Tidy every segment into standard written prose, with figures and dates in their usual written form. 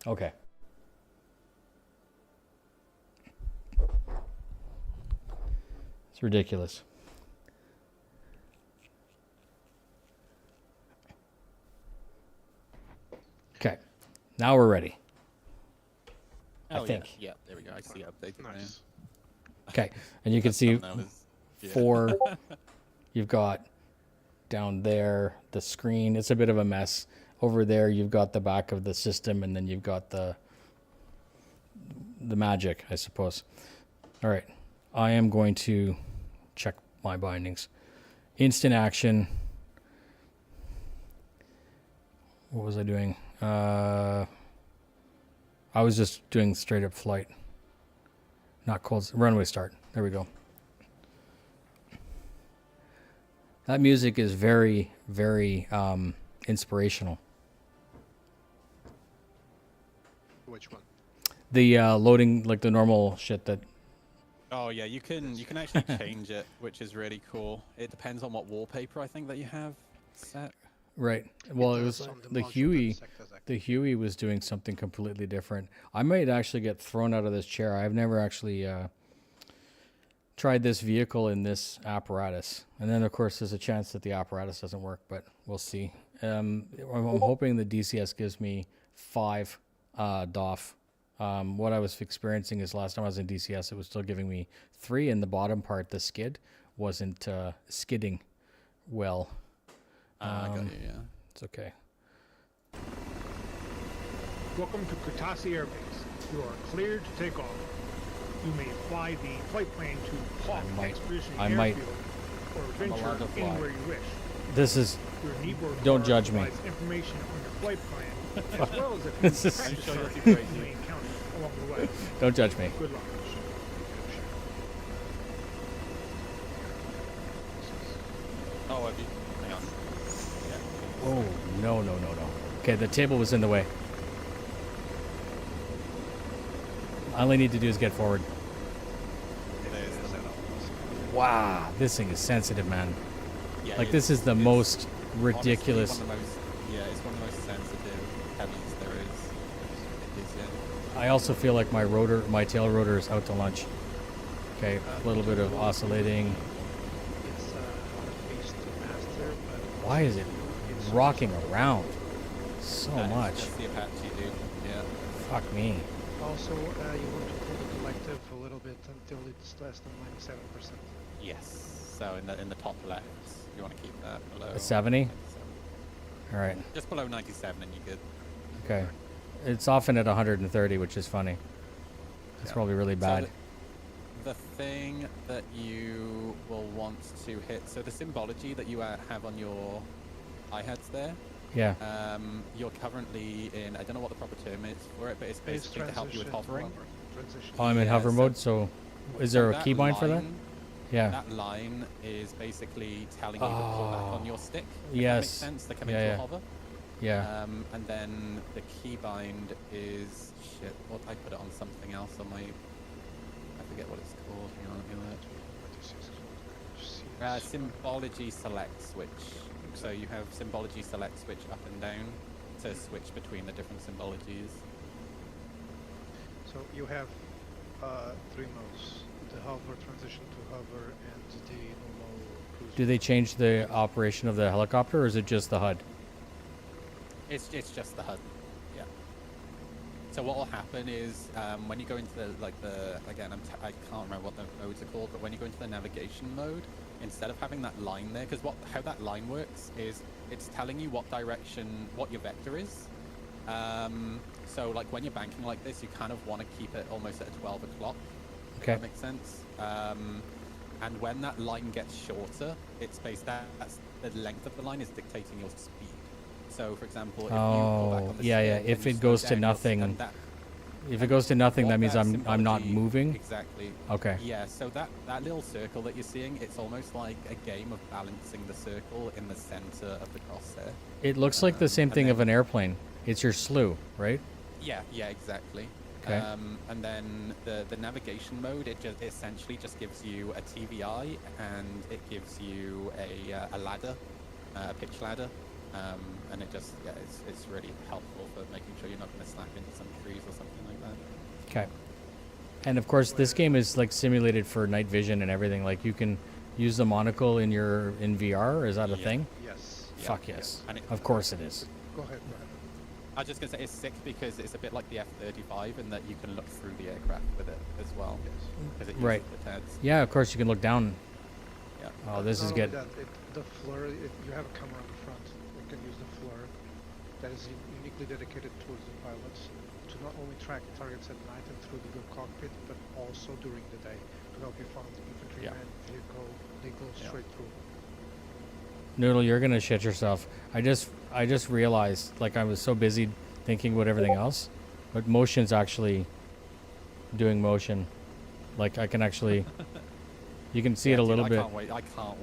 Okay. It's ridiculous. Okay. Now we're ready. I think. Yeah, there we go. I see updated Nice. Okay. And you can see 4. You've got down there the screen. It's a bit of a mess. Over there, you've got the back of the system, and then you've got the magic, I suppose. All right. I am going to check my bindings. Instant action. What was I doing? I was just doing straight up flight. Not cold. Runway start. There we go. That music is very, very inspirational. Which one? The loading, like the normal shit that. Oh yeah, you can actually change it, which is really cool. It depends on what wallpaper I think that you have set. Right. Well, it was on the module Huey. that sectors active. The Huey was doing something completely different. I might actually get thrown out of this chair. I've never actually tried this vehicle in this apparatus. And then, of course, there's a chance that the apparatus doesn't work, but we'll see. I'm hoping the DCS gives me 5 DOF. What I was experiencing is last time I was in DCS, it was still giving me 3, and the bottom part, the skid, wasn't skidding well. I got you, yeah. It's okay. Welcome to Kutasi Air Base. You are cleared to take off. You may fly the flight plane to Hawk Expedition Airfield or venture anywhere you wish. This is. Your kneeboard Don't card judge me. provides information on your flight plan, as well as a few This is- practice I'm sure targets you'll you be may encounter along the way. Don't judge me. Good luck. Oh, have you? Hang on. Yeah. Oh, no. Okay, the table was in the way. All I need to do is get forward. It is. Wow, this thing is sensitive, man. Yeah, Like, this is the it's most honestly ridiculous. one of the most, yeah, it's one of the most sensitive heavies there is. It is, yeah. I also feel like my tail rotor is out to lunch. Okay, a little bit of oscillating. It's based master, but Why is it rocking around so That is much? just the Apache, dude. Yeah. Fuck me. also you want to pull the collective a little bit until it's less than -7%. Yes. So in the top left, you want to keep that below A 70? 97. All right. Just below 97, and you're good. Okay. It's often at 130, which is funny. It's Yeah. probably really So bad. the thing that you will want to hit, so the symbology that you have on your iHeads there, Yeah. you're currently in, I don't know what the proper term is for it, but it's Base basically to help you with transition, hovering. hover, transition. Oh, I'm in Yeah, hover so- mode, so is there a that keybind for that? line- Yeah. That line is basically telling you to pull back on your stick. If that makes Yes. sense, to come Yeah, into yeah. a hover. Yeah. And then the keybind is, shit, what, I put it on something else on my, I forget what it's called, hang on, let me look. Symbology select switch. So you have symbology select switch up and down to switch between the different symbologies. So you have 3 modes: the hover, transition to hover, and the normal cruise. Do they change the operation of the helicopter, or is it just the HUD? It's just the HUD, yeah. So what will happen is when you go into again, I can't remember what the modes are called, but when you go into the navigation mode, instead of having that line there, because how that line works is it's telling you what direction, what your vector is. So like when you're banking like this, you kind of want to keep it almost at 12 o'clock. Okay. If that makes sense. And when that line gets shorter, it's that's the length of the line is dictating your speed. So, for example, if you pull back Oh, on the yeah, stick yeah. and If you it slow goes to down, nothing, and that, if it goes to nothing, what that means that I'm not symbology- moving. Exactly. Okay. Yeah. So that little circle that you're seeing, it's almost like a game of balancing the circle in the center of the crosshair. It looks like the same and thing then- of an airplane. It's your slew, right? Yeah. Yeah. Exactly. Okay. And then the navigation mode, it just essentially just gives you a TVI and it gives you a ladder, a pitch ladder. And it just, yeah, it's really helpful for making sure you're not going to snap into some And of course, this game is like simulated for night vision and everything. Like you can use the monocle in VR. Is that a thing? Yes. Fuck yes. And Of course it is. Go ahead, Brad. I was just gonna say it's sick because it's a bit like the F-35 in that you can look through the aircraft with it as well. Yes. Because it uses Right. the TEDs. Yeah, of course you can look down. Yeah. Oh, this is Not good. only that, the FLIR, you have a camera on the front. You can use the FLIR that is uniquely dedicated towards the pilots to not only track targets at night and through the cockpit, but also during the day to help you find the infantryman, vehicle, they go straight through. Noodle, you're gonna shit yourself. I just realized, like I was so busy thinking about everything else, but motion's actually doing motion. Like I can actually, you can see it a dude, little bit I can't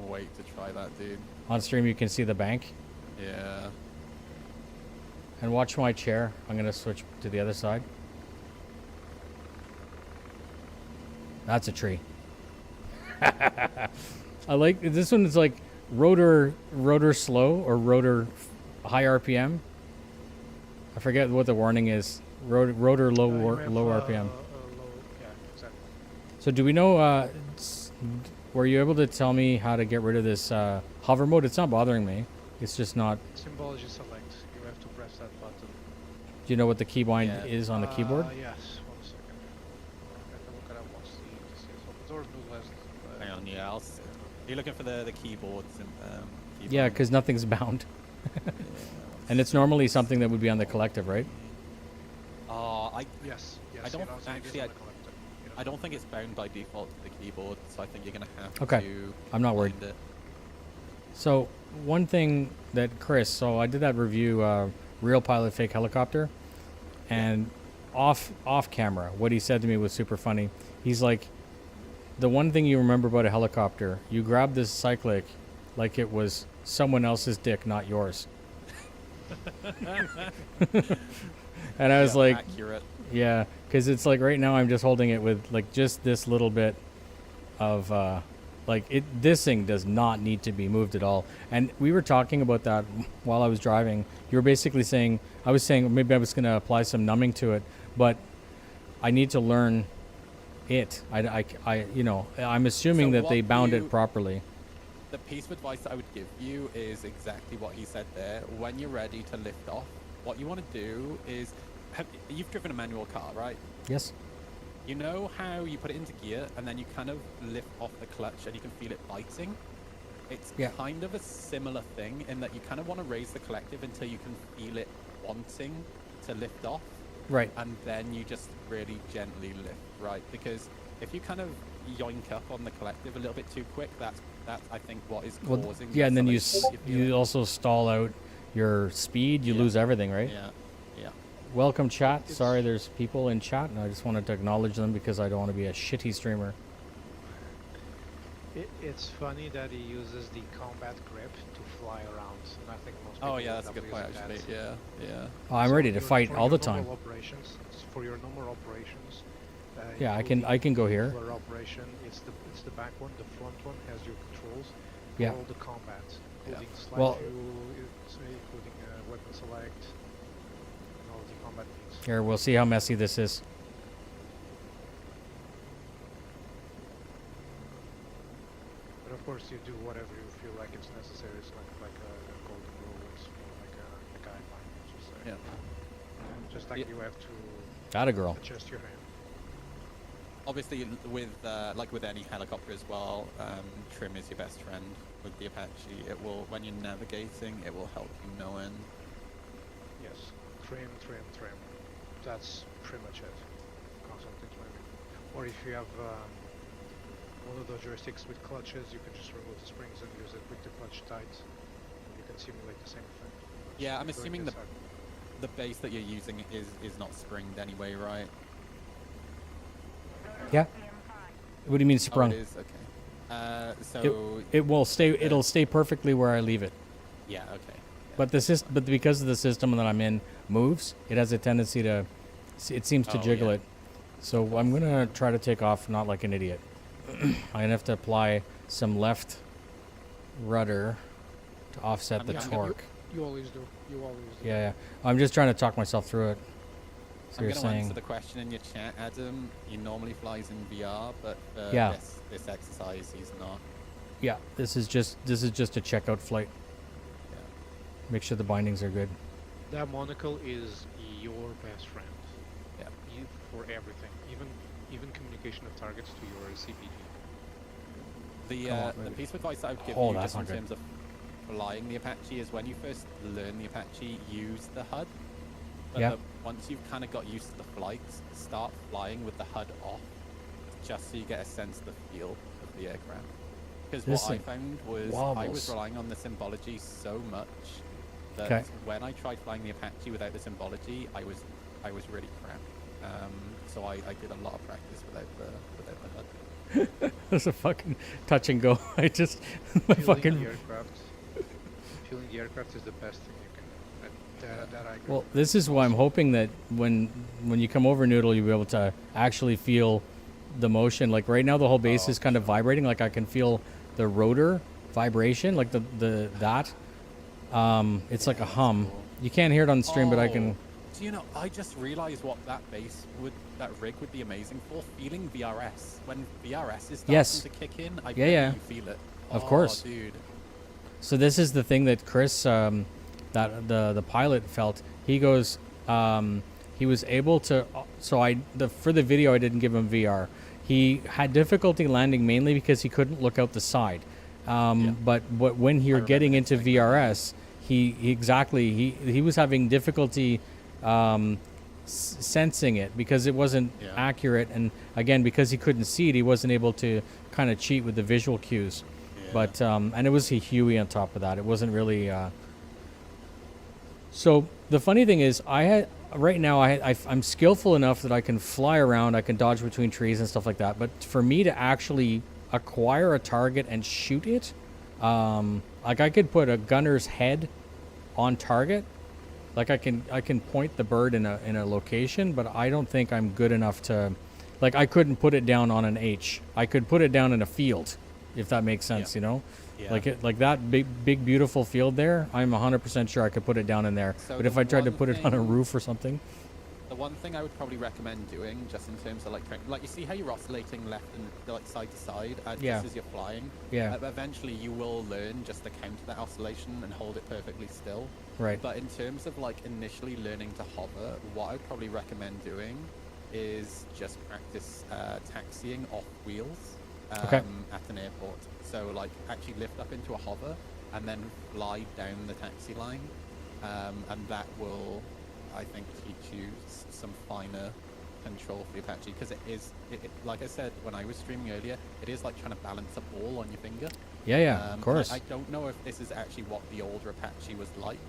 wait to try that, dude. on stream. You can see the bank. Yeah. And watch my chair. I'm gonna switch to the other side. That's a tree. I like this one. Is like rotor slow or rotor high RPM. I forget what the warning is. Rotor low low RPM. Yeah, exactly. So do we know? Were you able to tell me how to get rid of this hover mode? It's not bothering me. It's just not. Symbology select. You have to press that button. Do you know what the keybind is on the keyboard? Yes. 1 second. I can look it up once the DCS opens. Or no less. Hang on, yeah. You're looking for the keyboards and keyboard. Yeah, because nothing's bound. And it's normally something that would be on the collective, right? Yes. I don't it also actually. begins on the collector. I don't think it's bound by default to the keyboard, so I think you're gonna have Okay. to. I'm not worried. find it. So one thing that Chris, so I did that review, real pilot fake helicopter, and off camera, what he said to me was super funny. He's like, the one thing you remember about a helicopter, you grab this cyclic like it was someone else's dick, not yours. And I was Yeah, like, accurate. yeah, because it's like right now I'm just holding it with like just this little bit of like it. This thing does not need to be moved at all. And we were talking about that while I was driving. You were basically saying, I was saying maybe I was going to apply some numbing to it, but I need to learn it. You know, I'm assuming So that they what bound you- it properly. The piece of advice that I would give you is exactly what he said there. When you're ready to lift off, what you want to do is, you've driven a manual car, right? Yes. You know how you put it into gear and then you kind of lift off the clutch and you can feel it biting? It's Yeah. kind of a similar thing in that you kind of want to raise the collective until you can feel it wanting to lift off, Right. and then you just really gently lift, right? Because if you kind of yoink up on the collective a little bit too quick, that's I think what is Well, causing. yeah, and then you acceleration you you feel. also stall out your speed. You Yeah. lose everything, right? Yeah, yeah. Welcome, chat. It's- Sorry, there's people in chat, and I just wanted to acknowledge them because I don't want to be a shitty streamer. It's funny that he uses the combat grip to fly around, and I think most people Oh yeah, would that's a good love point using actually. that. Yeah. Oh, I'm So ready to for fight your all the normal time. Operations, for your normal operations. Yeah, I can go here. For operation, it's the back one. The front one has your controls. Yeah. All the combat, including slide Well- view, including weapon select, and all the combat things. Here, we'll see how messy this is. But of course, you do whatever you feel like it's necessary. It's not like a golden rule. It's more like a guideline. Just, Yeah. just like Yeah. you have to Got a girl. adjust your hand. Obviously, with like with any helicopter as well, trim is your best friend. With the Apache, it will, when you're navigating, it will help you know in. Yes, trim. That's pretty much it. Constantly trimming. Or if you have one of those joysticks with clutches, you can just remove the springs and use it with the clutch tight. You can simulate the same effect. Yeah, I'm Going assuming inside. the base that you're using is not springed anyway, right? Yeah. What do you mean Oh, sprung? it is. Okay. So It will stay. It'll stay perfectly where I leave it. yeah, okay. Yeah. But but because of the system that I'm in moves, it has a tendency to. It seems to Oh, jiggle yeah. it. So I'm gonna try to take off, not like an idiot. I'm gonna have to apply some left rudder to offset the Yeah, torque. You always do. You always do. Yeah. I'm just trying to talk myself through it. So I'm you're going to saying, answer the question in your chat, Adam. He normally flies in VR, but Yeah. this exercise he's not. yeah, this is just a checkout flight. Yeah. Make sure the bindings are good. That monocle is your best friend. Yeah. For everything, even communication of targets to your CPG. The piece of advice that I would give Oh, you that's just in not good. terms of flying the Apache is when you first learn the Apache, use the HUD. But Yeah. Once you've kind of got used to the flights, start flying with the HUD off, just so you get a sense of the feel of the aircraft. Because what I Listen, found was I wobbles. was relying on the Symbology so much that Okay. when I tried flying the Apache without the Symbology, I was really crap. So I did a lot of practice without the HUD. It's a fucking touch and go. I just my fucking. Feeling the aircraft is the best thing you can do. That I agree. Well, this is why I'm hoping that when you come over Noodle, you'll be able to actually feel the motion. Like right now, the whole base is kind of vibrating. Like I can feel the rotor vibration, like that. It's like a hum. Cool. You can't hear it on the stream, but I can. Do you know? I just realized what that rig would be amazing for. Feeling VRS when VRS is starting Yes. to kick in. I Yeah, bet yeah. you feel it. Of course. Dude. So this is the thing that Chris, that the pilot felt. He goes, he was able to. So for the video, I didn't give him VR. He had difficulty landing mainly because he couldn't look out the side. But when you're getting into VRS, he was having difficulty sensing it because it wasn't accurate, and again because he couldn't see it, he wasn't able to kind of cheat with the visual cues. Yeah. But and it was a Huey on top of that. It wasn't really. So the funny thing is, I'm skillful enough that I can fly around, I can dodge between trees and stuff like that. But for me to actually acquire a target and shoot it, like I could put a gunner's head on target, like I can point the bird in a location, but I don't think I'm good enough to, like I couldn't put it down on an H. I could put it down in a field, if that makes sense, you know. Yeah. Like that big beautiful field there, I'm 100% sure I could put it down in there. So but if the I tried to one put it on a thing- roof or something, The one thing I would probably recommend doing, just in terms of like you see how you're oscillating left and like side to side, Yeah. just as you're flying. Yeah. Eventually, you will learn just to counter that oscillation and hold it perfectly still. right? But in terms of like initially learning to hover, what I'd probably recommend doing is just practice taxiing off wheels Okay. at an airport. So like actually lift up into a hover and then fly down the taxi line, and that will, I think, teach you some finer control for the Apache, because it like I said when I was streaming earlier, it is like trying to balance a ball on your finger. Yeah, of And course. I don't know if this is actually what the older Apache was like.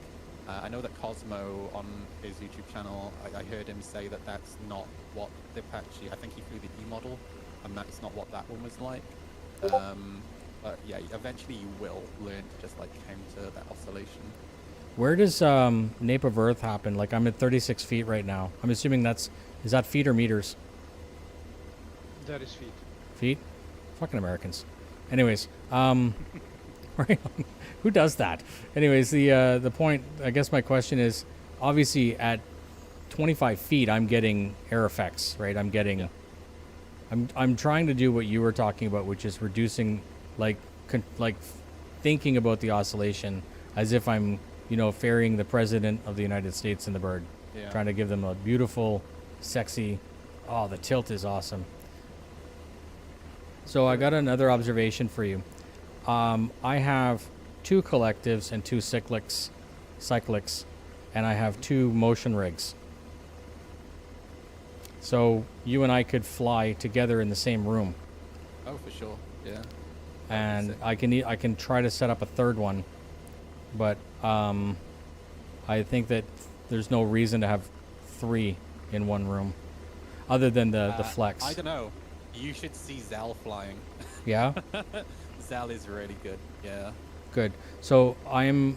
I know that Cosmo on his YouTube channel, I heard him say that that's not what the Apache, I think he flew the E model, and that's not what that one was like. But yeah, eventually you will learn to just like counter that oscillation. Where does nape of Earth happen? Like I'm at 36 feet right now. I'm assuming is that feet or meters? That is feet. Feet? Fucking Americans. Anyways, right on. Who does that? Anyways, the point, I guess my question is, obviously at 25 feet, I'm getting air effects, right? I'm getting, Yeah. I'm trying to do what you were talking about, which is reducing, like thinking about the oscillation as if I'm, ferrying the president of the United States in the bird, Yeah. trying to give them a beautiful, sexy. Oh, the tilt is awesome. So I got another observation for you. I have 2 collectives and 2 cyclics, and I have 2 motion rigs. So you and I could fly together in the same room, Oh, for sure. Yeah. and sick. I can try to set up a 3rd one, but I think that there's no reason to have 3 in one room, other than the flex. I don't know. You should see Zal flying. Yeah. Zal is really good. Yeah. Good. So I'm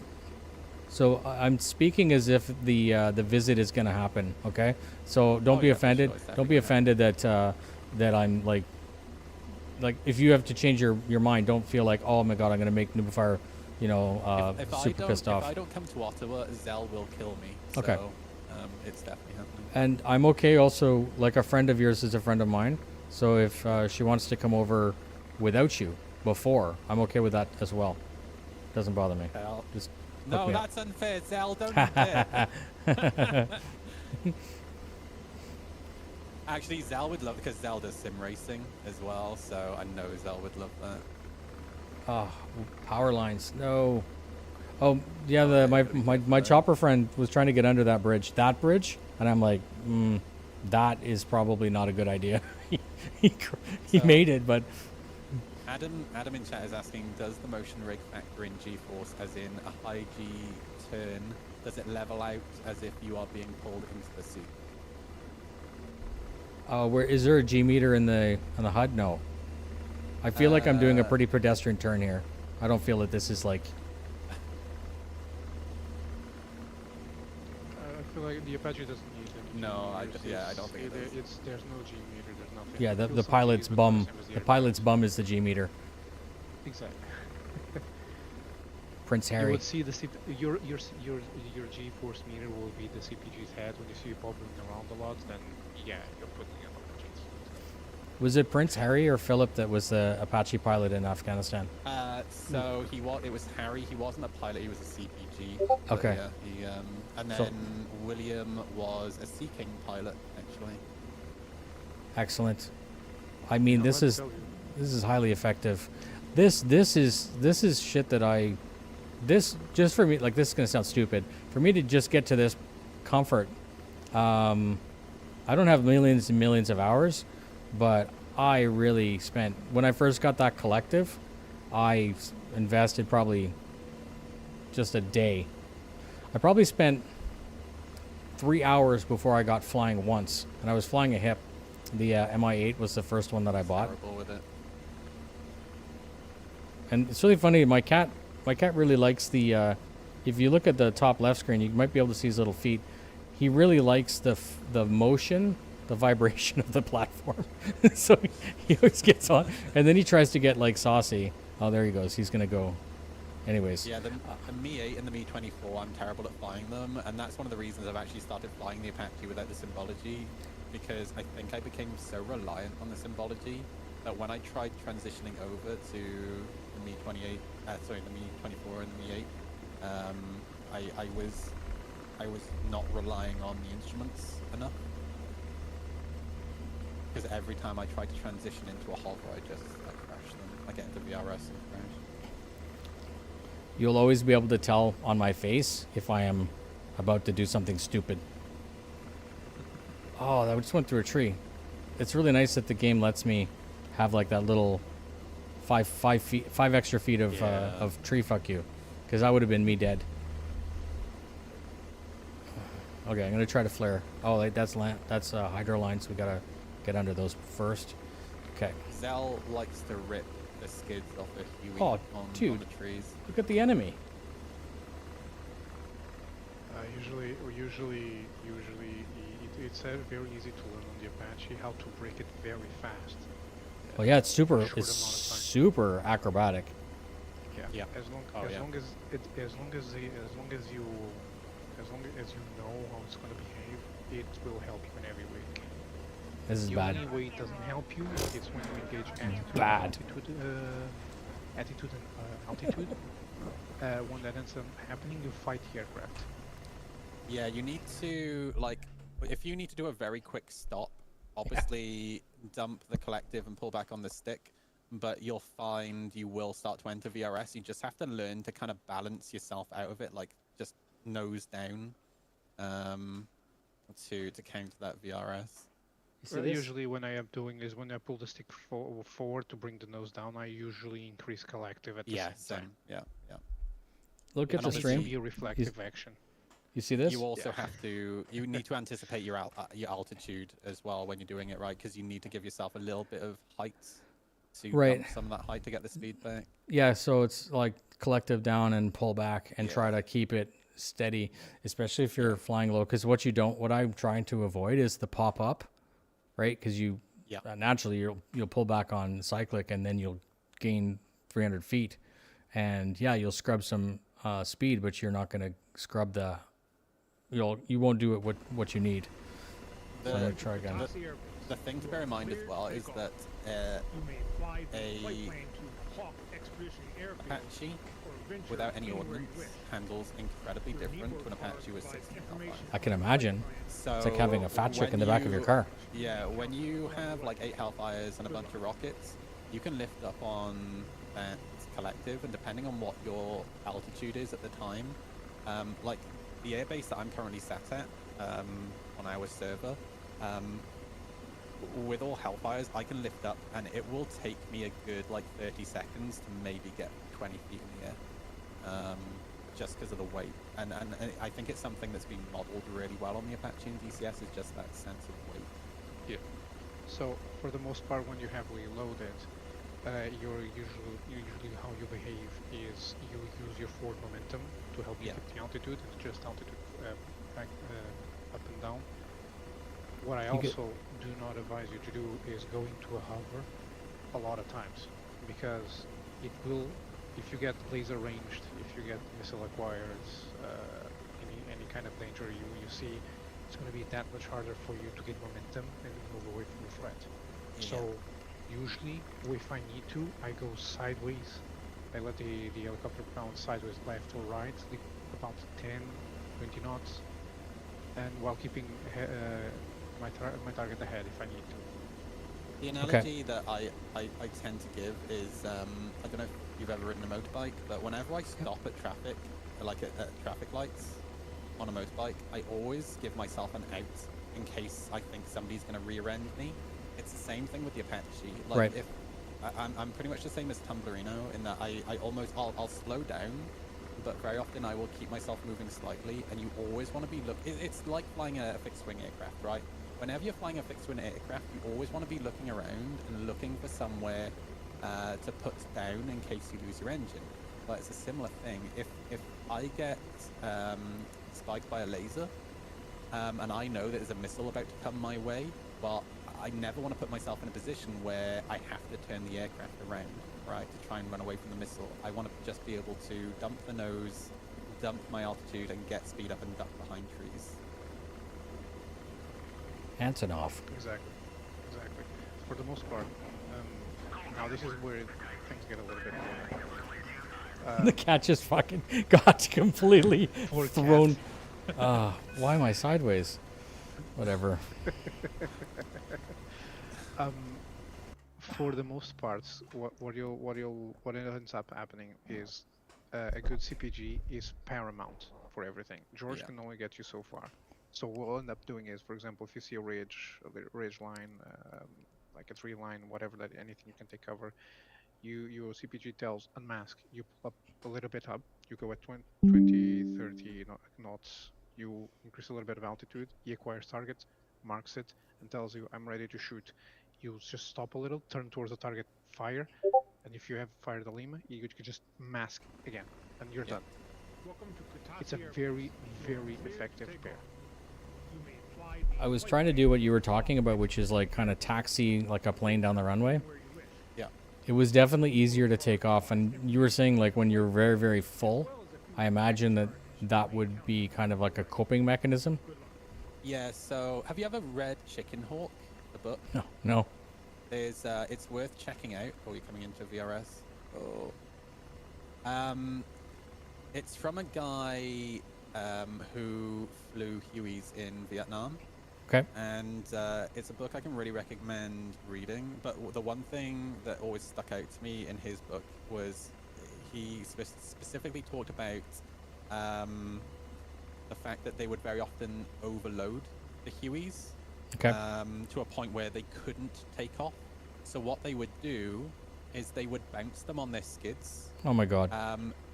speaking as if the visit is going to happen. Okay. So don't Oh, be yeah, for offended. sure. It's Don't be definitely offended that I'm like if you have to change your mind, don't feel like, oh my god, I'm going to make Noobifier, If super pissed off. If I don't come to Ottawa, Zal will kill me. So, Okay. it's definitely happening. And I'm okay also, like a friend of yours is a friend of mine. So if she wants to come over without you before, I'm okay with that as well. Doesn't bother me. Zell. Just hook No, me up. that's unfair, Zell. Don't you dare. Actually, Zell would love because Zell does sim racing as well, so I know Zell would love that. Oh, power lines. No. Oh, yeah, my chopper friend was trying to get under that bridge. That bridge? And I'm like, that is probably not a good idea. he So- made it, but Adam in chat is asking, does the motion rig factor in G-force as in a high G turn? Does it level out as if you are being pulled into the seat? where is there a G meter on the HUD? No. I feel like I'm doing a pretty pedestrian turn here. I don't feel that this is like. I feel like the Apache doesn't need any. No, G I meters. I don't think it is. There's no G meter. There's nothing. Yeah, I feel the some pilot's Gs, but bum. not the same as The aircraft. pilot's bum is the G meter. Exactly. Prince You Harry. would see the your G-force meter will be the CPG's head. When you see it bobbling around a lot, then yeah, you're putting it on the Gs. Was it Prince Harry or Philip that was the Apache pilot in Afghanistan? So it was Harry. He wasn't a pilot. He was a CPG. but Okay. Yeah, he, and then So- William was a Sea King pilot, actually. Excellent. I mean, Now, this let me is tell you, this is highly effective. This is shit that this just for me, like, this is gonna sound stupid for me to just get to this comfort. I don't have millions and millions of hours, but I really spent when I first got that collective. I invested probably just a day. I probably spent 3 hours before I got flying once, and I was flying a HIP. The MI8 was the first one that I bought. Terrible with it. And it's really funny. My cat really likes the. If you look at the top left screen, you might be able to see his little feet. He really likes the motion, the vibration of the platform. So he always gets on, and then he tries to get like saucy. Oh, there he goes. He's gonna go. Anyways. Yeah, the Mi-8 and the Mi-24, I'm terrible at flying them, and that's one of the reasons I've actually started flying the Apache without the Symbology, because I think I became so reliant on the Symbology that when I tried transitioning over to the Mi-28, sorry, the Mi-24 and the Mi-8, I was not relying on the instruments enough. Because every time I tried to transition into a hover, I crash them. I get into VRS and crash. You'll always be able to tell on my face if I am about to do something stupid. Oh, that just went through a tree. It's really nice that the game lets me have like that little five extra feet of tree fuck you, because that would have been me dead. Okay, I'm gonna try to flare. Oh, like, that's hydro lines. We gotta get under those first. Okay. Zell likes to rip the skids off a Huey Oh, on dude. the trees. Look at the enemy. Usually, it's very easy to learn on the Apache how to break it very fast. Well, yeah, it's super. Short It's amount of time. super acrobatic. Yeah. As long Oh, as yeah. long as you know how it's going to behave, it will help you in every way. This is The bad. only way it doesn't help you is when you engage attitude, Bad. altitude and altitude. When that ends up happening, you fight the aircraft. Yeah, you need to, like, if you need to do a very quick stop, obviously dump the collective and pull back on the stick, but you'll find you will start to enter VRS. You just have to learn to kind of balance yourself out of it, like just nose down to counter that VRS. Usually when I am doing is when I pull the stick forward to bring the nose down, I usually increase collective at the same time. Yeah. Look at And the It needs to stream. be a reflective action. You see this? You also have to, you need to anticipate your altitude as well when you're doing it, right? Because you need to give yourself a little bit of height to Right. dump some of that height to get the speed back. Yeah, so it's like collective down and pull back and Yeah. try to keep it steady, especially if you're flying low. Because what I'm trying to avoid is the pop up, right? Because you naturally you'll pull back on cyclic and then you'll gain 300 feet, and yeah, you'll scrub some speed, but you're not going to scrub the you won't do it what you need. So I'm The, gonna try again. Cockpit Air Base, the thing to bear in mind as cleared well to is take that off. You may fly the a flight plane to Hawk Expeditionary Airfield Apache, or venture without any anywhere you ordnance, wish. handles incredibly Your different Nebo to an card Apache with provides 16 information Hellfire. I can imagine. So It's like having a fat chick when in the back of your you- car. Yeah, when you have like 8 Hellfires and a bunch of rockets, you can lift up on that collective, and depending on what your altitude is at the time, like the airbase that I'm currently sat at on our server, with all Hellfires, I can lift up, and it will take me a good like 30 seconds to maybe get 20 feet in the air, just because of the weight. And I think it's something that's been modeled really well on the Apache and DCS, is just that sense of weight. Yeah. So for the most part, when you have reloaded, usually how you behave is you use your forward momentum to help you Yeah. keep the altitude and adjust altitude back, up and down. What I You get- also do not advise you to do is go into a hover a lot of times, because it will, if you get laser ranged, if you get missile acquired, any kind of danger you see, it's going to be that much harder for you to get momentum and move away from the threat. Yeah. So usually, if I need to, I go sideways. I let the helicopter bounce sideways, left or right, about 10, 20 knots, and while keeping my target ahead if I need to. The analogy that I tend to give is, I don't know if you've ever ridden a motorbike, but whenever I stop at traffic, like at traffic lights on a motorbike, I always give myself an out in case I think somebody's going to rear end me. It's the same thing with the Apache. Like Right. if I'm pretty much the same as Tumblerino in that I'll slow down, but very often I will keep myself moving slightly, and you always want to be it's like flying a fixed wing aircraft, right? Whenever you're flying a fixed wing aircraft, you always want to be looking around and looking for somewhere to put down in case you lose your engine. But it's a similar thing. If I get spiked by a laser, and I know that there's a missile about to come my way, well, I never want to put myself in a position where I have to turn the aircraft around, right, to try and run away from the missile. I want to just be able to dump the nose, dump my altitude, and get speed up and duck behind trees. Antonov. Exactly. For the most part. Now this is where things get a little bit more. The cat just fucking got completely Poor cat. thrown. Why am I sideways? Whatever. For the most parts, what ends up happening is a good CPG is paramount for everything. George Yeah. can only get you so far. So what we'll end up doing is, for example, if you see a ridge line, like a tree line, whatever that, anything you can take cover, your CPG tells unmask. You pull up a little bit up. You go at 20, 30 knots. You increase a little bit of altitude. He acquires target, marks it, and tells you, I'm ready to shoot. You just stop a little, turn towards the target, fire, and if you have fired the Lima, you can just mask again, and you're done. Welcome to It's a Cockpit Air very, Base. very Cleared to effective take pair. off. You may fly the I was flight trying to plane do what you were talking about, which is like kind of taxi like a plane down the runway. where you wish. Yeah. It was definitely easier to take off, and you were saying like when you're very, very full, I imagine that would be kind of like a coping mechanism. Yeah, so have you ever read Chicken Hawk, the book? No. There's, it's worth checking out. Oh, you're coming into VRS. Oh. It's from a guy who flew Hueys in Vietnam. Okay. And it's a book I can really recommend reading. But the one thing that always stuck out to me in his book was he specifically talked about the fact that they would very often overload the Hueys. Okay. To a point where they couldn't take off. So what they would do is they would bounce them on their skids Oh my god.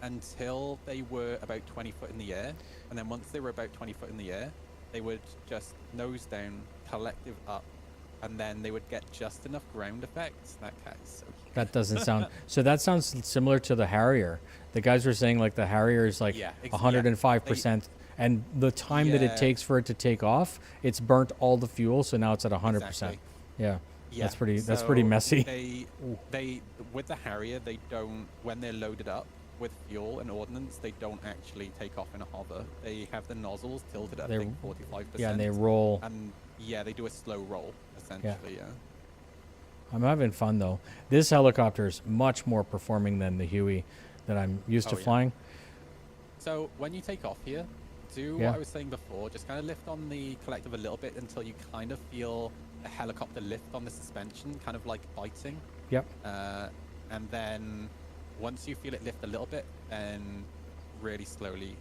until they were about 20 foot in the air. And then once they were about 20 foot in the air, they would just nose down, collective up, and then they would get just enough ground effects. That cat is so cute. That doesn't sound. So that sounds similar to the Harrier. The guys were saying like the Harrier is like Yeah, 105%, and the time that it Yeah. takes for it to take off, it's burnt all the fuel, so now it's at 100%. Exactly. Yeah. Yeah, That's pretty messy. They with the Harrier, they don't, when they're loaded up, with fuel and ordnance, they don't actually take off in a hover. They have the nozzles tilted at, I think, 45%. Yeah, and they roll. And yeah, they do a slow roll, essentially, yeah. I'm having fun, though. This helicopter is much more performing than the Huey that I'm used to flying. So when you take off here, do what I was saying before. Just kind of lift on the collective a little bit until you kind of feel a helicopter lift on the suspension, kind of like biting. Yep. And then once you feel it lift a little bit, then really slowly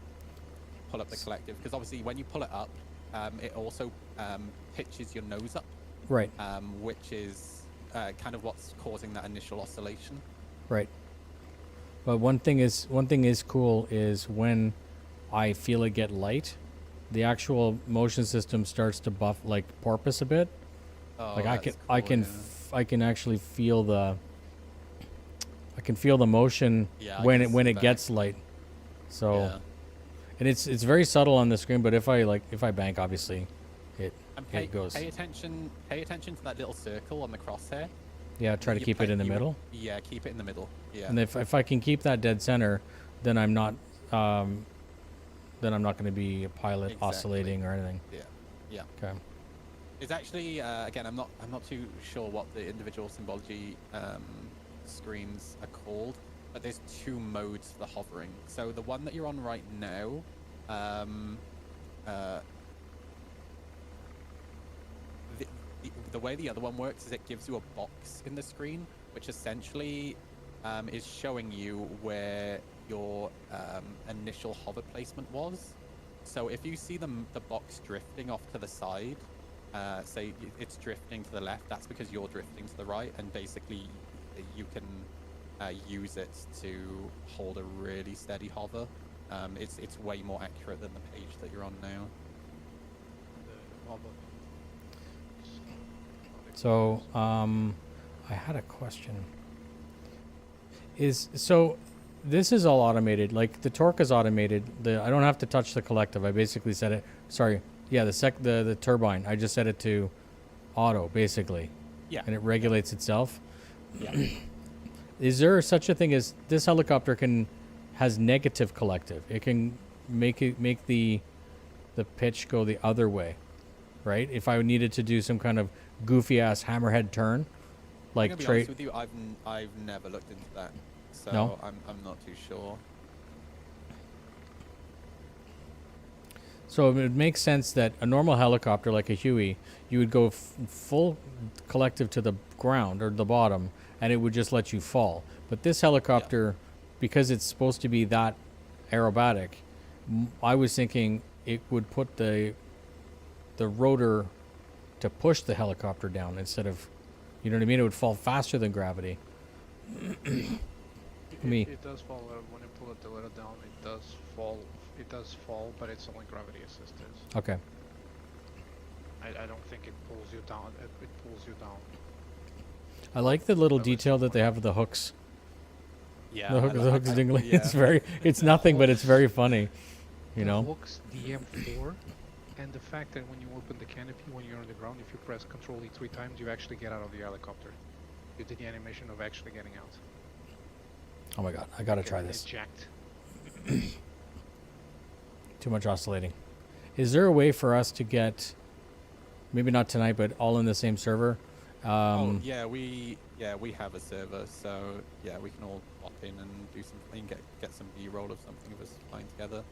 pull up the collective. Because obviously when you pull it up, it also pitches your nose up. Right. Which is kind of what's causing that initial oscillation. Right. But one thing is cool is when I feel it get light, the actual motion system starts to buff like porpoise a bit. Oh, like that's I cool, can actually feel the motion when it gets light. So and it's very subtle on the screen, but if I bank, obviously it goes. Pay attention to that little circle on the crosshair. Yeah, try to keep it in the middle. Yeah, keep it in the middle. Yeah. And if I can keep that dead center, then I'm not going to be a pilot oscillating or anything. Yeah. Yeah. Okay. It's actually again, I'm not too sure what the individual Symbology screens are called, but there's two modes for the hovering. So the one that you're on right now, the way the other one works is it gives you a box in the screen, which essentially is showing you where your initial hover placement was. So if you see the box drifting off to the side, say it's drifting to the left, that's because you're drifting to the right, and basically you can use it to hold a really steady hover. It's way more accurate than the page that you're on now. So, I had a question. This is all automated. Like the torque is automated. I don't have to touch the collective. I basically set it. Sorry. Yeah, the turbine. I just set it to auto, basically. Yeah. And it regulates itself. Yeah. Is there such a thing as this helicopter has negative collective? It can make the pitch go the other way, right? If I needed to do some kind of goofy ass hammerhead turn, like I'm gonna be honest with you, I've never looked into that, so no? I'm not too sure. So it would make sense that a normal helicopter like a Huey, you would go full collective to the ground or the bottom, and it would just let you fall. But this helicopter, because it's supposed to be that aerobatic, I was thinking it would put the rotor to push the helicopter down instead of, you know what I mean? It would fall faster than gravity. It does fall when you pull the letter down. It does fall. It does fall, but it's only gravity assisted. Okay. I don't think it pulls you down. It pulls you down. I like the little detail that they have with the hooks. Yeah. The hooks dingling. Yeah. It's nothing, but it's very funny. You know. The hooks, the M4, and the fact that when you open the canopy, when you're on the ground, if you press Control E 3 times, you actually get out of the helicopter. You did the animation of actually getting out. Oh my god, I gotta try this. Eject. Too much oscillating. Is there a way for us to get, maybe not tonight, but all in the same server? We have a server, so yeah, we can all pop in and do something, get some B-roll of something of us flying together.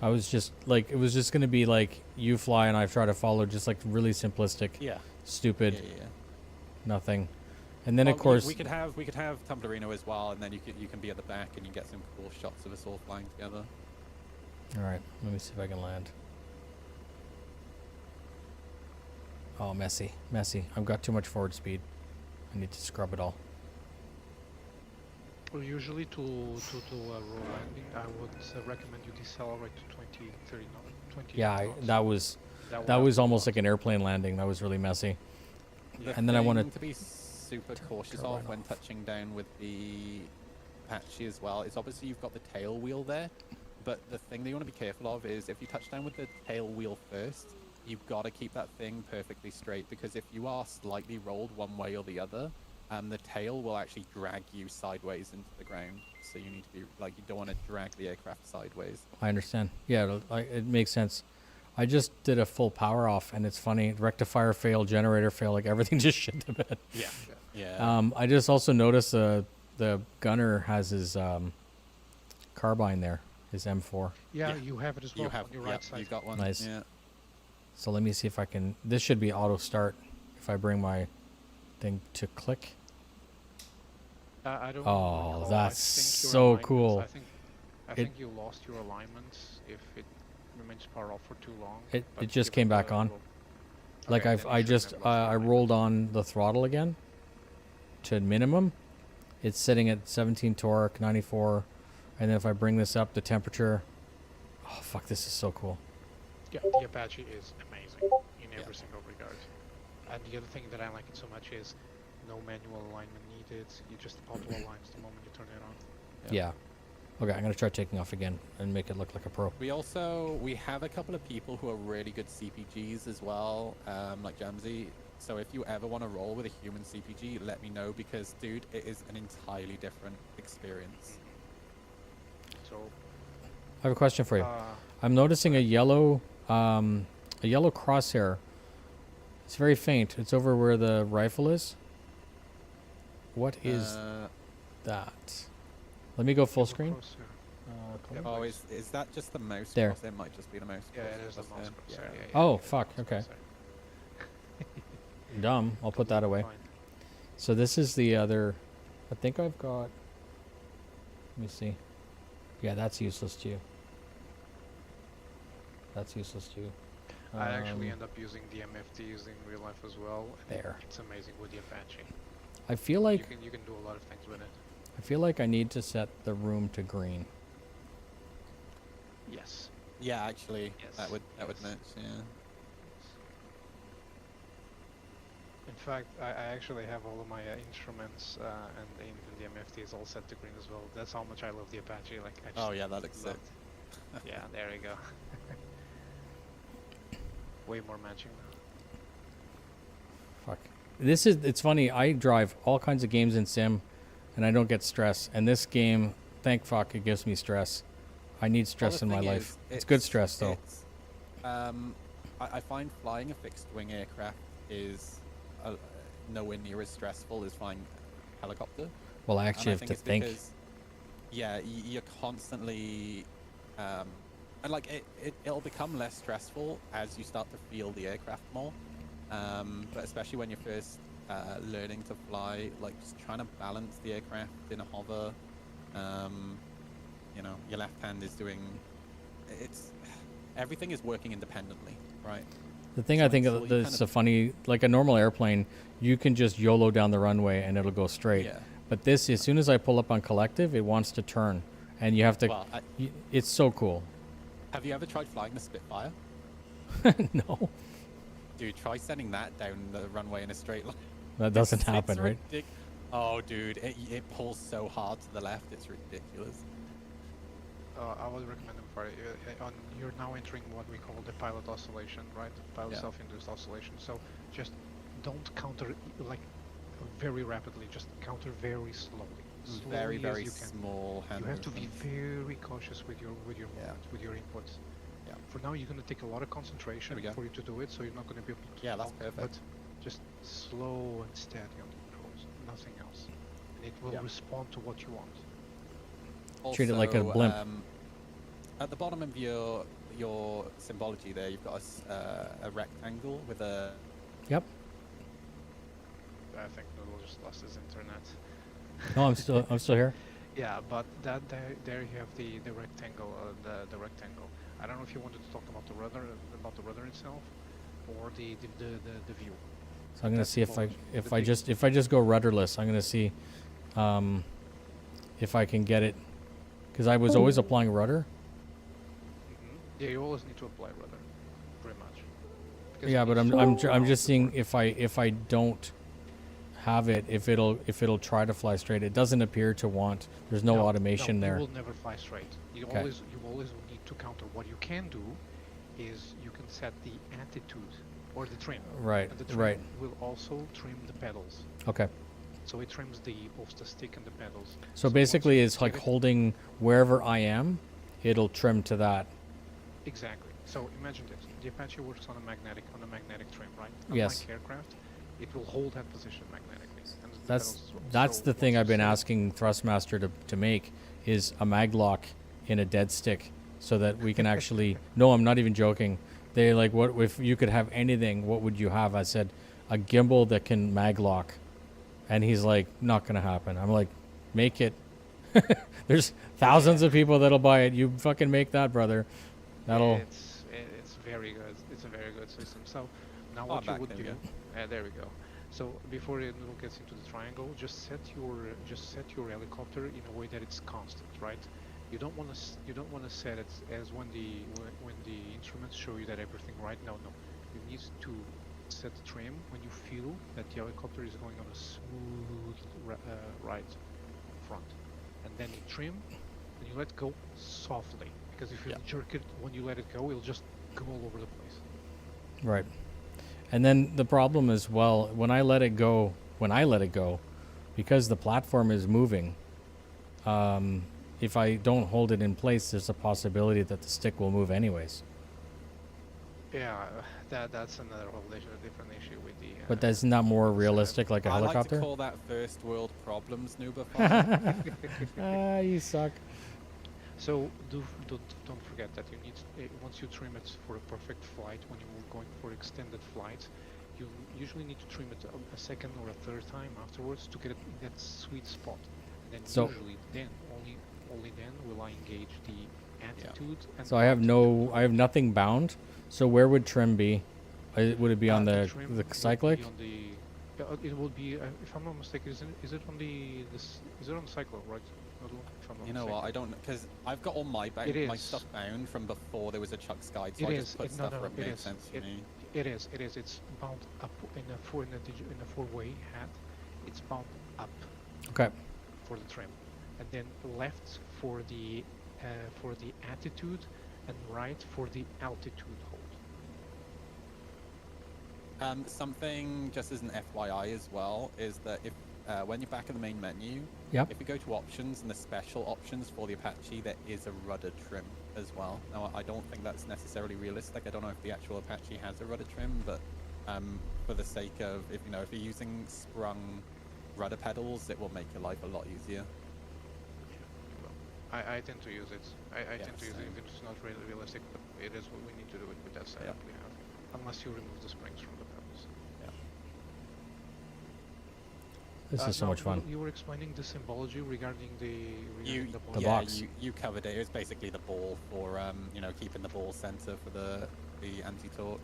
I was just like, it was just gonna be like you fly and I try to follow, just like really simplistic, stupid, nothing. And then of course we could have Tumblerino as well, and then you can be at the back and you get some cool shots of us all flying together. All right, let me see if I can land. Oh, messy. I've got too much forward speed. I need to scrub it all. Well, usually to do a roll landing, I would recommend you decelerate to 20, 30 knots. 20 Yeah, knots. that was almost like an airplane landing. That was really messy. And then I wanted to be super cautious of when touching down with the Apache as well is obviously you've got the tail wheel there, but the thing that you want to be careful of is if you touch down with the tail wheel first, you've got to keep that thing perfectly straight, because if you are slightly rolled one way or the other, the tail will actually drag you sideways into the ground. So you need to be like, you don't want to drag the aircraft sideways. I understand. Yeah, it makes sense. I just did a full power off, and it's funny. Rectifier failed, generator failed, like everything just shit to bed. Yeah. I just also noticed the gunner has his carbine there, his M4. Yeah, you have it as well on your right side. You got one. Nice. Yeah. So let me see if I can. This should be auto start if I bring my thing to click. I don't Oh, recall. that's I think your so alignments- cool. I think you lost your alignments if it remains power off for too long. It but just give came it back a on. little- Like Okay, then I you shouldn't just have lost I alignment. rolled on the throttle again to minimum. It's sitting at 17 torque, 94, and then if I bring this up, the temperature. Oh fuck! This is so cool. Yeah, the Apache is amazing in every single regard. And the other thing that I like it so much is no manual alignment needed. You just auto aligns the moment you turn it on. Yeah. Okay, I'm gonna try taking off again and make it look like a pro. We have a couple of people who are really good CPGs as well, like Jamsey. So if you ever want to roll with a human CPG, let me know, because dude, it is an entirely different experience. So I have a question for you. uh, I'm noticing a yellow crosshair. It's very faint. It's over where the rifle is. What is that? Let me go full screen. Yep. Oh, is that just the mouse? There. Crosshair? It might just be the mouse. Yeah, it is the crosshair. mouse Yeah. crosshair. Yeah, Oh, yeah, fuck, mouse okay. crosshair. Dumb. I'll put that away. Fine. So this is the other. I think I've got. Let me see. Yeah, that's useless too. That's useless too. I actually end up using the MFTs in real life as well. And There. It's amazing with the Apache. I feel like You can do a lot of things with it. I feel like I need to set the room to green. Yes. Yeah, actually, Yes, that would yes. match. Yeah. In fact, I actually have all of my instruments and even the MFT is all set to green as well. That's how much I love the Apache. Like, I just Oh yeah, that looks sick. love it. Yeah, there you go. Way more matching now. Fuck. It's funny. I drive all kinds of games in sim, and I don't get stress. And this game, thank fuck, it gives me stress. I need stress in my life. It's good stress though. I find flying a fixed wing aircraft is nowhere near as stressful as flying a helicopter. Well, I And actually I have think to it's think. because, yeah, you're constantly, and like it'll become less stressful as you start to feel the aircraft more. But especially when you're first learning to fly, like just trying to balance the aircraft in a hover. You know, your left hand is doing. Everything is working independently, right? The thing So I think until you that's kind so funny, like a normal airplane, you can just YOLO down the runway and it'll go straight. Yeah. But this, as soon as I pull up on collective, it wants to turn, and you have to. Well, It's so cool. have you ever tried flying the Spitfire? No, Dude, try sending that down the runway in a straight line. that doesn't It's happen, right? Oh, dude, it pulls so hard to the left, it's ridiculous. I would recommend them for it. You're now entering what we call the pilot oscillation, right? Pilot Yeah. self-induced oscillation. So just don't counter like very rapidly. Just counter very slowly. Very, Slowly as very you can. small hand You have to be movements. very cautious with your movement, with your inputs. Yeah. For now, you're going to take a lot of concentration There we go. for you to do it, so you're not going to be able to. Yeah, that's talk, perfect. But just slow and steady on the controls, nothing else, and it will Yeah. respond to what you want. Treat it like a Also, blimp. At the bottom of your symbology there, you've got a rectangle with a. Yep. I think Noodle just lost his internet. No, I'm still here. Yeah, but there you have the rectangle, the rectangle. I don't know if you wanted to talk about the rudder itself, or the view. So I'm gonna That's see if the I just go rudderless. I'm gonna see if I can get it, because I was always applying rudder. Yeah, you always need to apply rudder, pretty much. Because Yeah, it but needs to I'm just seeing work. if I don't have it, if it'll try to fly straight. It doesn't appear to want. There's no automation there. You will never fly straight. You Okay. always need to counter. What you can do is you can set the attitude or the trim. Right. And the trim Right. will also trim the pedals. Okay. So it trims both the stick and the pedals. So once basically, you it's like get it- holding wherever I am, it'll trim to that. Exactly. So imagine this: the Apache works on a magnetic trim, right? Yes. Unlike aircraft, it will hold that position magnetically. And the That's pedals as well. that's So the thing once I've you been set it- asking Thrustmaster to make is a mag lock in a dead stick, so that we can actually. No, I'm not even joking. They're like, what if you could have anything? What would you have? I said, a gimbal that can mag lock, and he's like, not gonna happen. I'm like, make it. There's thousands of people that'll buy it. You fucking make that, brother. That'll. It's very good. It's a very good system. So now Oh, what you back, would there we do? go. There we go. So before it gets into the triangle, just set your helicopter in a way that it's constant, right? You don't want to set it as when the instruments show you that everything right. No. You need to set the trim when you feel that the helicopter is going on a smooth ride front, and then you trim and you let go softly, because if you Yeah. jerk it when you let it go, it'll just go all over the place. Right. And then the problem as well, when I let it go, because the platform is moving, if I don't hold it in place, there's a possibility that the stick will move anyways. Yeah, that's another whole different issue with the. But isn't that more realistic, like a I like helicopter? to call that first world problems, Noobifier. Ah, you suck. So don't forget that you need once you trim it for a perfect flight, when you're going for extended flights, you usually need to trim it a second or a third time afterwards to get it in that sweet spot. And then So- usually then only then will I engage the attitude. And So I have nothing bound. So where would trim be? Would it be on the trim would be cyclic? on the, it would be if I'm not mistaken. Is it on the is it on the cyclo, right? If I'm not You know what? I don't, because I've got all my It stuff is. bound from before there was a Chuck's guide, so It I is. just put No, stuff no, where it it made is. sense to me. It is. It's bound up in a four-way hat. It's bound up Okay. for the trim, and then left for the attitude, and right for the altitude hold. Something just as an FYI as well is that if when you're back in the main menu, Yep. if you go to options and the special options for the Apache, there is a rudder trim as well. Now I don't think that's necessarily realistic. I don't know if the actual Apache has a rudder trim, but for the sake of if you're using sprung rudder pedals, it will make your life a lot easier. I tend to use it. I tend to use it same. if it's not really realistic, but it is what we need to do it with that setup we have. Unless you remove the springs from the pedals. This is so now much fun. You were explaining the symbology regarding the The yeah, box. you covered it. It was basically the ball for keeping the ball center for the anti-torque.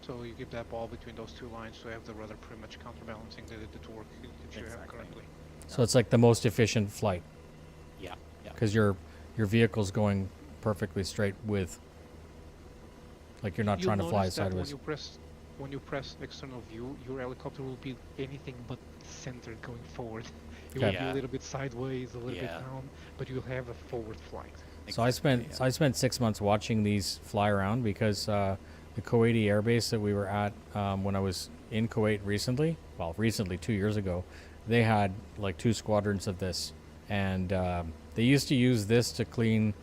So you keep that ball between those two lines to have the rudder pretty much counterbalancing the torque that you have Exactly. currently. So it's like the most efficient flight Yeah. because your vehicle's going perfectly straight with. Like you're not You'll trying to fly notice that sideways. when you press external view, your helicopter will be anything but centered going forward. It will Okay. be a Yeah. little bit sideways, a little bit Yeah. down, but you'll have a forward flight. So I spent 6 months watching these fly around because the Kuwaiti air base that we were at when I was in Kuwait recently, 2 years ago, they had like 2 squadrons of this, and they used to use this to clean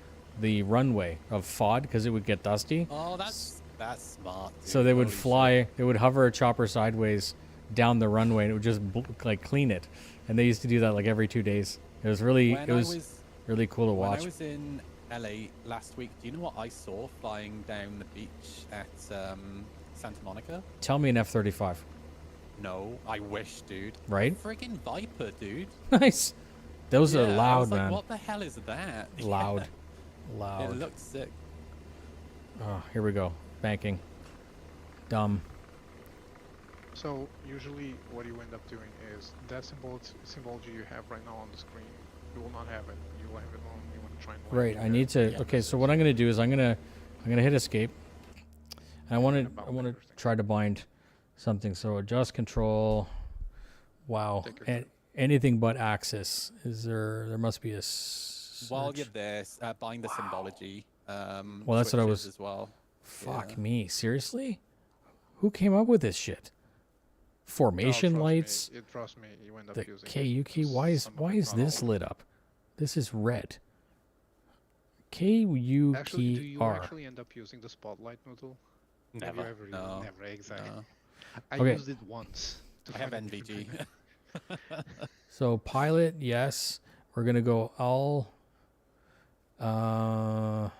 the runway of FOD because it would get dusty. Oh, that's smart. Dude. So they would Holy fly, shit. they would hover a chopper sideways down the runway, and it would just like clean it. And they used to do that like every 2 days. It was really, When it was really cool to When watch. I was in LA last week, do you know what I saw flying down the beach at Santa Monica? Tell me an F-35, No, I wish, dude. right? Friggin' Viper, dude. Nice. Those are Yeah, I loud, was like, man. what the hell is that? Loud, It loud. looks sick. Oh, here we go. Banking. Dumb. So usually what you end up doing is that symbology you have right now on the screen, you will not have it. You will have it only when you try and land Right. it. I need to. Yeah, Okay. this So what I'm gonna do is I'm gonna hit escape. And I want About to everything. try to bind something. So adjust control. Wow. Take your time. Anything but axis. Is there? There must be a. While search- you're there, bind the symbology. Well, that's what I switches was- as well. Fuck Yeah. me. Seriously? Who came up with this shit? formation trust me, lights. trust me, you end up The using KU key. some Why of is it, not this all. lit up? This is red. KU Actually, do key you R. actually end up using the spotlight noodle? Have Never. you ever used No. Never, exactly. No. I Okay. used it once. To I have find a different NVG. thing. So pilot, yes. We're gonna go all. I'm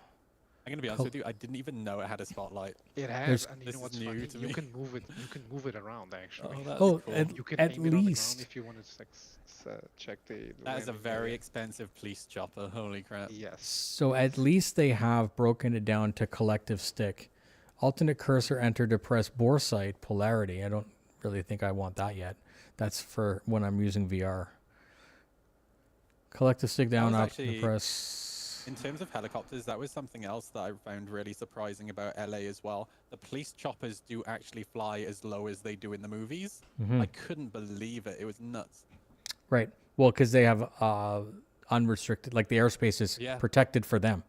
gonna be honest with you. I didn't even know it had a spotlight. It has, There's- and you This know is what's new funny? to You me. can move it. You can move it around actually. Oh, that's Oh, cool. You can at aim it on the ground least. if you want to check the. That is a landing very area. expensive police chopper. Holy crap. Yes. So at least they have broken it down to collective stick. Alternate cursor enter to press bore sight polarity. I don't really think I want that yet. That's for when I'm using VR. Collective stick down was up actually- to press. In terms of helicopters, that was something else that I found really surprising about LA as well. The police choppers do actually fly as low as they do in the movies. I couldn't believe it. It was nuts. Right. Well, because they have unrestricted, like the airspace is Yeah. protected for them.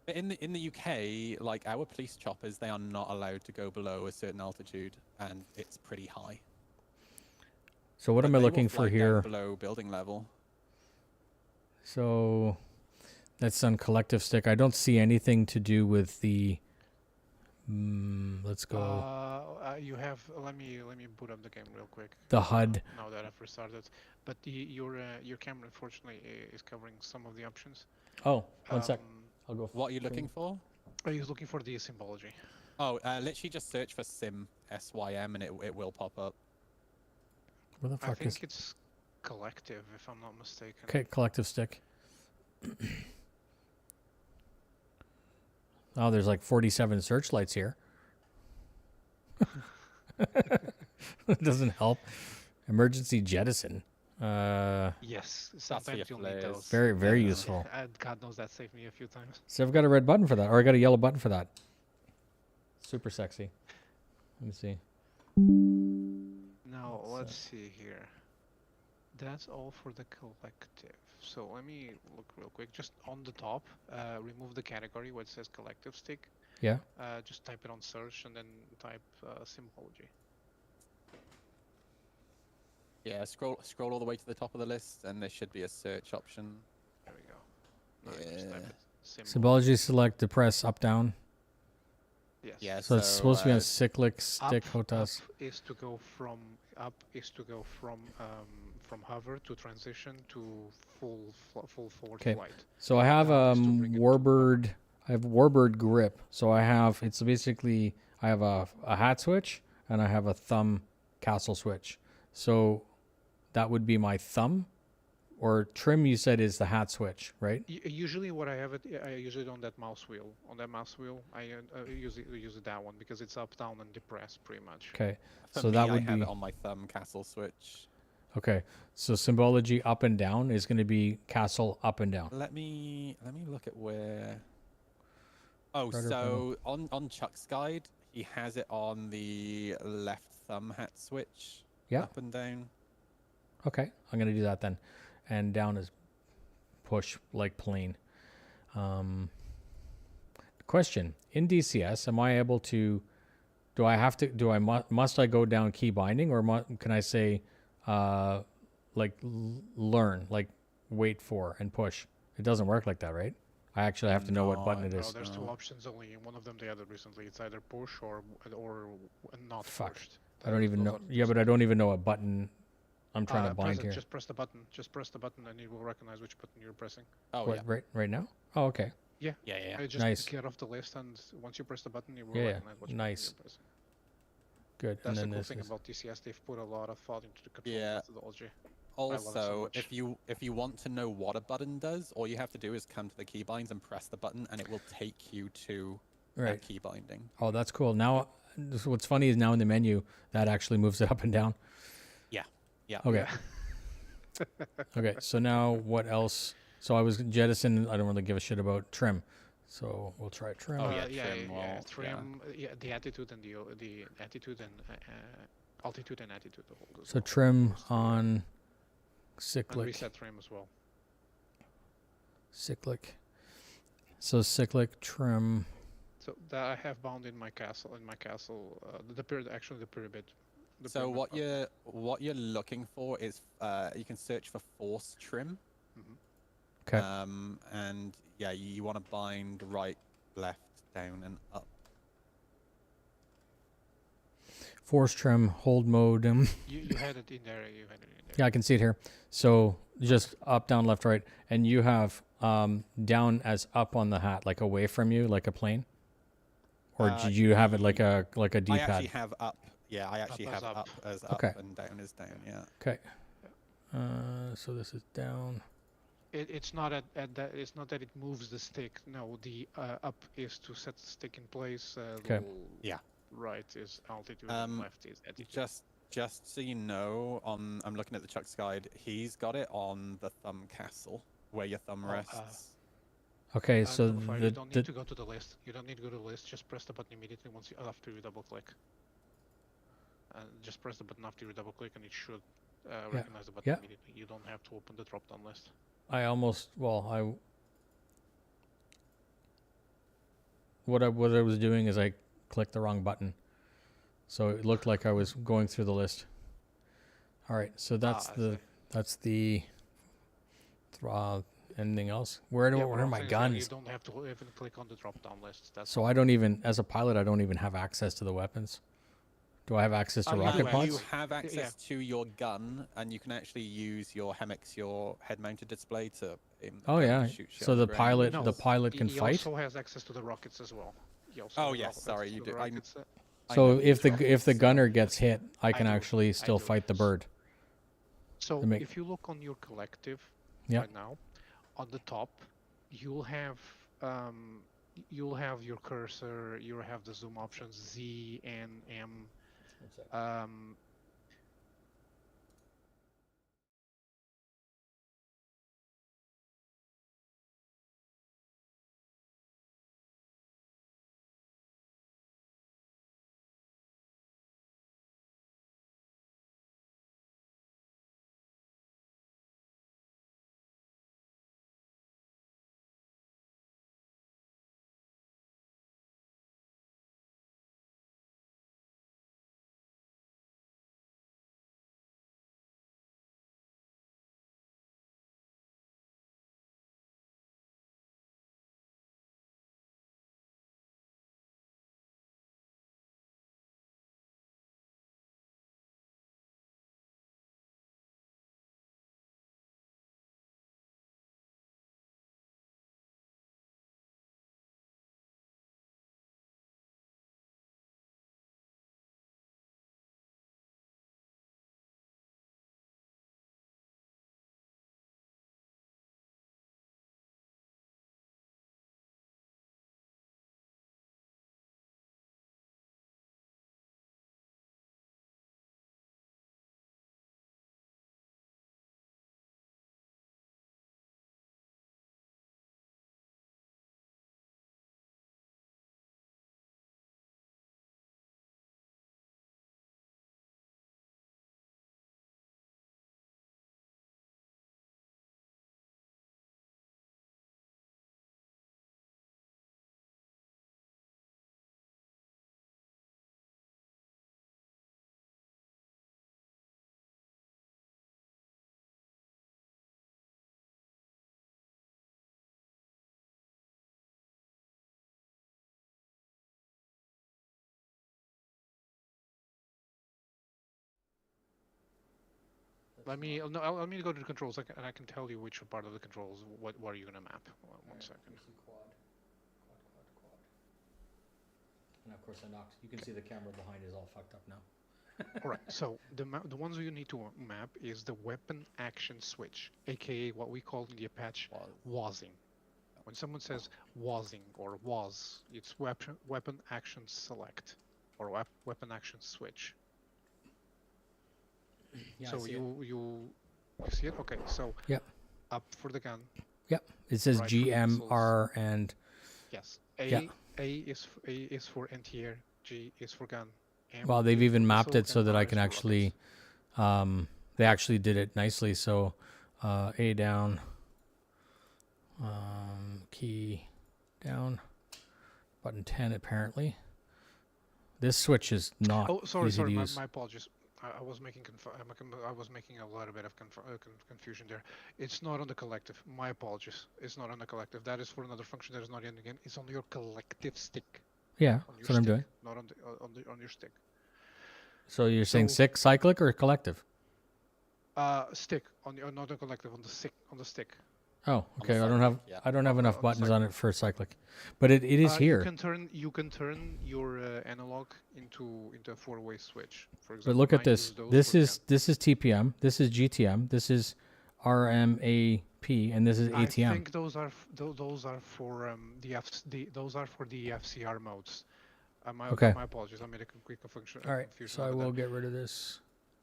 But in the UK, like our police choppers, they are not allowed to go below a certain altitude, and it's pretty high. So what But am I they will looking for fly down here? below building level. So that's on collective stick. I don't see anything to do with the. Let's go. You have. Let me boot up the game real quick. The HUD. Now that I've restarted, but your camera unfortunately is covering some of the options. Oh, one sec. Um, I'll go. What are you looking for? I was looking for the symbology. Oh, literally just search for SYM and it will pop up. Where the I fuck think is? it's collective, if I'm not mistaken. Okay, collective stick. Oh, there's like 47 searchlights here. It doesn't help. Emergency jettison. Yes, for sometimes your you'll need flares. those. Very, very Yeah, useful. and God knows that saved me a few times. So I've got a red button for that, or I got a yellow button for that. Super sexy. Let me see. Now, Let's, let's see here. That's all for the collective. So let me look real quick. Just on the top, remove the category where it says collective stick. Yeah. Just type it on search and then type symbology. Yeah, scroll all the way to the top of the list, and there should be a search option. There we go. Now just type Yeah. it. Symbology select to press up down. Yes. Yeah, So it's supposed to be on uh, cyclic stick Up HOTAS. is to go from from hover to transition to full forward 'Kay. flight. So I have Down is to bring it to warbird. I have warbird grip. So I have it's basically I have a hat switch and I have a thumb castle switch. So that would be my thumb, or trim. You said is the hat switch, right? Usually, what I have I use it on that mouse wheel. On that mouse wheel, I use it that one because it's up, down, and depressed pretty much. Okay. For So me, that I would have be it on my thumb castle switch. okay. So symbology up and down is going to be castle up and down. Let me look at where. Oh, Rudder so on Chuck's guide, he has it on the left thumb hat switch. Yeah. Up and down. Okay, I'm gonna do that then, and down is push like plane. Question: in DCS, am I able to? Do I have to? Do I must I go down key binding, or can I say, learn, like wait for and push? It doesn't work like that, right? I actually have to know what No, button it No, is. there's two options only. One of them they added recently. It's either push or not Fuck. pushed. I don't even Those know. are Yeah, just- but I don't even know what button I'm trying to press bind it, here. Just press the button. Just press the button, and it will recognize which button you're pressing. Oh What, yeah. right now? Oh, okay. Yeah. Just Nice. get off the list, and once you press the button, it will Yeah, recognize which nice. button you're pressing. Good. That's and the then cool this thing is about DCS. They've put a lot of thought into the control Yeah. methodology. love it so Also, much. if you want to know what a button does, all you have to do is come to the keybinds and press the button, and it will take you to right. that key binding. Oh, that's cool. Now, what's funny is now in the menu that actually moves it up and down. Yeah. Okay. Okay. So now what else? So I was jettison. I don't really give a shit about trim. So we'll try trim. Oh, yeah, trim. trim will- The attitude and the attitude and altitude and attitude. The whole So trim on and cyclic. reset trim as well. Cyclic. So cyclic trim. So that I have bound in my castle. The pyramid. So burner what button. you're looking for is you can search for force trim. Okay. And yeah, you want to bind right, left, down, and up. Force trim, hold mode. You had it in there. You had it in there. Yeah, I can see it here. So just up, down, left, right, and you have down as up on the hat, like away from you, like a plane, or did you have it like a I D-pad? actually have up. Yeah, I actually have up as up Okay. and down as down. Yeah. Okay. So this is down. It's not at that. It's not that it moves the stick. No, the up is to set the stick in place. Okay. Yeah. Right is altitude, and left is attitude. Just so you know, I'm looking at the Chuck's guide. He's got it on the thumb castle, where your thumb rests. Okay, so you don't need to go to the list. You don't need to go to the list. Just press the button immediately after you double click. Just press the button after you double click, and it should recognize the button immediately. You don't have to open the drop down list. What I was doing is I clicked the wrong button, so it looked like I was going through the list. All right, so that's anything else? Where are my guns? You don't have to even click on the drop down list. So I don't even, as a pilot, I don't even have access to the weapons. Do I have access to rocket pods? You have access to your gun, and you can actually use your HEMX, your head-mounted display, to shoot So the shells pilot, can he fight. also has access to the rockets as well. Oh yes, sorry, you do. So if the gunner gets hit, I can actually still fight the bird. So if you look on your collective right now, on the top, you'll have your cursor. You'll have the zoom options Z and M. Let me go to the controls, and I can tell you which part of the controls. What are you gonna map? One second. Quad. And of course I knocked. You can see the camera behind is all fucked up now. All right. So the ones you need to map is the weapon action switch, aka what we call in the Apache WASing. When someone says WASing or WAS, it's weapon action select or weapon action switch. Yeah, so you see it? Okay, so up for the gun. Yep. It says right GMR and yes. A is for anti-air, G is for gun. Well, they've even mapped it so that I can actually they actually did it nicely. So A down, key down, button 10 apparently. This switch is not Oh, sorry, easy to use. My apologies. I was making I was making a little bit of confusion there. It's not on the collective. My apologies. It's not on the collective. That is for another function that is not in the game. It's on your collective stick. Yeah, On your that's what I'm stick, doing. not on your stick. So you're saying So- cyclic or collective? Stick on your not the collective on the stick. Oh, okay. I cyclic, don't have yeah. I don't have On the- enough on the buttons on cyclic. it for cyclic, but it is here. You can turn your analog into a 4-way switch. For example, But look at I this. use those This for is TPM. This is GTM. This is RMAP, and this is I ATM. think those are those are for those are for the FCR modes. Okay. My apologies. I made a quick confusion. All right. So I out of will that. get rid of this.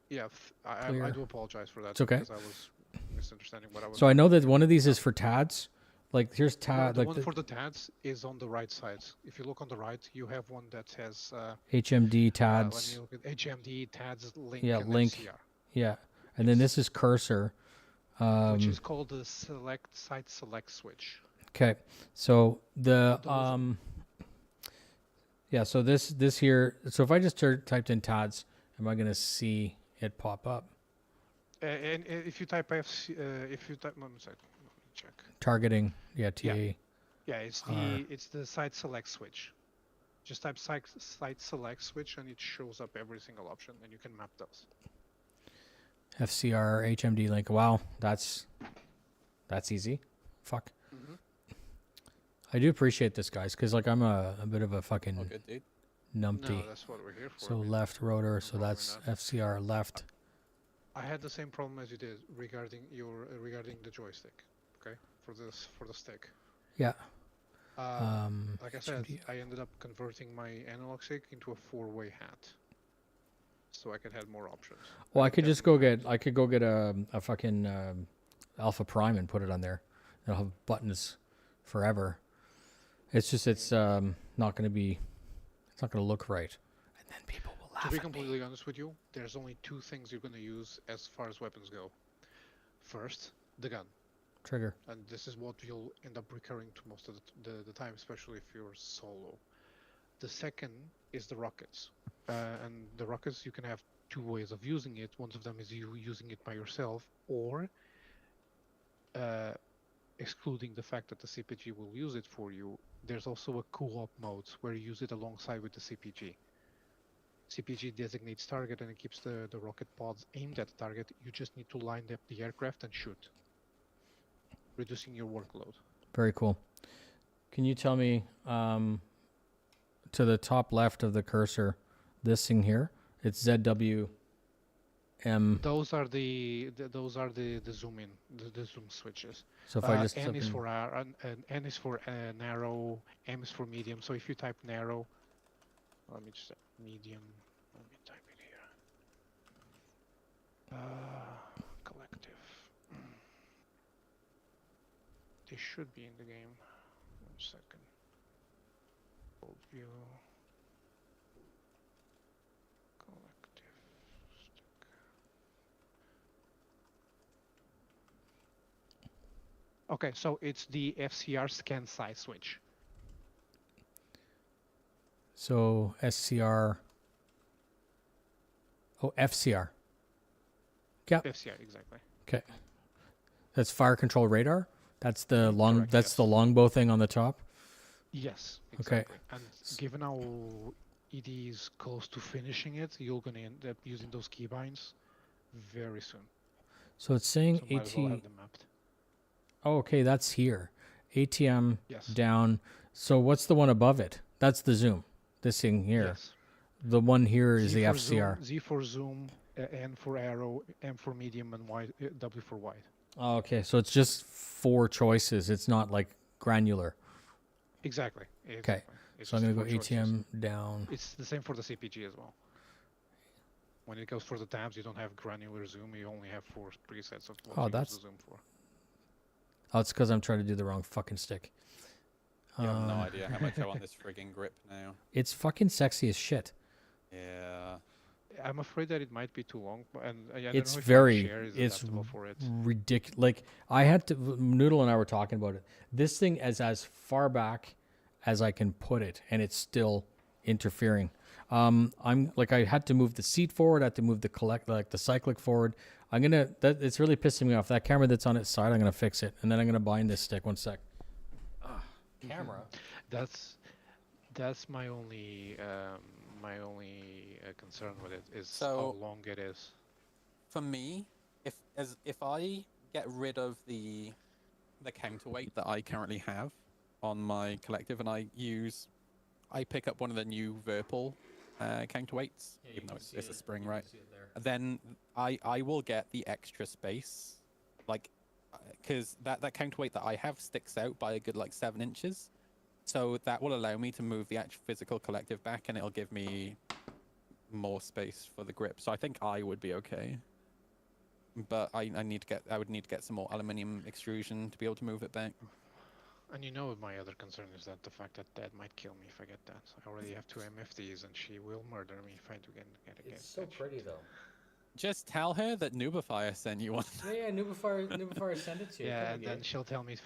Yeah, I Clear. do apologize for that. It's okay. Because I was misunderstanding what I was. So I know that one of these is for TADs. Like here's No, TAD. the Like one the for the TADs is on the right side. If you look on the right, you have one that has HMD let me TADs. look at HMD, TADs, Link, Yeah, and Link. FCR, Yeah. And then this is cursor. which is called the site select switch. Okay, so the Those- yeah, so this here. So if I just typed in TADS, am I gonna see it pop up? And if you type if you type, let me check. Targeting, yeah, TA. Yeah, it's R. it's the site select switch. Just type site select switch and it shows up every single option, and you can map those. FCR HMD link. Wow, that's easy. Fuck. Mhm. I do appreciate this, guys, because like I'm a bit of a All fucking good, dude. numpty. No, that's what we're here for. So I mean, left rotor. no So problem that's with that. FCR left. I had the same problem as you did regarding regarding the joystick. Okay, for the stick. Yeah. Like I said, HMD. I ended up converting my analog stick into a 4-way hat, so I could have more options. Well, I could That's just go fine. get. I could go get a fucking Alpha Prime and put it on there. It'll have buttons forever. It's just it's not going to be. It's not going to look right, and then people will laugh To be at me. completely honest with you, there's only 2 things you're gonna use as far as weapons go. First, the gun, Trigger. and this is what you'll end up recurring to most of the time, especially if you're solo. The second is the rockets, and the rockets you can have 2 ways of using it. One of them is you using it by yourself, or excluding the fact that the CPG will use it for you. There's also a co-op mode where you use it alongside with the CPG. CPG designates target and it keeps the rocket pods aimed at the target. You just need to line up the aircraft and shoot, reducing your workload. Very cool. Can you tell me to the top left of the cursor, this thing here? It's ZWM. Those are the zoom in, the zoom switches. So if I just N type is in- for N is for narrow, M is for medium. So if you type narrow, let me just medium. Let me type it here. Collective. They should be in the game. 1 second. Old view. Collective stick. Okay, so it's the FCR scan size switch. So SCR. Oh, FCR. Yeah. FCR, exactly. Okay. That's fire control radar. That's the long. Correct, that's yes. the longbow thing on the top. Yes, Okay. exactly. And given how it is close to finishing it, you're gonna end up using those keybinds very soon. So it's saying So might as well AT. have them mapped. Oh, okay, that's here. ATM Yes. down. So what's the one above it? That's the zoom. This thing here. Yes. The one here is Z the for zoom, FCR. Z for zoom, N for arrow, M for medium, and Y, W for wide. Oh, okay, so it's just 4 choices. It's not like granular. Exactly. Okay. Exactly. It's So I'm just gonna go 4 choices. ATM down. It's the same for the CPG as well. When it goes for the tabs, you don't have granular zoom. You only have 4 presets of what Oh, you use that's- the zoom for. Oh, it's because I'm trying to do the wrong fucking stick. You have no Um, idea how much I want this frigging grip now. It's fucking sexy as shit. Yeah. I'm afraid that it might be too long, and I don't It's know if very- my share is it's adaptable for it. Ridiculous. Like I had to. Noodle and I were talking about it. This thing is as far back as I can put it, and it's still interfering. I'm like, I had to move the seat forward, I had to move the cyclic forward. It's really pissing me off. That camera that's on its side, I'm gonna fix it, and then I'm gonna bind this stick. 1 sec. Camera. That's my only concern with it is So- how long it is. For me, if I get rid of the counterweight that I currently have on my collective, and I pick up one of the new Virpil counterweights, even though it's a spring, right? Then I will get the extra space, like, because that counterweight that I have sticks out by a good like 7 inches, so that will allow me to move the actual physical collective back, and it'll give me more space for the grip. So I think I would be okay. But I would need to get some more aluminium extrusion to be able to move it back. And you know, my other concern is that the fact that Dad might kill me if I get that. I already have 2 MFTs, and she will murder me if I do get It's so pretty though. Just tell her that Noobifier sent you one. Yeah, Noobifier sent it to you. Yeah, and then she'll tell me to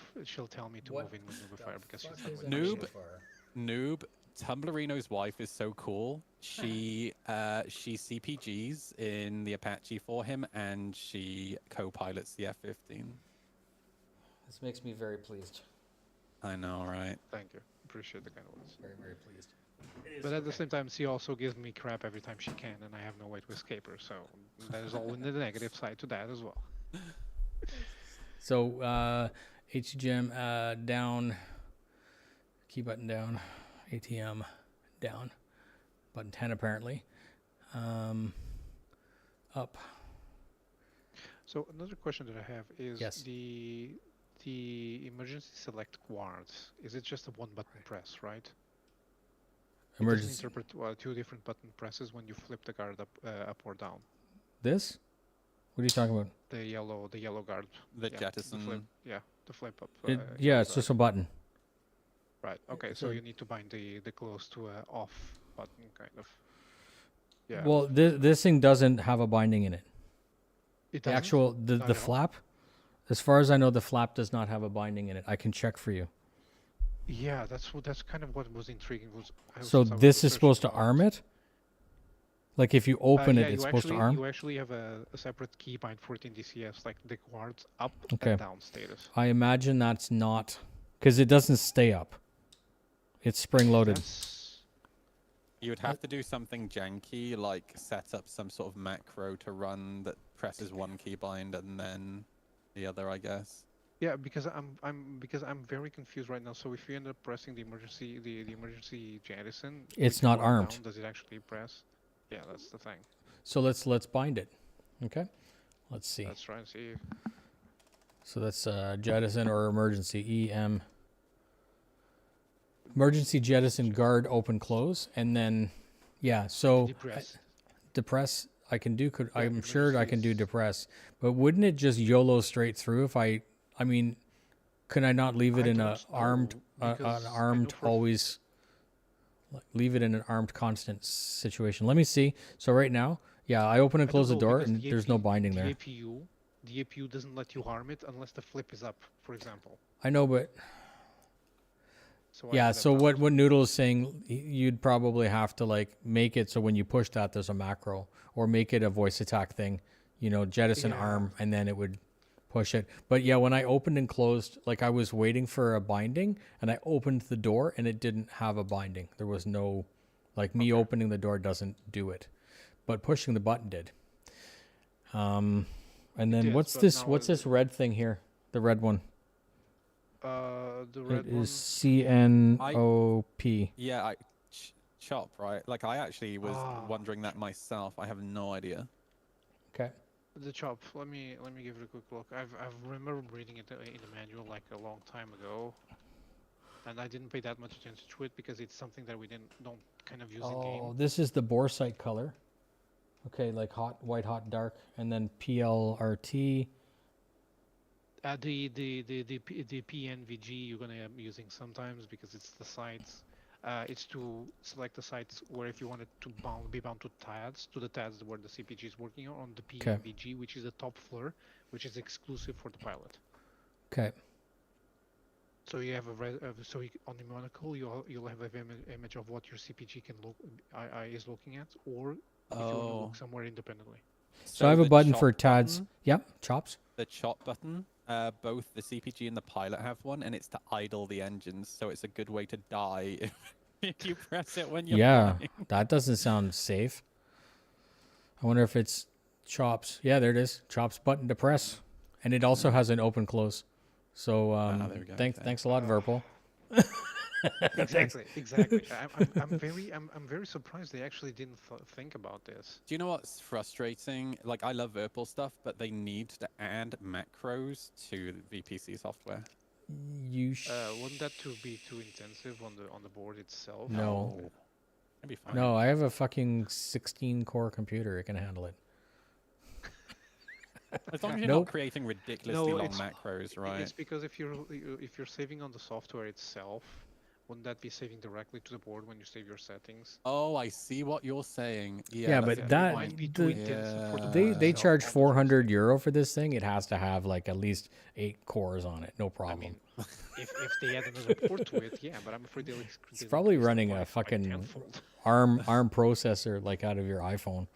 move in with Noobifier because she's not with Noob. Noob, Tumblrino's wife is so cool. She CPGs in the Apache for him, and she co-pilots the F-15. This makes me very pleased. I know, right? Thank you. Appreciate the kind words. Very, very pleased. But at the same time, she also gives me crap every time she can, and I have no way to escape her. So there's all in the negative side to that as well. So HGM down, key button down, ATM down, button 10 apparently, up. So another question that I have is Yes. the emergency select quartz. Is it just a 1-button press, right? It doesn't Emergency. interpret 2 different button presses when you flip the guard up or down. This? What are you talking about? The yellow guard. The yeah, Jettison. the flip up. Yeah, it's just a button. Right. Okay. So you need to bind the close to a off button, kind of. Yeah. Well, this thing doesn't have a binding in it. It The doesn't? actual Not the at all? flap, as far as I know, the flap does not have a binding in it. I can check for you. Yeah, that's kind of what was intriguing. So this is supposed to arm it. Like if you open yeah, it, it's you supposed to actually- arm. You actually have a separate key bind for it in DCS, like the guards up Okay. and down status. I imagine that's not because it doesn't stay up. It's spring loaded. That's- You would have to do something janky, like set up some sort of macro to run that presses one keybind and then the other, I guess. Yeah, because I'm very confused right now. So if you end up pressing the emergency jettison, It's with the not guard armed. down, does it actually press? Yeah, that's the thing. So let's bind it. Okay. Let's see. Let's try and see. So that's jettison or emergency EM. Emergency jettison guard open close and then yeah. So Depress. depress I can do. Yeah, I'm sure I can do emergencies. depress, but wouldn't it just YOLO straight through if I mean, could I not leave it I in a don't armed know, an because I know armed for- always leave it in an armed constant situation. Let me see. So right now, yeah, I open and I don't close the know, door because and the there's no AP binding there. The APU doesn't let you harm it unless the flip is up, for example. I know, but So I yeah, have that so down. what Noodle is saying, you'd probably have to like make it so when you push that there's a macro, or make it a voice attack thing, you know, jettison Yeah. arm, and then it would push it. But yeah, when I opened and closed, like I was waiting for a binding, and I opened the door and it didn't have a binding. There was no, like me opening the door doesn't do it, but pushing the button did. And then did, what's but this? now What's this red thing here? The red one. The red It one. is CNOP. Yeah, Chop, right? Like, I actually was Ah. wondering that myself. I have no idea. Okay. The chop. Let me give it a quick look. I've remember reading it in the manual like a long time ago, and I didn't pay that much attention to it because it's something that we don't kind of use in Oh, game. this is the boresight color. Okay, like hot, white, hot, dark, and then PLRT. The PNVG you're gonna be using sometimes because it's the sites. It's to select the sites where if you want it to be bound to the TADs where the CPG is working on the PNVG, which is the top floor, which is exclusive for the pilot. Okay. So you have on the monocle you'll have an image of what your CPG can look is looking at, or if you want to look somewhere independently. So I have a the button chop for TADS. button- Yep, chops. The chop button, both the CPG and the pilot have one, and it's to idle the engines. So it's a good way to die if you press it when you're Yeah, flying. that doesn't sound safe. I wonder if it's chops. Yeah, there it is. Chops button to press, and it also has an open close. So there we go, thanks, okay. thanks a lot, Virpil. Exactly. I'm very surprised they actually didn't think about this. Do you know what's frustrating? Like, I love Virpil stuff, but they need to add macros to the VPC software. Wouldn't that be too intensive on the board itself? No. That'd be fine. No, I have a fucking 16-core computer. It can handle it. As long as you're Nope. not creating ridiculously long macros, right? It's because if you're saving on the software itself, wouldn't that be saving directly to the board when you save your settings? Oh, I see what you're saying. Yeah, but that's- that might be too intensive for the they board they itself charge on the 400 euro for this thing. It has to have like at least 8 cores on it. No problem. I mean, if they add another port to it, yeah, but I'm afraid they'll. It's probably running a fucking tenfold. ARM processor like out of your iPhone.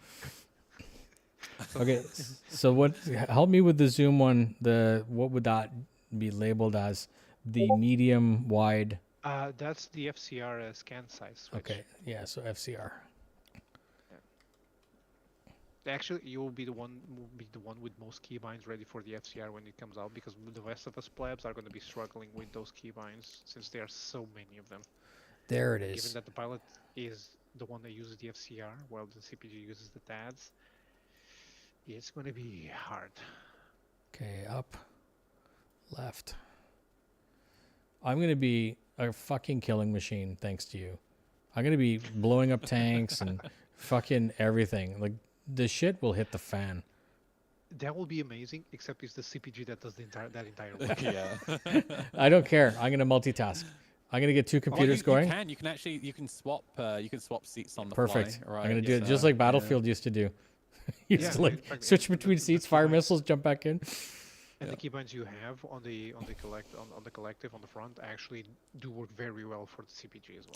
Okay, so what? Help me with the zoom one. What would that be labeled as? The medium wide. That's the FCR scan size switch. Okay, yeah. So FCR. Actually, you'll be the one with most keybinds ready for the FCR when it comes out, because the rest of us plebs are going to be struggling with those keybinds since there are so many of them. There it Given is. that the pilot is the one that uses the FCR while the CPG uses the TADS, it's going to be hard. Okay, up, left. I'm gonna be a fucking killing machine thanks to you. I'm gonna be blowing up tanks and fucking everything. Like the shit will hit the fan. That will be amazing, except it's the CPG that does that entire work. Yeah. I don't care. I'm gonna multitask. I'm gonna get 2 computers going. You can swap seats on the Perfect. fly. Right? I'm gonna do it just like Battlefield used to do. used to like exactly. switch between seats, fire missiles, jump back in. And the keybinds you have on the collective on the front actually do work very well for the CPG as well.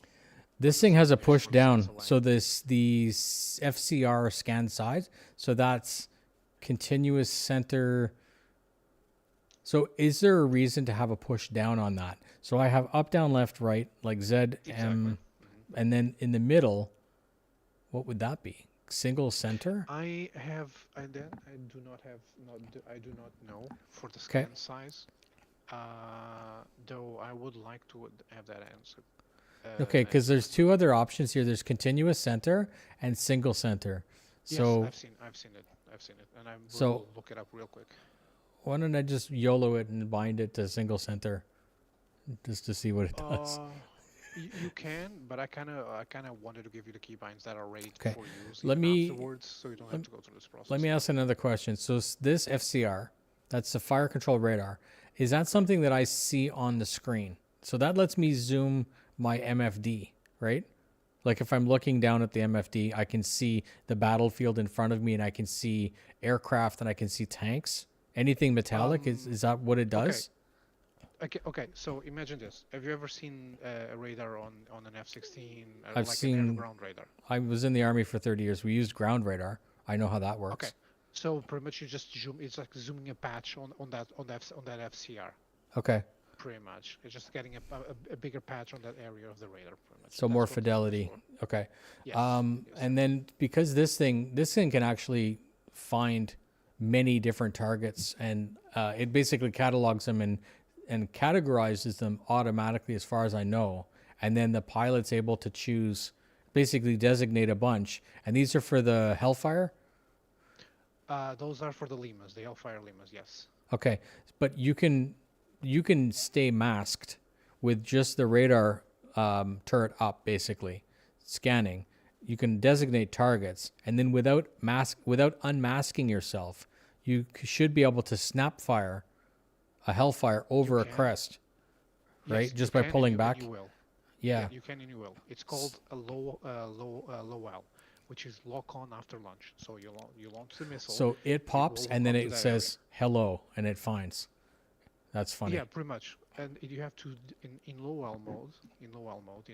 This thing has a push for the down. sensor line. So the FCR scan size. So that's continuous center. So is there a reason to have a push down on that? So I have up, down, left, right, like Z, M, and then in the middle, what would that be? Single center? I do not know for the Okay. scan size. Though I would like to have that answer. Okay, because there's 2 other options here. There's continuous center and single center. So yes, I've seen it, and I'm So- will look it up real quick. why don't I just YOLO it and bind it to single center, just to see what it does? You can, but I kind of wanted to give you the keybinds that are ready Okay. for use. Let even me- afterwards, so you don't have to go through this process. Let me ask another question. So this FCR, that's the fire control radar, is that something that I see on the screen? So that lets me zoom my MFD, right? Like if I'm looking down at the MFD, I can see the battlefield in front of me, and I can see aircraft, and I can see tanks. Anything metallic, is that what it does? Okay. So imagine this: have you ever seen a radar on an F-16? I've like seen- an air-to-ground radar. I was in the Army for 30 years. We used ground radar. I know how that works. Okay. So pretty much you just zoom. It's like zooming a patch on that FCR. Okay. Pretty much, it's just getting a bigger patch on that area of the radar. Pretty much. So That's more what this is fidelity. for. Okay. Yes. Yes. And then because this thing can actually find many different targets, and it basically catalogs them and categorizes them automatically as far as I know. And then the pilot's able to choose, basically designate a bunch. And these are for the Hellfire? Those are for the Limas, the Hellfire Limas. Yes. Okay. But you can stay masked with just the radar turret up, basically scanning. You can designate targets, and then without unmasking yourself, you should be able to snap fire a Hellfire over a can. crest, right? Yes, Just you by can pulling and back. you will. Yeah. You can and you will. It's called a low L, which is lock on after launch. So you launch the missile. So it pops, will and then come to it that says hello, and it finds. That's funny. Yeah, pretty much. And you have to in low-L mode, in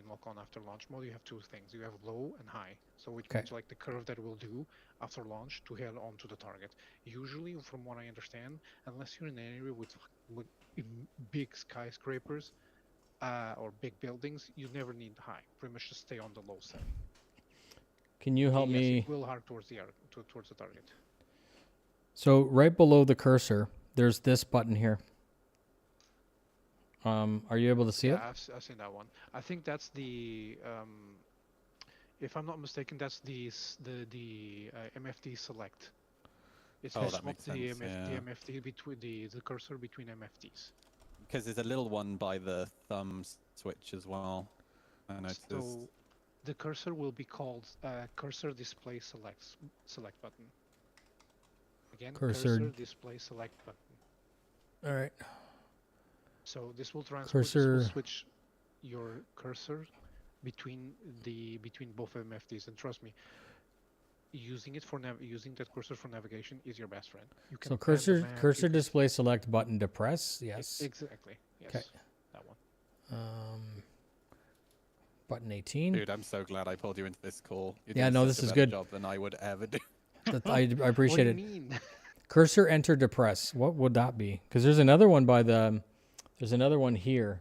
lock-on after launch mode, you have two things. You have low and high. So which means like the curve that will do after launch to head on to the target. Usually, from what I understand, unless you're in an area with big skyscrapers or big buildings, you never need high. Pretty much just stay on the low setting. Can you help me? It will arc towards the target. So right below the cursor, there's this button here. Are you able to see it? I've seen that one. I think that's the, if I'm not mistaken, that's the MFD select. It's that makes sense, the MFD between the cursor between MFDs. Because there's a little one by the thumb switch as well. I noticed. So the cursor will be called cursor display select button. Again, cursor display select button. All right. So this will switch your cursor between both MFDs, and trust me, using that cursor for navigation is your best friend. You can So cursor display select button to press. Yes. Exactly. Yes. Okay. That one. Button 18. Dude, I'm so glad I pulled you into this call. You're Yeah, doing no, such this a is better good. job than I would ever do. I appreciate What do it. you mean? Cursor enter to press. What would that be? Because there's another one by the. There's another one here,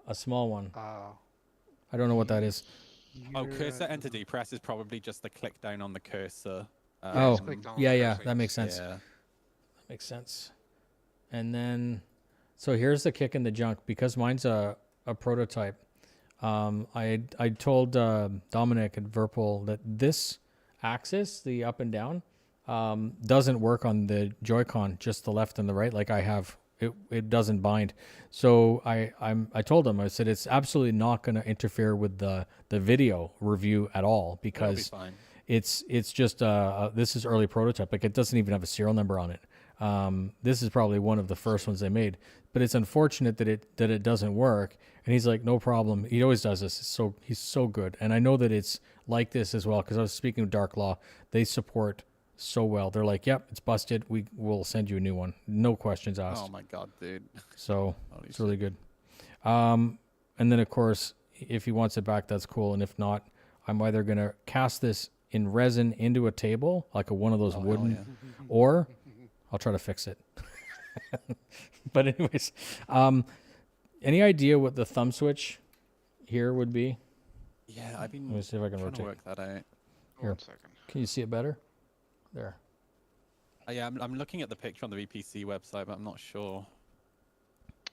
a small one. I don't know what that is. Oh, cursor enter depress is probably just the click down on the cursor. Yeah, that makes sense. Yeah. That makes sense. And then, so here's the kick in the junk. Because mine's a prototype, I told Dominic at Virpil that this axis, the up and down, doesn't work on the Joy-Con, just the left and the right, like I have. It doesn't bind. So I told him, I said, it's absolutely not going to interfere with the video review at all, because fine. it's just this is early prototype. Like, it doesn't even have a serial number on it. This is probably one of the first ones they made, but it's unfortunate that it doesn't work. And he's like, no problem. He always does this. He's so good. And I know that it's like this as well, because I was speaking with Dark Law. They support so well. They're like, yep, it's busted. We will send you a new one. No questions asked. Oh my god, dude. So it's really good. And then of course, if he wants it back, that's cool. And if not, I'm either going to cast this in resin into a table, like one of those wooden, or I'll try to fix it. But anyways, any idea what the thumb switch here would be? Yeah, I've been Let me see if I can trying to rotate. work that out. Here. 1 second. Can you see it better? There. Yeah, I'm looking at the picture on the VPC website, but I'm not sure.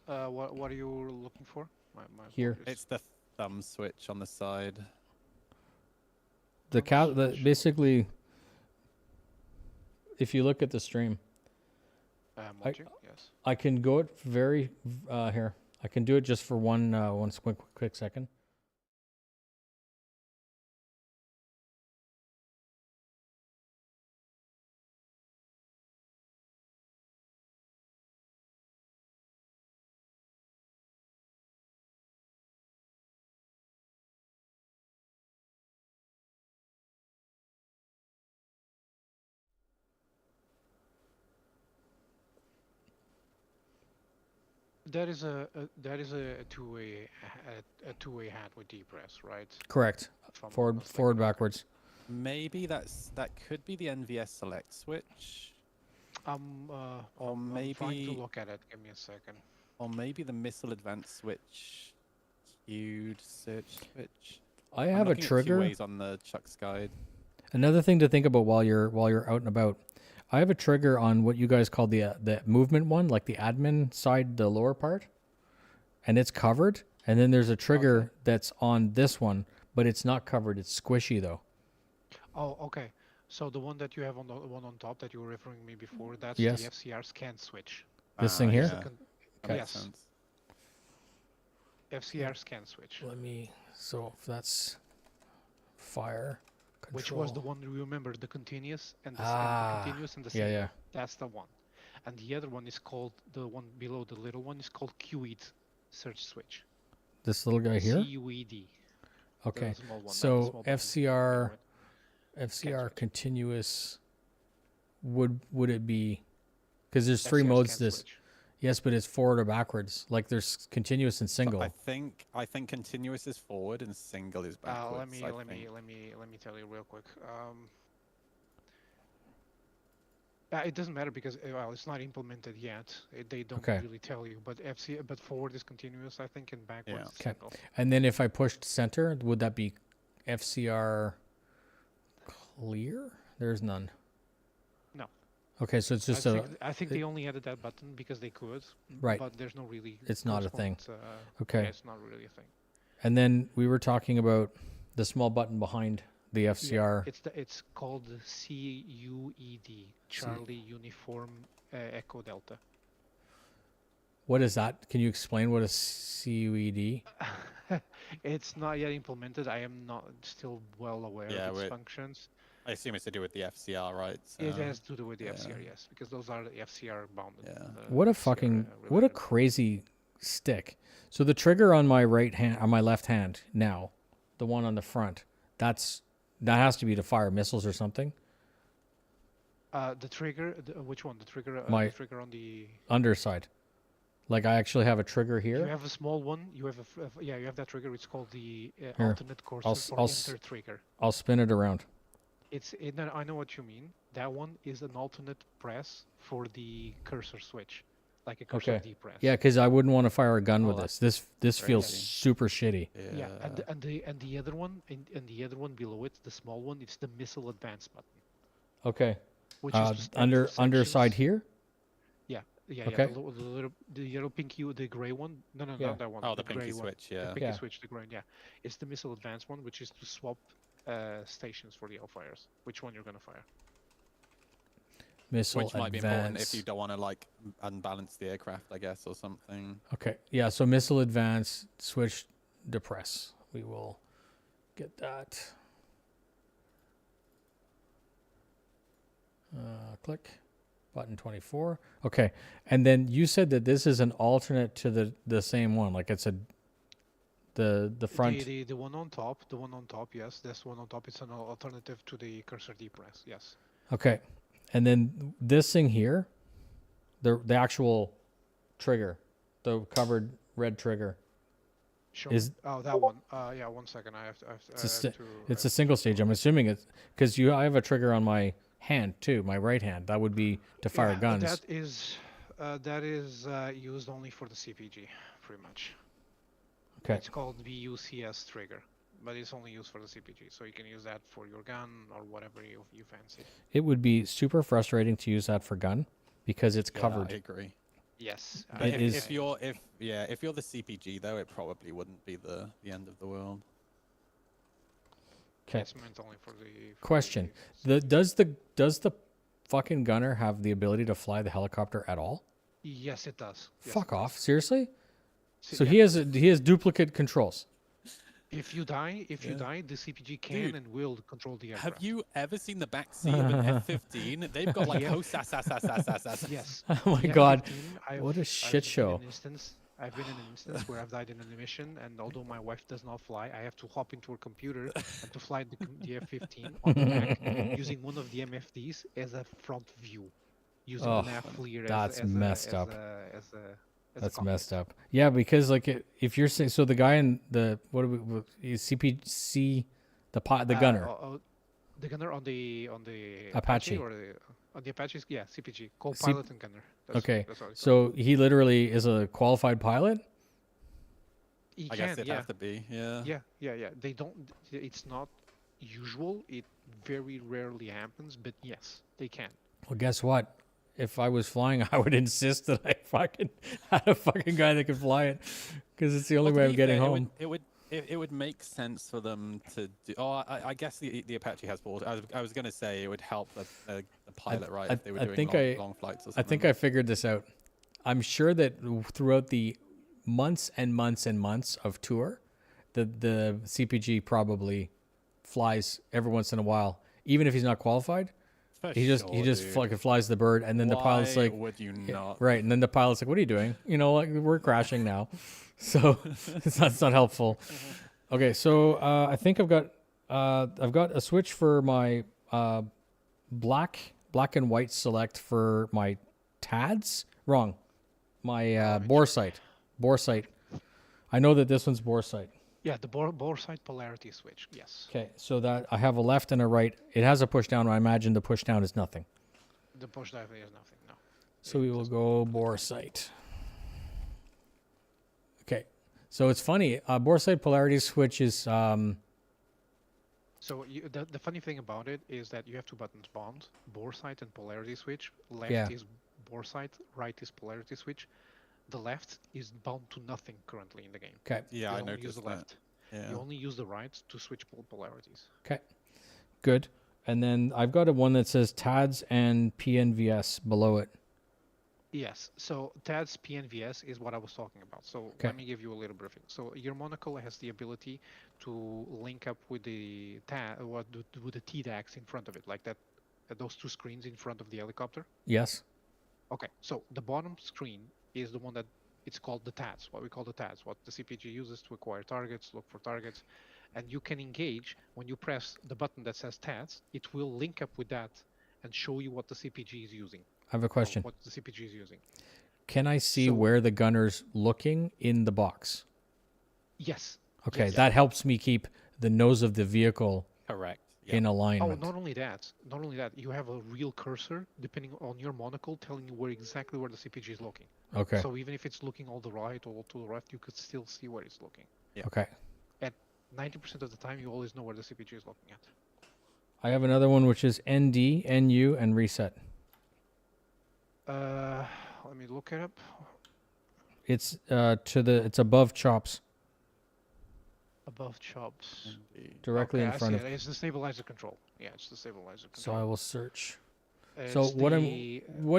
What are you looking for? My Here. apologies. It's the thumb switch on the side. Basically, if you look at the stream, Watching? Yes. I can go it very here. I can do it just for one quick second. That is a two-way hat with depress, right? Correct. If I'm not Forward, mistaken. backwards. Maybe that could be the NVS select switch. Or I'm trying to maybe look at it. Give me a second. or maybe the missile advance switch. Queued search switch. I I'm have a looking at two trigger. ways on the Chuck's guide. Another thing to think about while you're out and about. I have a trigger on what you guys call the movement one, like the admin side, the lower part, and it's covered. And then there's a trigger that's on this one, but it's not covered. It's squishy though. Oh, okay. So the one that you have on the one on top that you were referring to me before, that's Yes. the FCR scan switch. This thing here? Yeah, Second- that makes yes. sense. FCR scan switch. So if that's fire control. Which was the one you remember, the continuous and the continuous and the yeah, single. yeah. That's the one. And the other one is called, the one below the little one is called QED search switch. This little guy here. CUED. Okay. The small one, not the So small button. FCR switch. continuous. Would it be? Because there's three FCR modes. scan This. switch. Yes, but it's forward or backwards. Like there's continuous and single. I think continuous is forward and single is backwards. Let me tell you real quick. It doesn't matter because well, it's not implemented yet. They don't really tell you. But forward is continuous, I think, and backwards is single. And then if I pushed center, would that be FCR clear? There's none. No. Okay, so it's just I think they only added that button because they could. Right. But there's no really. It's not a thing. Okay. Yeah, it's not really a thing. And then we were talking about the small button behind the FCR. Yeah, it's called CUED, Charlie Uniform Echo Delta. What is that? Can you explain what a CUED? It's not yet implemented. I am not still well aware of its functions. I assume it's to do with the FCR, right? So, it has to do with the FCR, yes, because those are the FCR bounded. Yeah. What a fucking what a crazy stick. So the trigger on my left hand now, the one on the front, that has to be to fire missiles or something. The trigger, which one? The trigger, the trigger on the underside. Like I actually have a trigger here. You have a small one. You have you have that trigger. It's called the alternate course for enter trigger. I'll spin it around. I know what you mean. That one is an alternate press for the cursor switch, like a cursor D press. Yeah, because I wouldn't want to fire a gun with this. This feels super shitty. Yeah, and the other one and the other one below it, the small one, it's the missile advance button. Okay. Which is underside here. Yeah, okay. The yellow pinky, the gray one. No, not that one. Oh, the pinky switch, The pinky switch, the gray, yeah. It's the missile advance one, which is to swap stations for the Hellfires. Which one you're gonna fire? Missile which might be important if you don't want to like unbalance the aircraft, I guess, or something. Okay, yeah. So missile advance, switch, depress. We will get that. Click. Button 24. Okay. And then you said that this is an alternate to the same one. Like it's the front. The one on top. The one on top. Yes, this one on top. It's an alternative to the cursor D press. Yes. Okay. And then this thing here, the actual trigger, the covered red trigger. Is that one? Yeah. 1 second. I have to. It's a single stage. I'm assuming it's because I have a trigger on my hand too, my right hand. That would be to fire guns. That is used only for the CPG, pretty much. Okay. It's called VUCS trigger, but it's only used for the CPG, so you can use that for your gun or whatever you fancy. It would be super frustrating to use that for gun because it's covered. I agree. Yes. If you're the CPG though, it probably wouldn't be the end of the world. Okay. It's meant only for the question. Does the fucking gunner have the ability to fly the helicopter at all? Yes, it does. Fuck off. Seriously? So he has duplicate controls. If you die, the CPG can and will control the aircraft. Have you ever seen the backseat of an F-15? They've got like Yes. Oh my god. What a shit show. I've been in an instance where I've died in a mission, and although my wife does not fly, I have to hop into her computer and to fly the F-15 on the back using one of the MFDs as a front view, using the nav FLIR that's messed up. That's messed up. Yeah, because like if you're saying so, the guy in the CPC, the gunner, the gunner on the Apache or on the Apache, CPG, co-pilot and gunner. So he literally is a qualified pilot. I guess it'd have to be, yeah. Yeah. They don't. It's not usual. It very rarely happens, but yes, they can. Well, guess what? If I was flying, I would insist that I fucking had a fucking guy that could fly it, because it's the only way of getting home. It would make sense for them to do. Oh, I guess the Apache has balls. I was going to say it would help the pilot, right? If they were doing long flights or something. I think I figured this out. I'm sure that throughout the months and months and months of tour, the CPG probably flies every once in a while, even if he's not qualified. He just fucking flies the bird, and then the pilot's like, would you not? Right, and then the pilot's like, what are you doing? Like we're crashing now. So that's not helpful. Okay, so I think I've got a switch for my black and white select for my TADs. Wrong. my bore sight. Bore sight. I know that this one's bore sight. Yeah, the bore sight polarity switch. Yes. Okay, so that I have a left and a right. It has a push down. I imagine the push down is nothing. The push down is nothing. No. So we will go bore sight. Okay, so it's funny. Bore sight polarity switch is. So the funny thing about it is that you have two buttons bound: bore sight and polarity switch. Left is bore sight, right is polarity switch. The left is bound to nothing currently in the game. Okay. Yeah, you I only noticed use the that. left. Yeah. You only use the right to switch polarities. Okay. Good. And then I've got one that says TADS and PNVS below it. Yes. So TADS PNVS is what I was talking about. So let me give you a little briefing. So your monocle has the ability to link up with the with the TDACs in front of it, like that. Those two screens in front of the helicopter. Yes. Okay. So the bottom screen is the one that it's called the TADS, what we call the TADS, what the CPG uses to acquire targets, look for targets, and you can engage when you press the button that says TADS. It will link up with that and show you what the CPG is using. I have a question. What the CPG is using. Can I see where the gunner's looking in the box? Yes. Okay, Yes. that helps me keep the nose of the vehicle Correct. in alignment. Oh, not only that. You have a real cursor, depending on your monocle, telling you exactly where the CPG is looking. Okay. So even if it's looking all the right or to the left, you could still see where it's looking. Yeah. Okay. At 90% of the time, you always know where the CPG is looking at. I have another one which is ND, NU, and reset. Let me look it up. It's it's above chops, Above chops. directly in I front see of. it. It's the stabilizer control. Yeah, it's the stabilizer So control. I will search. It's So what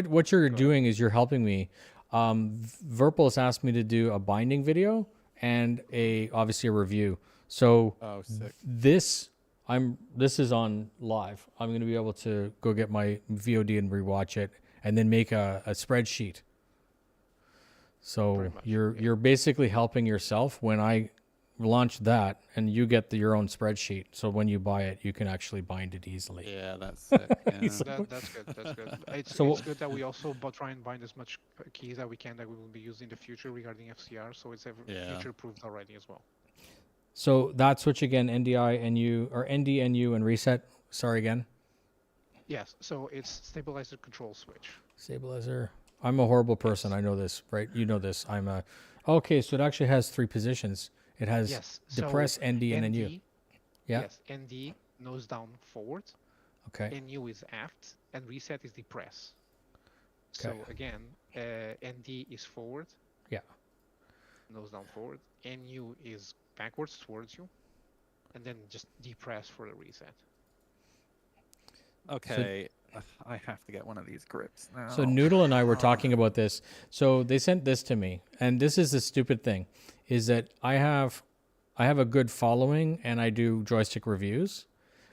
what you're doing is you're helping me. Virpil has asked me to do a binding video and obviously a review. So Oh, sick. this is on live. I'm going to be able to go get my VOD and rewatch it, and then make a spreadsheet. So Pretty much, you're basically helping yourself when I launch that, and you get your own spreadsheet. So when you buy it, you can actually bind it easily. Yeah, that's sick. Yeah. That's good. That's good. It's good that we also try and bind as much keys that we can that we will be used in the future regarding FCR. So it's future proofed already as well. So that switch again, NDI, NU, or ND, NU, and reset. Sorry again. Yes. So it's stabilizer control switch. Stabilizer. I'm a horrible person. I know this, right? You know this. Okay, so it actually has 3 positions. It has depress, so ND, and NU. Yeah. Yes. ND nose down forward. Okay. NU is aft, and reset is depress. Okay. So again, ND is forward. Yeah. Nose down forward. NU is backwards towards you, and then just depress for the reset. Okay, I have to get one of these grips now. So Noodle and I were talking about this. So they sent this to me, and this is the stupid thing, is that I have a good following and I do joystick reviews,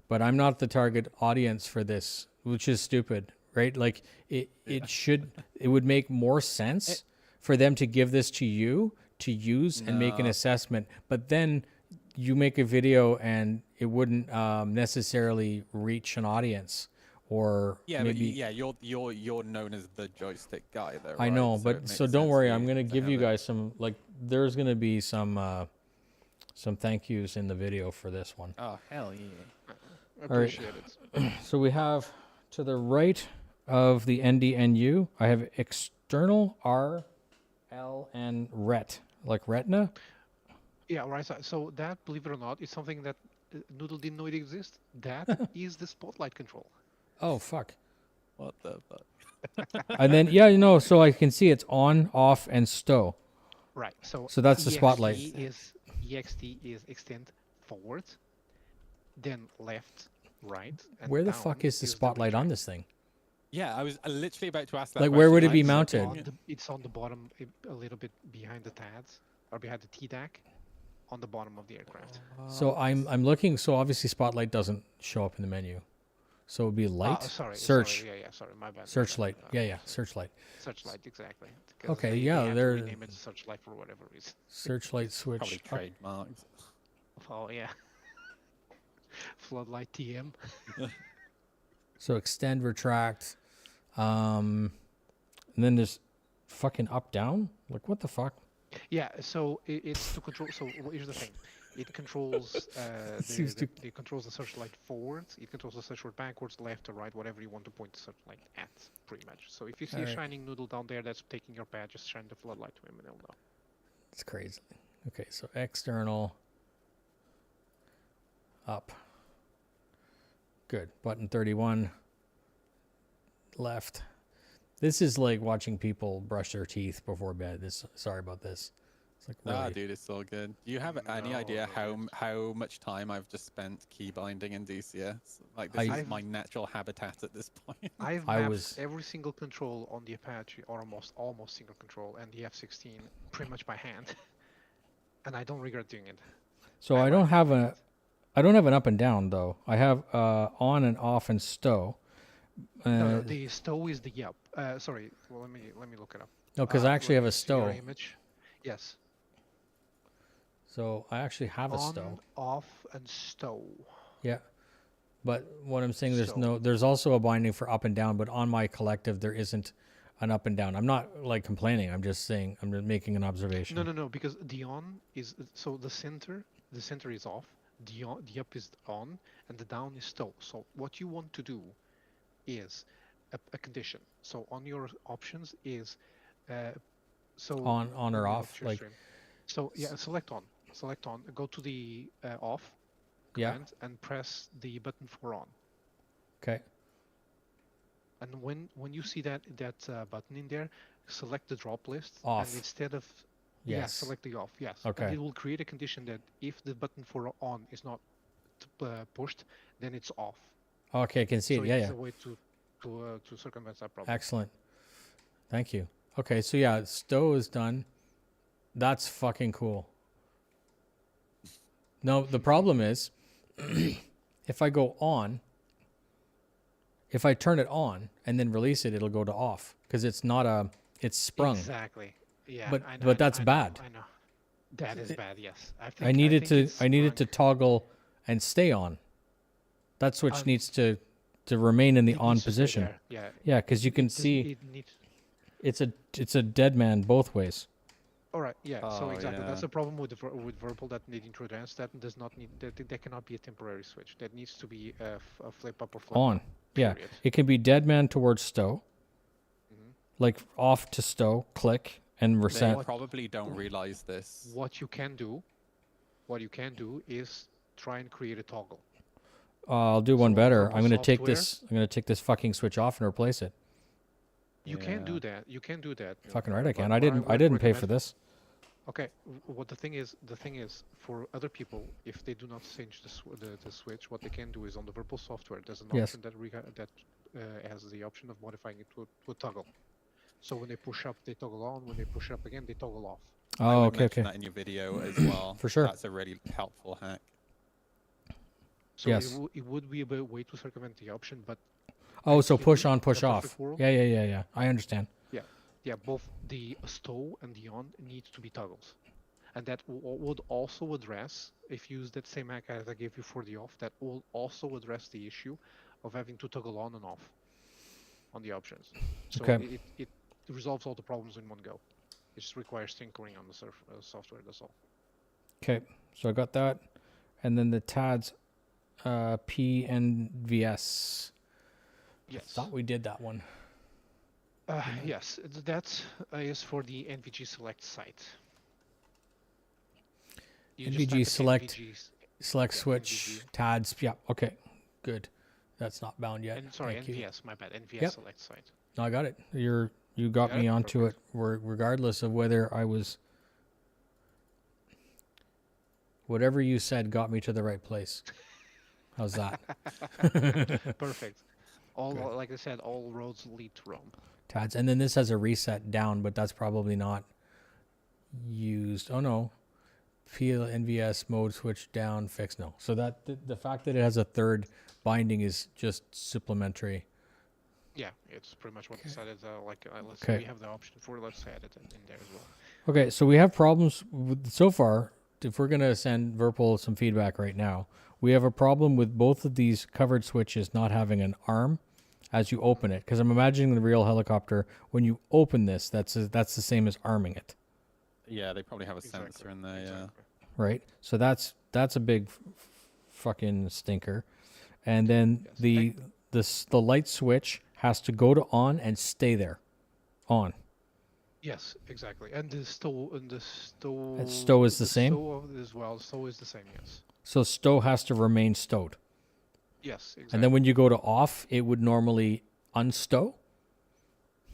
but I'm not the target audience for this, which is stupid, right? Like it would make more sense for them to give this to you to use and make an assessment, but then you make a video and it wouldn't necessarily reach an audience, or maybe you're known as the joystick guy though. I right? know, So but so don't worry, I'm gonna give you guys some, like, there's gonna be some thank yous in the video for this one. Oh hell yeah! Appreciate it. So we have to the right of the NDNU, I have external R, L, and ret, like retina. Yeah, right. So that, believe it or not, is something that Noodle didn't know it exists. That is the spotlight control. Oh fuck! What the fuck? And then so I can see it's on, off, and stow. Right. So that's the spotlight. EXT is extend forward, then left, right. And Where the down fuck is the spotlight on this thing? Yeah, I was literally about to ask that. Like, where would it question. be mounted? It's on the bottom, a little bit behind the TADs, or behind the TDAC, on the bottom of the aircraft. So I'm looking. So obviously spotlight doesn't show up in the menu. So it would be light. Sorry. Search. Sorry, my bad. Searchlight. Yeah. Searchlight. Searchlight, exactly. Okay, They yeah, had to they're rename it Searchlight for whatever reason. Searchlight switch. Probably trademarked. Oh yeah. Floodlight TM. So extend, retract, and then there's fucking up down? Like what the fuck? Yeah, so it's to control. So here's the thing: it controls Seems to- it controls the searchlight forwards. It controls the searchlight backwards, left or right, whatever you want to point the searchlight at, pretty much. So if you see a Alright. shining noodle down there, that's taking your badge. Just shine the floodlight to him, and he'll know. It's crazy. Okay, so external up. Good. Button 31 left. This is like watching people brush their teeth before bed. Sorry about this. It's like Nah, really, dude, it's all good. Do you have any idea how much time I've just spent key binding in DCS? Like, this is my natural habitat at this point. I've I mapped was- every single control on the Apache, or almost single control, and the F-16 pretty much by hand, and I don't regret doing it. so I don't have an up and down though. I have on and off and stow. No, the stow is the up. Sorry, well, let me look it up. No, because I actually have a See your stow. image. Yes. So I actually have a stow. On, off, and stow. Yeah. But what I'm saying, So- there's also a binding for up and down, but on my collective there isn't an up and down. I'm not like complaining. I'm just saying, I'm just making an observation. No, because the on is so the center is off. The up is on, and the down is stow. So what you want to do is a condition. So on your options is so On or let me look off, at your like- stream. So yeah, select on, go to the off Yeah. command and press the button for on. Okay. And when you see that button in there, select the drop list. Off. And instead of yeah, Yes. select the off. Yes. Okay. And it will create a condition that if the button for on is not pushed, then it's off. Okay, I can see So it. Yeah, it's yeah. a way to circumvent that problem. Excellent. Thank you. Okay, so yeah, stow is done. That's fucking cool. No, the problem is if I go on, if I turn it on and then release it, it'll go to off because it's not it's sprung. Exactly. Yeah. But- I but that's I bad. I know. That is bad. Yes. I needed to it's sprung. toggle and stay on. That switch Um, needs to remain in the It on needs to stay position. there. Yeah. Yeah, because you can Does- see it needs. it's a dead man both ways. All right. Yeah. So Oh, exactly. That's yeah. the problem with with Virpil that needing to advance. That does not need. That cannot be a temporary switch. That needs to be a flip up or flip On. down, Yeah, period. it can be dead man towards stow, Mhm. like off to stow, click and They reset. probably don't realize this. What you can do is try and create a toggle. I'll do one So better. Virpil I'm gonna take software- this. I'm gonna take this fucking switch off and replace it. You can Yeah. do that. You can do that. Fucking right, I but can. what I didn't would pay for recommend- this. Okay. What the thing is for other people, if they do not change the switch, what they can do is on the Virpil software, there's an Yes. option that has the option of modifying it to a toggle. So when they push up, they toggle on. When they push up again, they toggle off. I Oh, would okay, mention okay. that in your video as well. For sure. That's a really helpful hack. So Yes. it would be a way to circumvent the option, but Oh, so push Ideally, on, in a push off. perfect world- Yeah. I understand. yeah, both the stow and the on need to be toggles. And that would also address, if you use that same hack as I gave you for the off, that will also address the issue of having to toggle on and off on the options. So Okay. it resolves all the problems in one go. It just requires tinkering on the software, that's all. Okay, so I got that, and then the TADS PNVS. Yes. Thought we did that one. Yes, that is for the NVG select site. You just type NVG in select NVG Select Yeah, switch NVG. TADS. Yeah. Okay. Good. That's not bound yet. sorry, Thank you. NVS, my bad. NVS Yep. select site. No, I got it. You got Got me it? onto it, Perfect. regardless of whether I was. Whatever you said got me to the right place. How's that? Perfect. All Good. like I said, all roads lead to Rome. TADS, and then this has a reset down, but that's probably not used. Oh no, PL NVS mode switch down fix. No, so that the fact that it has a third binding is just supplementary. Yeah, it's pretty much what decided. Let's Okay. we have the option for let's add it in there as well. Okay, so we have problems with, so far. If we're gonna send Virpil some feedback right now, we have a problem with both of these covered switches not having an arm as you open it, because I'm imagining the real helicopter, when you open this, that's the same as arming it, Yeah, they probably have a Exactly, sensor in there. exactly. right? So that's a big fucking stinker. And then Yes. the light switch has to go to on and stay there, on. Yes, exactly. And the stow And stow is the same? stow as well. Stow is the same. Yes. So stow has to remain stowed. Yes, exactly. And then when you go to off, it would normally unstow.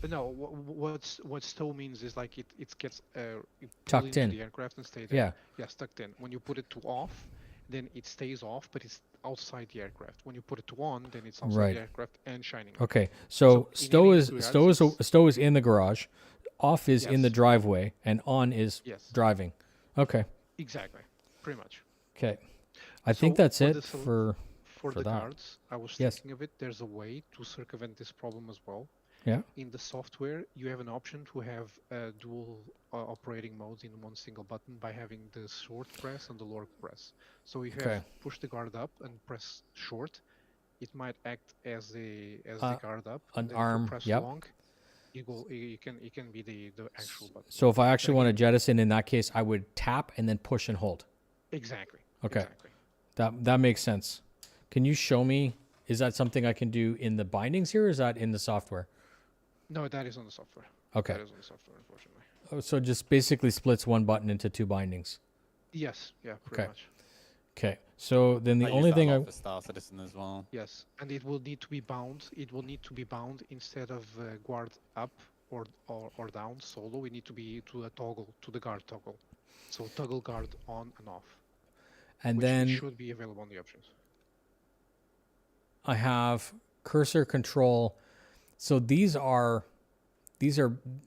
But no, what stow means is like it gets pulled Tucked into in. the aircraft and stay there. Yeah. Yes, tucked in. When you put it to off, then it stays off, but it's outside the aircraft. When you put it to on, then it's outside Right. the aircraft and shining. Okay. So So in stow any is two stow is realities- stow is in the garage, off is in the Yes. driveway, and on is Yes. driving. Okay. Exactly. Pretty much. Okay. I think So that's for it the sol- for For for the that. guards, I was Yes. thinking of it. There's a way to circumvent this problem as well. Yeah. In the software, you have an option to have dual operating modes in one single button by having the short press and the long press. So if you Okay. have push the guard up and press short, it might act as the guard up. an and then if you arm, press yep. long, it can be the actual button. So if I actually want to again- jettison, in that case, I would tap and then push and hold. Exactly. Okay. Exactly. That makes sense. Can you show me? Is that something I can do in the bindings here, or is that in the software? No, that is on the software. Okay. That is on the software, unfortunately. Oh, so it just basically splits one button into two bindings. Yes. Yeah. Pretty Okay. much. Okay. So then the I use only that a thing lot I for Star Citizen as well. Yes, and it will need to be bound. It will need to be bound instead of guard up or down solo. We need to be to a toggle, to the guard toggle. So toggle guard on and off. and Which then should be available on the options. I have cursor control. So these are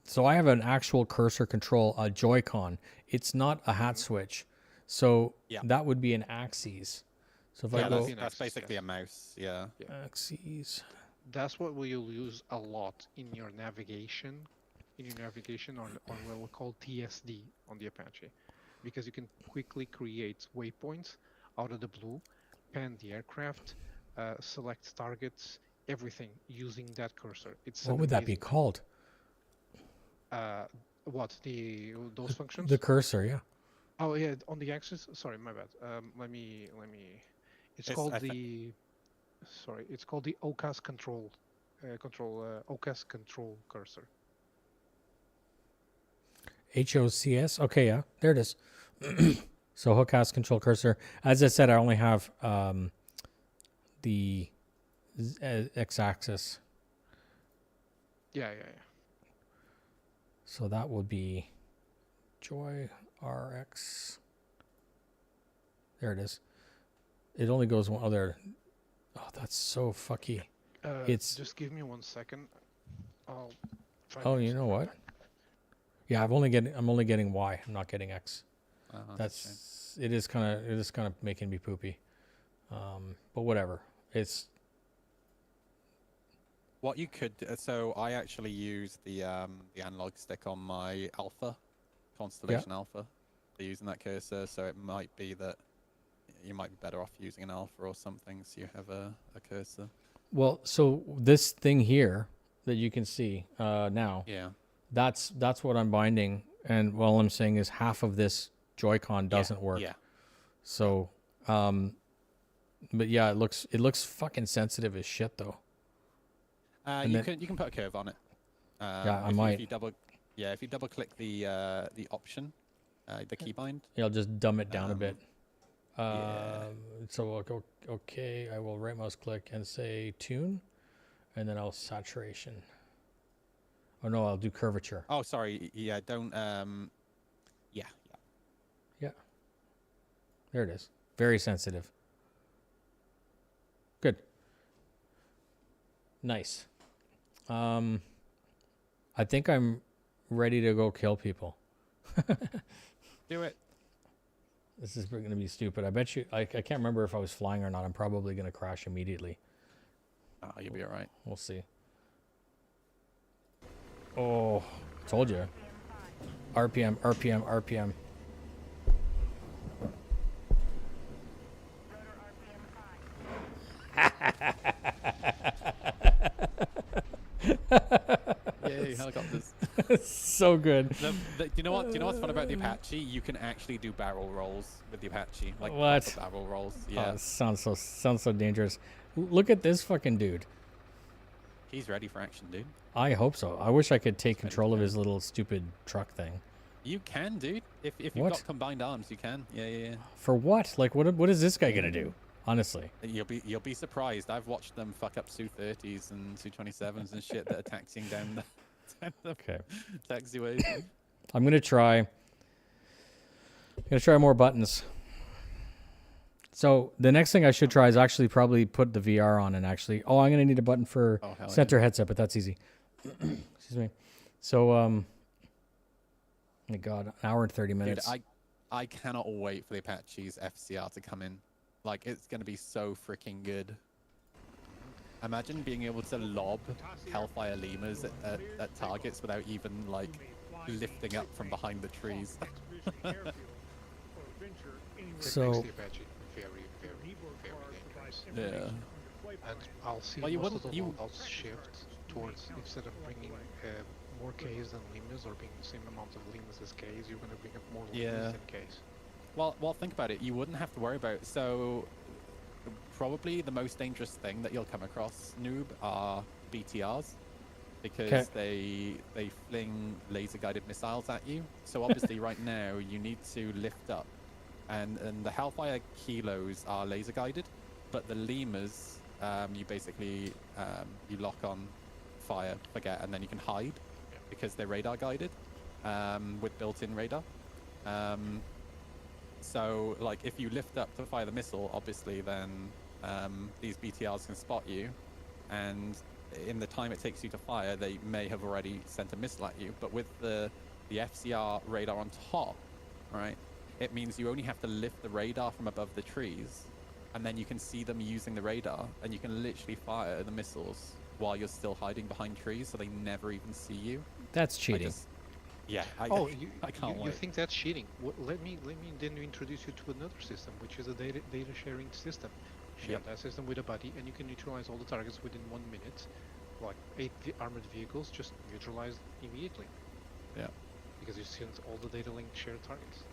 so I have an actual cursor control, a Joy-Con. It's not a hat switch. So Yeah. that would be an axis. So if Yeah, I go that's- that's basically a mouse. Yeah. axes. That's what we'll use a lot in your navigation, on what we call TSD on the Apache, because you can quickly create waypoints out of the blue, pan the aircraft, select targets, everything using that cursor. It's What an would that be amazing- called? What those functions? The cursor, yeah. Oh yeah, on the axis. Sorry, my bad. Let me. It's It's- called I thi- the. Sorry, it's called the OCAS control. OCAS control cursor. HOCS. Okay, yeah, there it is. So hook has control cursor. As I said, I only have the x-axis. Yeah. So that would be Joy RX. There it is. It only goes one other. Oh, that's so fucky. It's- Just give me 1 second. I'll. Try Oh, to you know what? Yeah, I'm only getting Y. I'm not getting X. That's It is kind of making me poopy. But whatever. It's what you could. So I actually use the analog stick on my Alpha, Constellation Alpha. They're using that cursor, so it might be that you might be better off using an Alpha or something, so you have a cursor. well. So this thing here that you can see now. Yeah. That's what I'm binding, and all I'm saying is half of this Joy-Con doesn't work. Yeah. So, but yeah, it looks fucking sensitive as shit though. And You then- can put a curve on it. I if might. You if you double click the option, the keybind. Yeah, I'll just dumb it down a bit. yeah. So I'll go, okay, I will right mouse click and say tune, and then I'll saturation. Oh no, I'll do curvature. Oh, sorry. Yeah, don't. Yeah. There it is. Very sensitive. Good. Nice. I think I'm ready to go kill people. Do it. This is going to be stupid. I bet you. I can't remember if I was flying or not. I'm probably going to crash immediately. Oh, you'll be all right. We'll see. Oh, told you. RPM, RPM, RPM. Yay, helicopters. So good. Do you know what? Do you know what's fun about the Apache? You can actually do barrel rolls with the Apache, like What? proper barrel rolls. Oh, Yeah, it sounds so dangerous. Look at this fucking dude. he's ready for action, dude. I hope so. I wish I could take ready control to of go. his little stupid truck thing. You can, dude. If you've What? got combined arms, you can. Yeah. For what? Like, what is this guy gonna do? Honestly. You'll be surprised. I've watched them fuck up Su-30s and Su-27s and shit that are taxiing down the Okay. taxiways. I'm gonna try more buttons. So the next thing I should try is actually probably put the VR on and actually. Oh, I'm gonna need a button for Oh, hell center headset, but that's easy. Excuse me. So my God, an hour and 30 minutes. Dude, I cannot wait for the Apache's FCR to come in. Like, it's gonna be so freaking good. Imagine being able to lob Hellfire lemurs at targets without even, like, lifting up from behind the trees. So- Makes the Apache very, very, very dangerous. Yeah. And I'll see Well, you most wouldn't- of the you- loadouts shift towards, instead of bringing more Ks than lemurs, or being the same amount of lemurs as Ks, you're going to bring up more Yeah. lemurs than Ks. Well, think about it. You wouldn't have to worry about. So, probably the most dangerous thing that you'll come across, Noob, are BTRs, because they fling laser guided missiles at you. So obviously, right now you need to lift up, and the Hellfire kilos are laser guided, but the lemurs, you basically you lock on fire, forget, and then you can hide because they're radar guided with built-in radar. So, like, if you lift up to fire the missile, obviously, then these BTRs can spot you, and in the time it takes you to fire, they may have already sent a missile at you. But with the FCR radar on top, right, it means you only have to lift the radar from above the trees, and then you can see them using the radar, and you can literally fire the missiles while you're still hiding behind trees, so they never even see you. That's I cheating. just- yeah, I can't you wait. think that's cheating? Let me then introduce you to another system, which is a data sharing system. Share Yep. that system with a buddy, and you can neutralize all the targets within 1 minute. Like 8 armored vehicles, just neutralized immediately. Yeah. Because you send all the data link shared targets.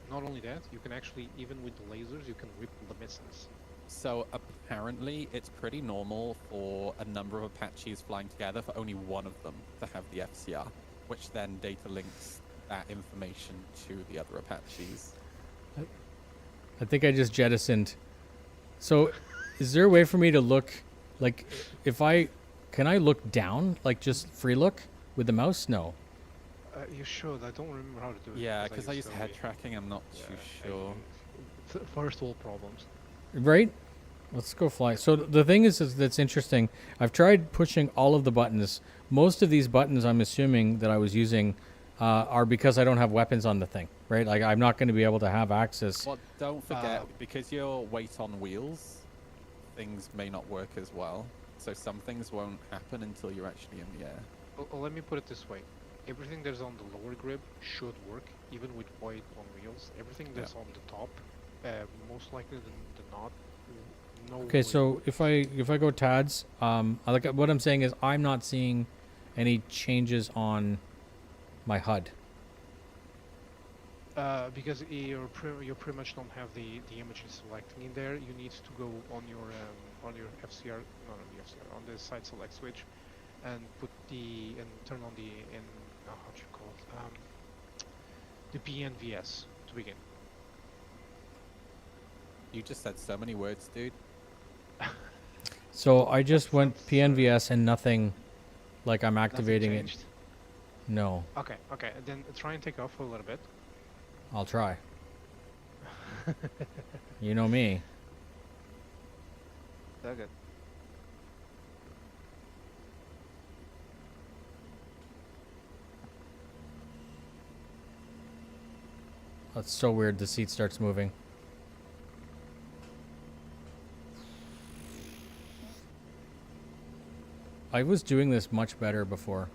Not only that, you can actually, even with the lasers, you can rip the missiles. So apparently it's pretty normal for a number of Apaches flying together for only one of them to have the FCR, which then data links that information to the other Apaches. I think I just jettisoned. So, is there a way for me to look, like, can I look down, like just free look with the mouse? No. You should. I don't remember how to do it. Yeah, because I use to head be- tracking, I'm not too sure. First world problems. Right? Let's go fly. So the thing is that's interesting. I've tried pushing all of the buttons. Most of these buttons, I'm assuming that I was using, are because I don't have weapons on the thing, right? Like I'm not going to be able to have access. Well, don't forget, because you're weight on wheels, things may not work as well. So some things won't happen until you're actually in the air. Well, let me put it this way. Everything that's on the lower grip should work, even with weight on wheels. Everything that's on the top, most likely than not, no Okay, way so would. if I go TADS, like what I'm saying is I'm not seeing any changes on my HUD. Because you pretty much don't have the images selecting in there. You need to go on your FCR, not on the FCR, on the side select switch, and turn on the how do you call it? The PNVS to begin. You just said so many words, dude. So I just went PNVS and nothing, like I'm activating it. Changed? No, Okay, then try and take off for a little bit. I'll try. You know me. So good. That's so weird. The seat starts moving. I was doing this much better before.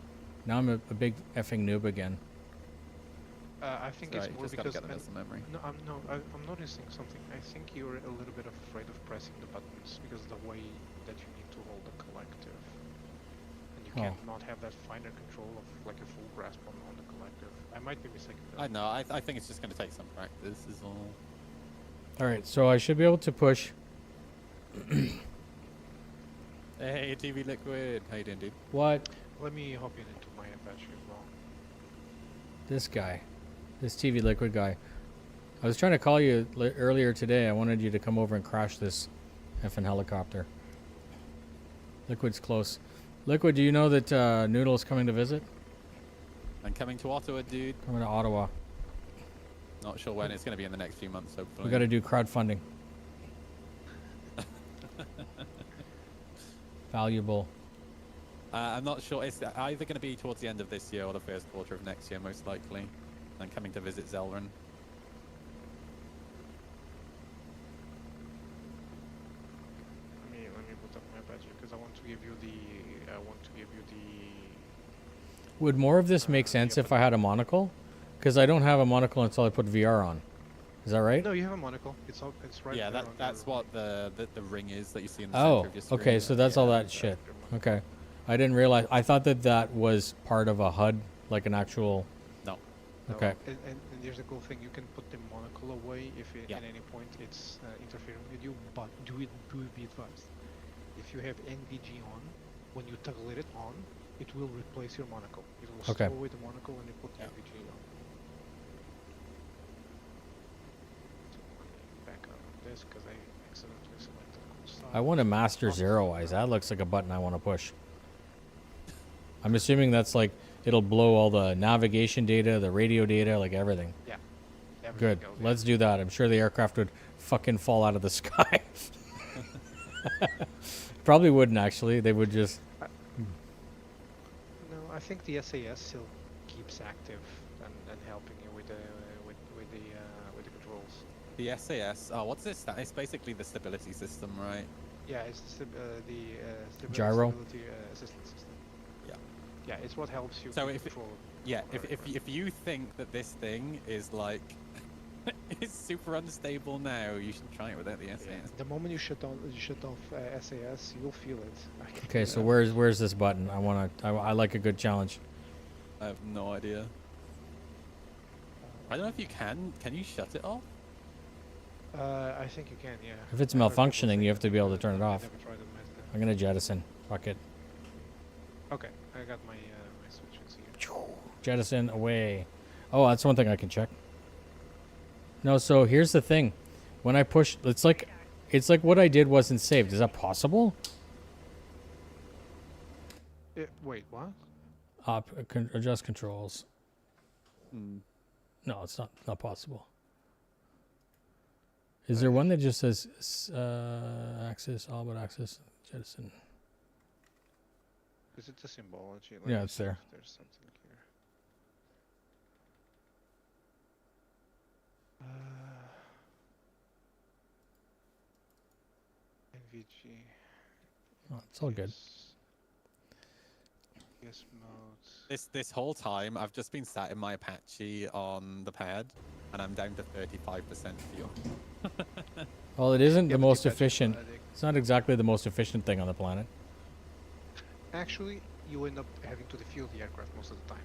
Now I'm a big effing noob again. I think Sorry, it's more just gotta because get the muscle memory. no, I'm noticing something. I think you're a little bit afraid of pressing the buttons because the way that you need to hold the collective, and you can't not have that finer control of like a full grasp on the collective. I might be mistaken. Though. I know. I think it's just going to take some practice. Is all. All right, so I should be able to push. Hey, TV Liquid. How you doing, dude? What? Let me hop into my Apache as well. This guy. This TV Liquid guy. I was trying to call you earlier today. I wanted you to come over and crash this effing helicopter. Liquid's close. Liquid, do you know that Noodle's coming to visit? I'm coming to Ottawa, dude. Coming to Ottawa. Not sure when. It's going to be in the next few months, hopefully. We got to do crowdfunding. Valuable. I'm not sure. It's either going to be towards the end of this year or the first quarter of next year, most likely. I'm coming to visit Zelran. Let me put up my budget because I want to give you the. Would more of this make sense if I had a monocle? Because I don't have a monocle until I put VR on. Is that right? No, you have a monocle. It's right. Yeah, there that's your, what the ring is that you see in the center of your screen. Okay, so that's all that shit. Okay. I didn't realize. I thought that that was part of a HUD, like an actual... No. Okay. And there's a cool thing. You can put the monocle away if at any point it's interfering with you, but do be advised. If you have NVG on, when you toggle it on, it will replace your monocle. It will store away the monocle when you put NVG on. Back up this because I accidentally selected cool side. I want to master Zero Eyes. That looks like a button I want to push. I'm assuming that's like, it'll blow all the navigation data, the radio data, like everything. Yeah. Good. Let's do that. I'm sure the aircraft would fucking fall out of the sky. Probably wouldn't actually. They would just... No, I think the SAS still keeps active and helping you with the controls. The SAS. Oh, what's this? It's basically the stability system, right? Yeah, it's the gyro stability assistance system. Yeah. Yeah, it's what helps you control. If you think that this thing is like it's super unstable now, you should try it without the SAS. Yeah. The moment you shut off SAS, you'll feel it. Okay, so where's this button? I like a good challenge. I have no idea. I don't know if you can. Can you shut it off? I think you can, yeah. If it's malfunctioning, you have to be able to turn it off. Never tried it myself. I'm gonna jettison. Fuck it. Okay, I got my my switches here. Jettison away. Oh, that's one thing I can check. No, so here's the thing. When I push, it's like what I did wasn't saved. Is that possible? Wait, what? Adjust controls. Hmm. No, it's not possible. Is there one that just says access, all but access, jettison? Is it the symbology? Yeah, it's there. There's something here. NVG. Oh, it's all good. Yes, modes. This whole time, I've just been sat in my Apache on the pad, and I'm down to 35% fuel. Well, it isn't the most Apache efficient. Acrobatic. It's not exactly the most efficient thing on the planet. Actually, you end up having to defuel the aircraft most of the time.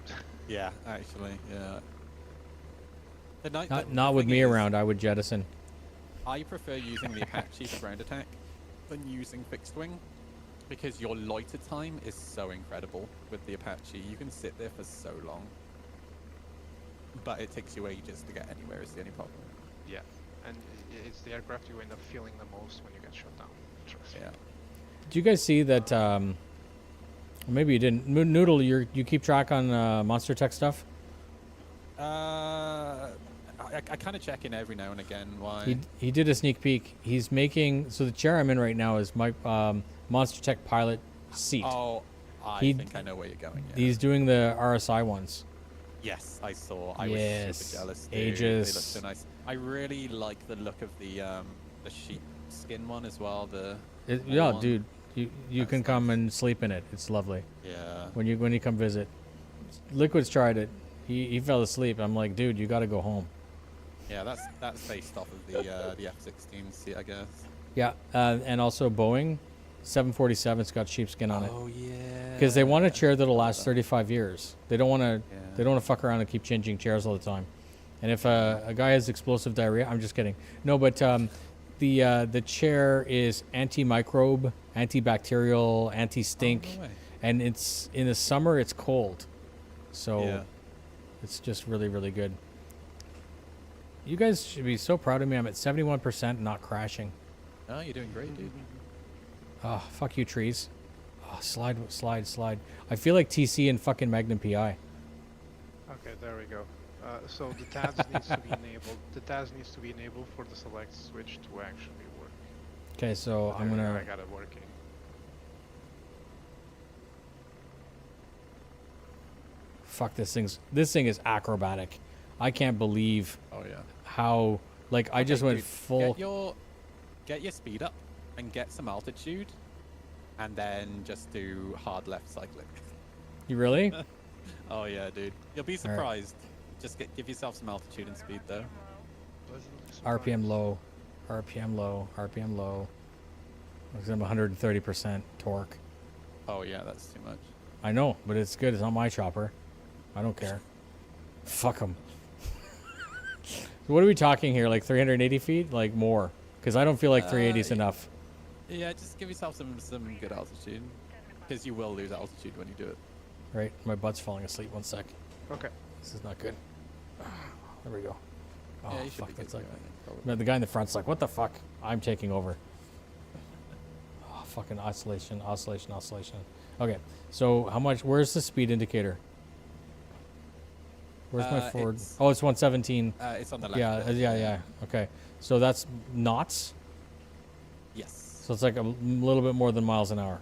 Yeah, actually, yeah. Not with me around. I would jettison. I prefer using the Apache for ground attack than using fixed wing, because your loiter time is so incredible with the Apache. You can sit there for so long, but it takes you ages to get anywhere is the only problem. Yeah, and it's the aircraft you end up feeling the most when you get shut down. Trust me. Yeah. Do you guys see that? Maybe you didn't. Noodle, you keep track on Monster Tech stuff? I kind of check in every now and again. Why? He did a sneak peek. He's making, so the chair I'm in right now is my Monster Tech pilot seat. Oh, I think I know where you're going. Yeah. He's doing the RSI ones. Yes, I saw. I Yes, was super jealous. Dude. Aegis. They look so nice. I really like the look of the sheep skin one as well. Yeah, one. dude, you can come and sleep in it. It's lovely. Yeah. When you come visit. Liquid's tried it. He fell asleep. I'm like, dude, you got to go home. Yeah, that's based off of the F-16 seat, I guess. Yeah, and also Boeing 747's got sheepskin on it. Oh yeah. Because they want a chair that'll last 35 years. They don't want to. Yeah. They don't want to fuck around and keep changing chairs all the time. And if a guy has explosive diarrhea, I'm just kidding. No, but the chair is antimicrobe, antibacterial, anti-stink, Oh, no way. and it's in the summer it's cold, so Yeah. it's just really really good. You guys should be so proud of me. I'm at 71%, not crashing. Oh, you're doing great, dude. Oh, fuck you, trees. Oh, slide, slide, slide. I feel like TC and fucking Magnum PI. Okay, there we go. So the tabs needs to be enabled. The tabs needs to be enabled for the select switch to actually work. Okay, so I'm There we go, gonna. I got it working. Fuck this thing's. This thing is acrobatic. I can't believe Oh yeah. how. Like I just went Dude, full. Get your speed up and get some altitude, and then just do hard left cycling. You really? Oh yeah, dude. You'll be surprised. Just give yourself some altitude and speed though. RPM low, RPM low, RPM low. Because I'm 130% torque. Oh yeah, that's too much. I know, but it's good. It's not my chopper. I don't care. Fuck them. What are we talking here? Like 380 feet? Like more? Because I don't feel like 380 is enough. Yeah, just give yourself some good altitude, because you will lose altitude when you do it. Right? My butt's falling asleep. 1 sec. Okay. This is not good. There we go. Oh, Yeah, you should fuck. be good That's to like. go, I think, probably. No, the guy in the front's like, what the fuck? I'm taking over. Oh, fucking oscillation, oscillation, oscillation. Okay, so how much? Where's the speed indicator? Where's my forward? it's- Oh, it's 117. It's on the left. Yeah, there. yeah. Okay, so that's knots. Yes. So it's like a little bit more than miles an hour.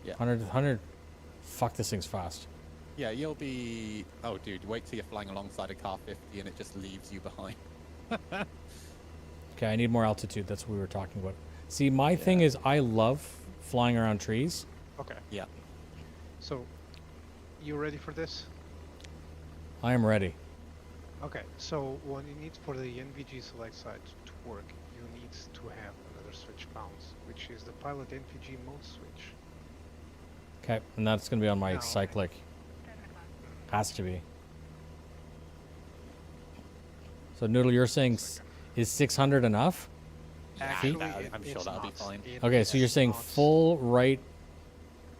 Yeah. 100. Fuck, this thing's fast. Yeah, you'll be. Oh, dude, wait till you're flying alongside a car 50 and it just leaves you behind. Okay, I need more altitude. That's what we were talking about. See, my thing is I love flying around trees. Okay. Yeah. So, you ready for this? I am ready. Okay. So what you need for the NVG select side to work, you need to have another switch bounce, which is the pilot NVG mode switch. Okay, and that's gonna be on my Now- cyclic. Has to be. So Noodle, you're saying is 600 enough? Actually, Actually, I'm sure it's that'll be not. fine. Okay, so you're saying not. full right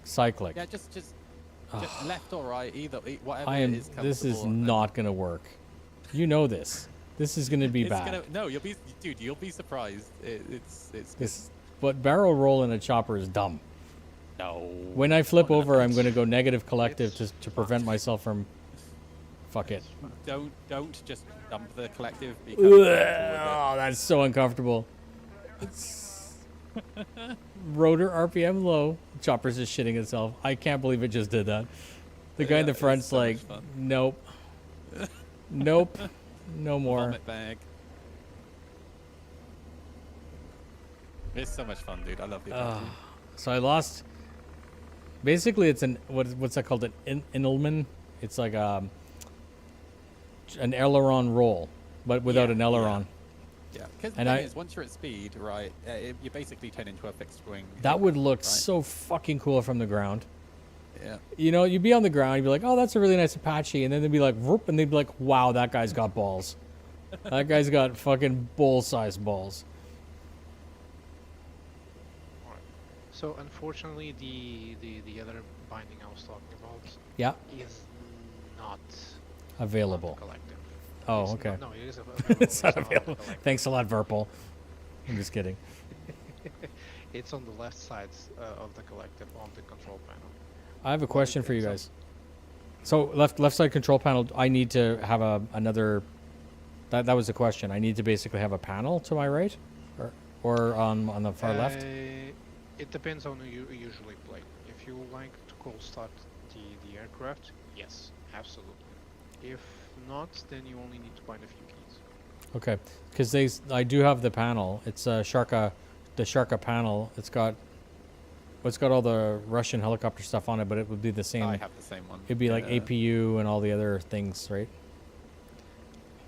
cyclic. Yeah, just left or right, either whatever I am. is This is comfortable, and not gonna work. You know this. This is gonna be it's bad. gonna, no, you'll be surprised. It's good. This, but barrel roll in a chopper is dumb. No. When I flip Not over, I'm enough. gonna go negative collective It's to prevent myself from. Fuck it. Don't just dump the collective. Be Ugh, comfortable with oh, that's so uncomfortable. Rotor RPM low. Chopper's just shitting itself. I can't believe it just did that. The guy in the Yeah, it's front's so much like, fun. nope. Nope. No it. more. Vomit bag. It's so much fun, dude. I love the Apache. So I lost. Basically, it's what's that called? An Inelman. It's like an aileron roll, but without Yeah, an aileron. Yeah, because the And thing I- is, once you're at speed, right, you basically turn into a fixed wing. That would look right? so fucking cool from the ground. Yeah. You know, you'd be on the ground, you'd be like, "Oh, that's a really nice Apache," and then they'd be like, "Whoop," and they'd be like, "Wow, that guy's got balls. That guy's got fucking bull-sized balls." Alright. So unfortunately, the other binding I was talking about Yeah, is not available. collective. Oh, It's okay. not- no, it is available. It's not on the available. collective. Thanks a lot, Virpil. I'm just kidding. It's on the left side of the collective on the control panel. I have a question for you So- guys. So left side control panel. I need to have another. That was the question. I need to basically have a panel to my right, or on the far left. It depends on who you usually play. If you like to cold start the aircraft, yes, absolutely. If not, then you only need to bind a few keys. Okay, because I do have the panel. It's the Sharka panel. It's got all the Russian helicopter stuff on it, but it would be the same. I have the same one. It'd be like Yeah. APU and all the other things, right?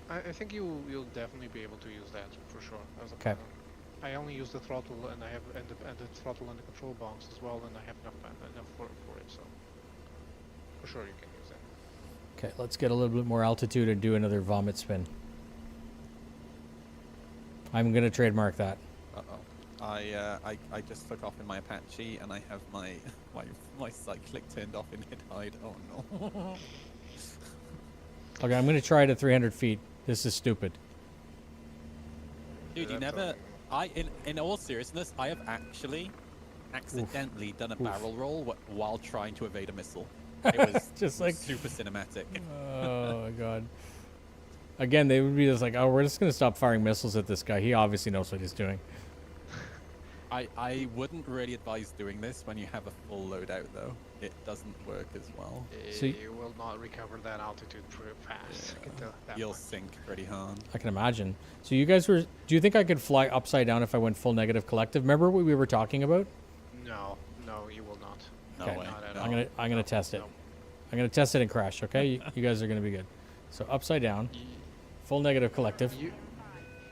I think you'll definitely be able to use that for sure as a Okay. panel. I only use the throttle, and I have and the throttle and the control box as well, and I have enough for it. So for sure you can use that. Okay, let's get a little bit more altitude and do another vomit spin. I'm gonna trademark that. Uh-oh. I just took off in my Apache and I have my cyclic turned off in mid hide. Oh no. Okay, I'm gonna try it at 300 feet. This is stupid. Dude, you never. In all seriousness, I have actually accidentally done a barrel roll while trying to evade a missile. It was Just like super cinematic. Oh my god. Again, they would be just like, oh, we're just gonna stop firing missiles at this guy. He obviously knows what he's doing. I wouldn't really advise doing this when you have a full loadout, though. It doesn't work as well. So You will not recover that altitude pretty fast. I can tell that You'll much. sink pretty hard. I can imagine. So you guys were. Do you think I could fly upside down if I went full negative collective? Remember what we were talking about? No, you will not. No Okay. way. Not at no. all. I'm gonna test it. No. I'm gonna test it and crash. Okay, you guys are gonna be good. So upside down, full negative collective.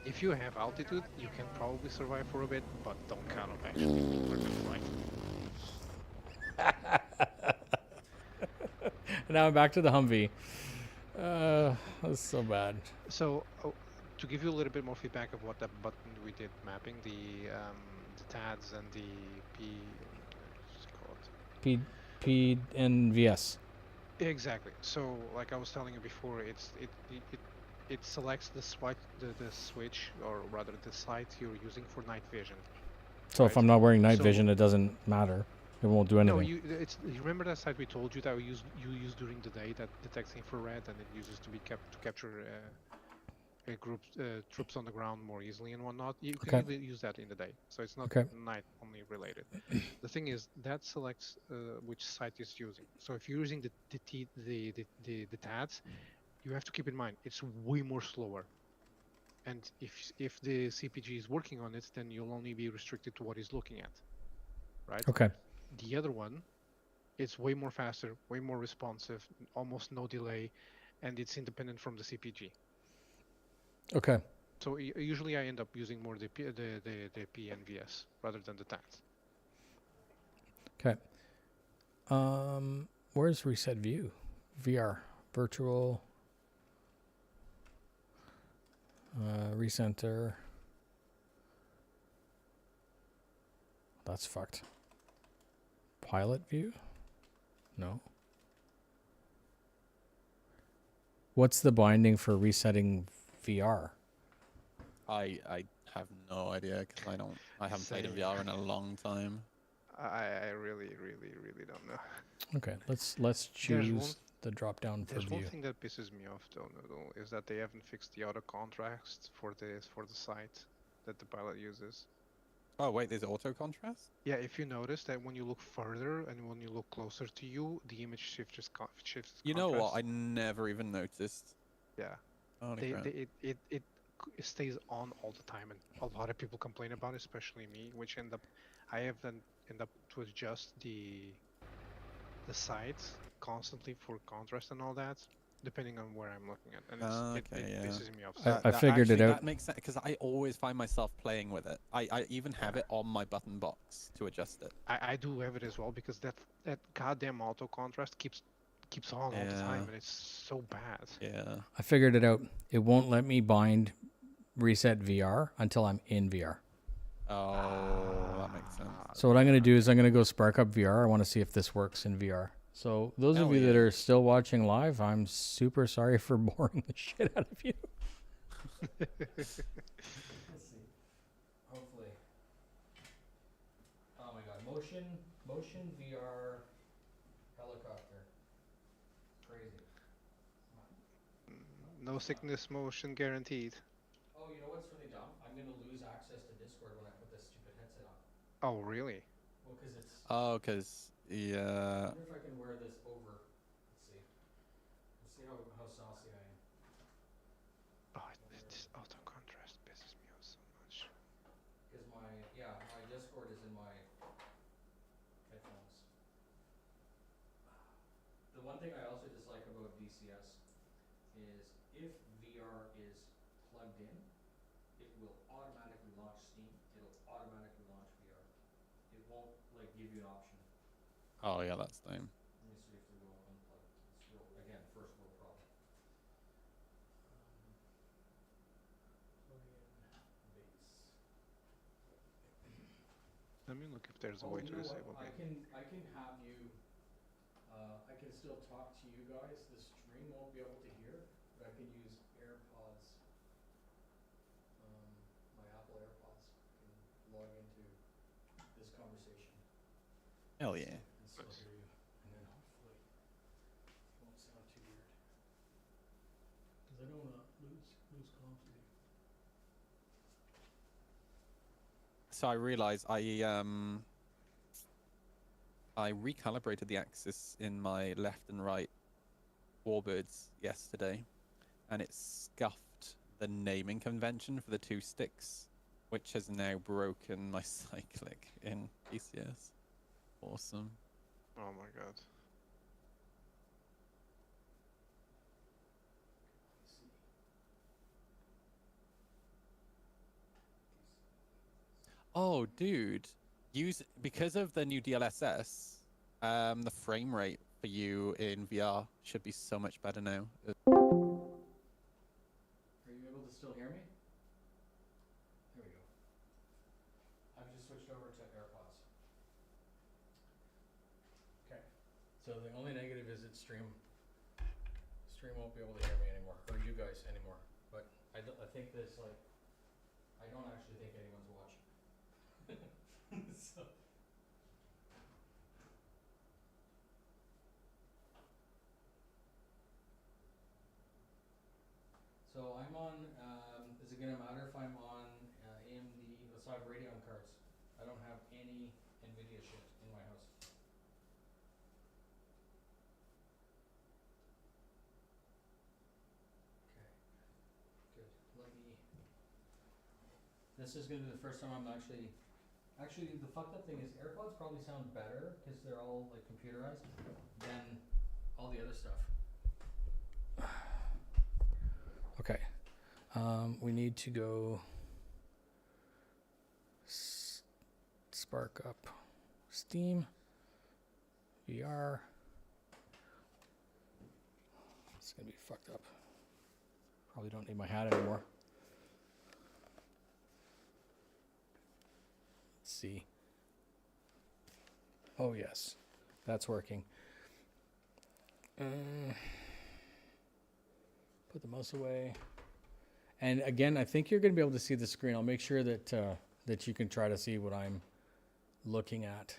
If you have altitude, you can probably survive for a bit, but don't count on actually flight. Now I'm back to the Humvee. That's so bad. So, to give you a little bit more feedback of what that button we did mapping, the TADS and the what's it called? P and VS. Exactly. So, like I was telling you before, it selects the switch, or rather the sight you're using for night vision. So if I'm not wearing night So- vision, it doesn't matter. It won't do anything. No, you remember that sight we told you that you use during the day that detects infrared and it uses to capture troops on the ground more easily and whatnot. You can Okay. even use that in the day, so it's not Okay. night only related. The thing is that selects which site it's using. So if you're using the TADS, you have to keep in mind it's way more slower. And if the CPG is working on it, then you'll only be restricted to what he's looking at, right? Okay. The other one, it's way more faster, way more responsive, almost no delay, and it's independent from the CPG. Okay. So usually I end up using more the PNVS rather than the TATS. Okay. Where's reset view? VR. Virtual. Recenter. That's fucked. Pilot view? No. What's the binding for resetting VR? I have no idea because I haven't played in Same. VR in a long time. I really don't know. Okay, let's choose the drop down for There's view. one thing that pisses me off though, Noodle, is that they haven't fixed the auto contrast for the site that the pilot uses. Oh wait, there's auto contrast? Yeah, if you notice that when you look further and when you look closer to you, the image shifts You know what? contrast. I never even noticed. Yeah. Holy crap. It stays on all the time, and a lot of people complain about it, especially me, which I have then end up to adjust the sights constantly for contrast and all that, depending on where I'm looking at, and it pisses me off. So I figured it out. That makes sense because I always find myself playing with it. I even have it on my button box to adjust it. I do have it as well because that goddamn auto contrast keeps on all the time, and it's so bad. Yeah. I figured it out. It won't let me bind reset VR until I'm in VR. Oh, that makes sense. So what I'm going to do is I'm going to go spark up VR. I want to see if this works in VR. So those of Hell you that yeah. are still watching live, I'm super sorry for boring the shit out of you. Let's see. Hopefully. Oh my god, motion VR helicopter. Crazy. No sickness motion guaranteed. Oh, you know what's really dumb? I'm going to lose access to Discord when I put this stupid headset on. Oh, really? Well, because it's... Oh, because I yeah. wonder if I can wear this over. Let's see. Let's see how saucy I am. Oh, this auto contrast pisses me off so much. Because my Discord is in my headphones. The one thing I also dislike about DCS is if VR is plugged in, it will automatically launch Steam. It'll Oh yeah, that's lame. Let me see if they go unplugged. It's real, again, first world problem. Plug in base. Let me look if there's a Oh, way you to know what? disable I game. can have you. I can still talk to you guys. The stream won't be able to hear, but I can use AirPods. My Apple AirPods can log into this conversation. Hell yeah. And still hear you, and then hopefully it won't sound too weird. Because I don't want to lose comms with you. So I realized I recalibrated the axis in my left and right warbirds yesterday, and it scuffed the naming convention for the two sticks, which has now broken my cyclic in DCS. Awesome. Oh my god. Oh, dude, because of the new DLSS, the frame rate for you in VR should be so much better now. Are you able to still hear me? There we go. I've just switched over to AirPods. Okay. So the only negative is that stream won't be able to hear me anymore, or you guys anymore. But I think this, like, I don't actually think anyone's watching. So. So I'm on, is it gonna matter if I'm on AMD, so I have Radeon cards. I don't have any NVIDIA shit in my house. Okay, good, let me, this is gonna be the first time I'm actually the fucked up thing is AirPods probably sound better, cause they're all like computerized, than all the other stuff. Okay, we need to go spark up Steam, VR. It's gonna be fucked up. Probably don't need my hat anymore. Let's see. Oh yes, that's working. Put the mouse away. And again, I think you're going to be able to see the screen. I'll make sure that that you can try to see what I'm looking at.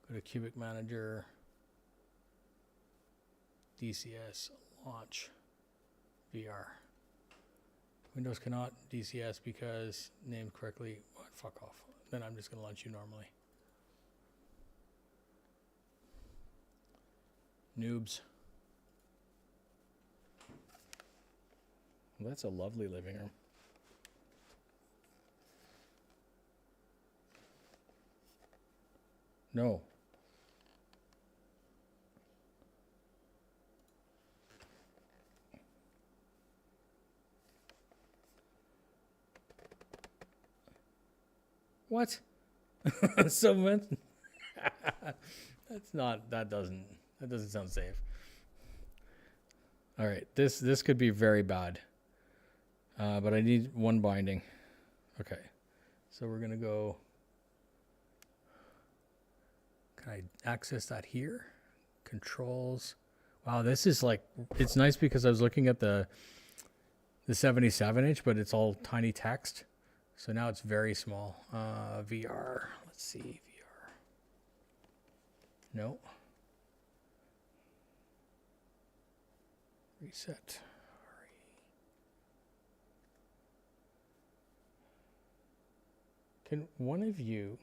Go to Cubic Manager, DCS, launch, VR. Windows cannot DCS because named correctly. What? Fuck off. Then I'm just going to launch you normally. Noobs. Well, that's a lovely living room. No. What? So much? That's not, that doesn't sound safe. All right, this could be very bad. But I need one binding. Okay, so we're gonna go. Can I access that here? Controls. Wow, this is like, it's nice because I was looking at the 77-inch, but it's all tiny text. So now it's very small. VR. Let's see, VR. No. Reset. Can one of you,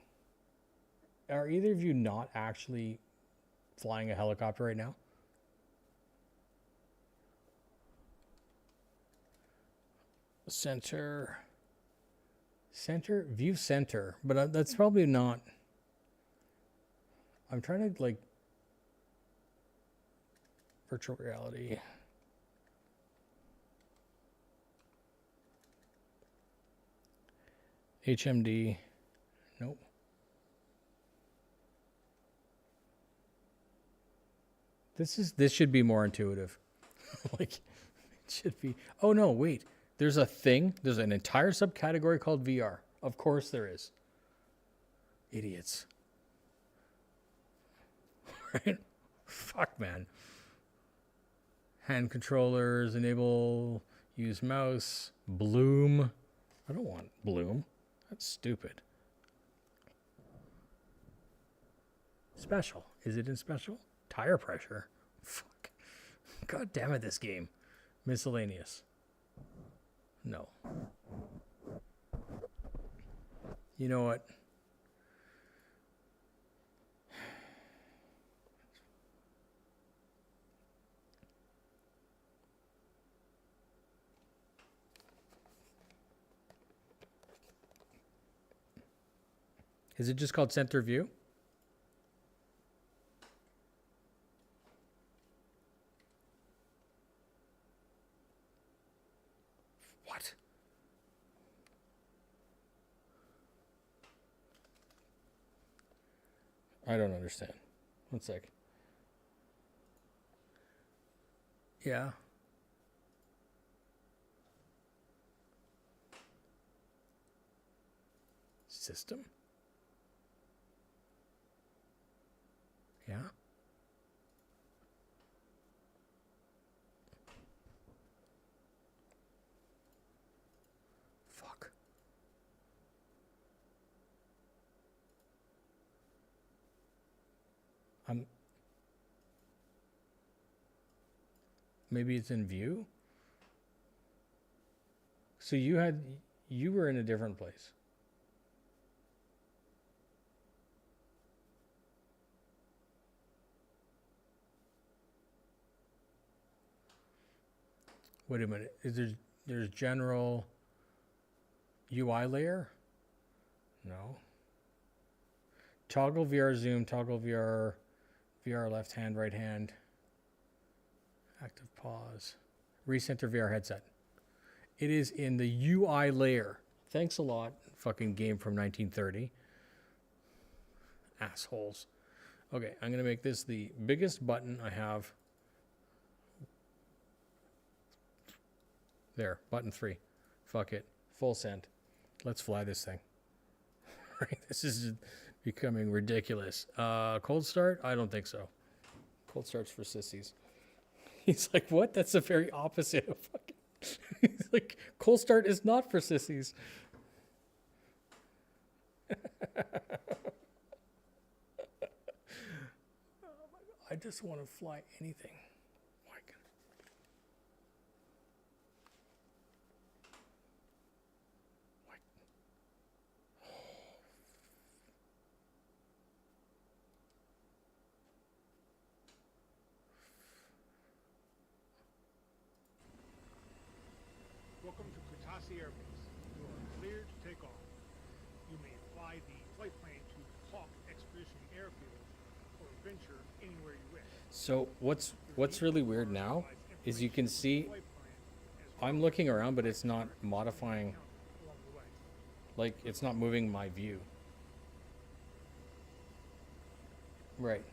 are either of you not actually flying a helicopter right now? Center, view center, but that's probably not. I'm trying to like virtual reality. HMD, nope. This should be more intuitive. Like, it should be. Oh no, wait. There's a thing. There's an entire subcategory called VR. Of course there is. Idiots. Right? Fuck, man. Hand controllers, enable, use mouse, bloom. I don't want bloom. That's stupid. Special. Is it in special? Tire pressure. Fuck. God damn it, this game. Miscellaneous. No. You know what? Is it just called center view? What? I don't understand. One sec. Yeah. System? Yeah. Fuck. Maybe it's in view? So you were in a different place. Wait a minute. There's general UI layer? No. Toggle VR zoom, toggle VR left hand, right hand. Active pause. Recenter VR headset. It is in the UI layer. Thanks a lot, fucking game from 1930. Assholes. Okay, I'm going to make this the biggest button I have. There, button 3. Fuck it. Full send. Let's fly this thing. Right, this is becoming ridiculous. Cold start? I don't think so. Cold start's for sissies. He's like, what? That's the very opposite of fucking... He's like, cold start is not for sissies. I just want to fly anything. Welcome to Kutasi Air Base. You are cleared to take off. You may fly the flight plane to Hawk Expeditionary Airfield or venture anywhere you wish. So what's really weird now is you can see I'm looking around, but it's not modifying, like it's not moving my view. Right.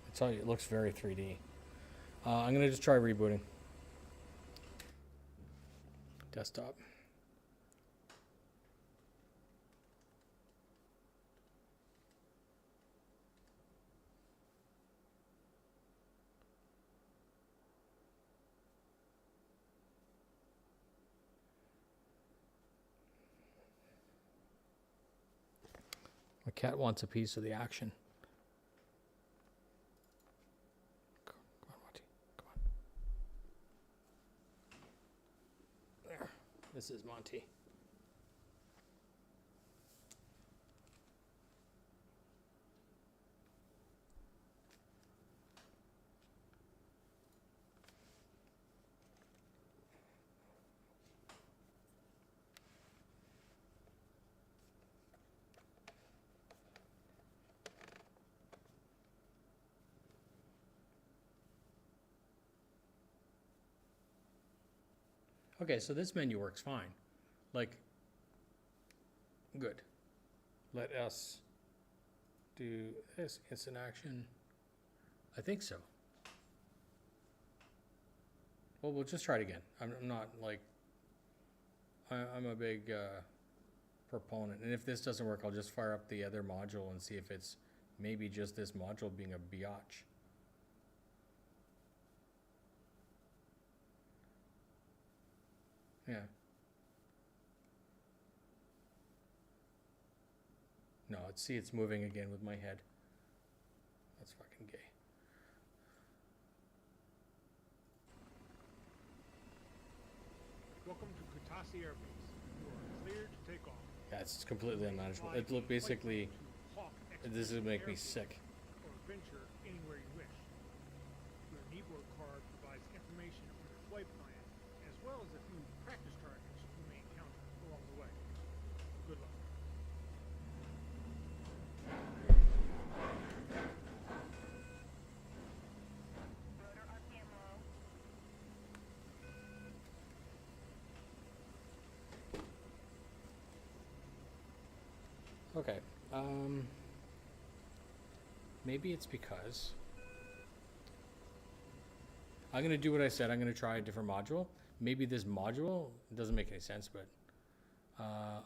I tell you, it looks very 3D. I'm gonna just try rebooting. Desktop. My cat wants a piece of the action. Come on, Monty. Come on. There. This is Monty. Okay, so this menu works fine. Like, good. let us do this instant action. I think so. Well, we'll just try it again. I'm not like, I'm a big proponent. And if this doesn't work, I'll just fire up the other module and see if it's maybe just this module being a biatch. Yeah. No, see, it's moving again with my head. That's fucking gay. Welcome to Kutasi Air Base. You are cleared to take off. Yeah, it's completely unmanageable. It look basically, this would make me sick. Or venture anywhere you wish. Your network card provides information on your flight plan, as well as a few practice targets you may encounter along the way. Good luck. Rotor RPM low. Okay. Maybe it's because I'm gonna do what I said. I'm gonna try a different module. Maybe this module doesn't make any sense, but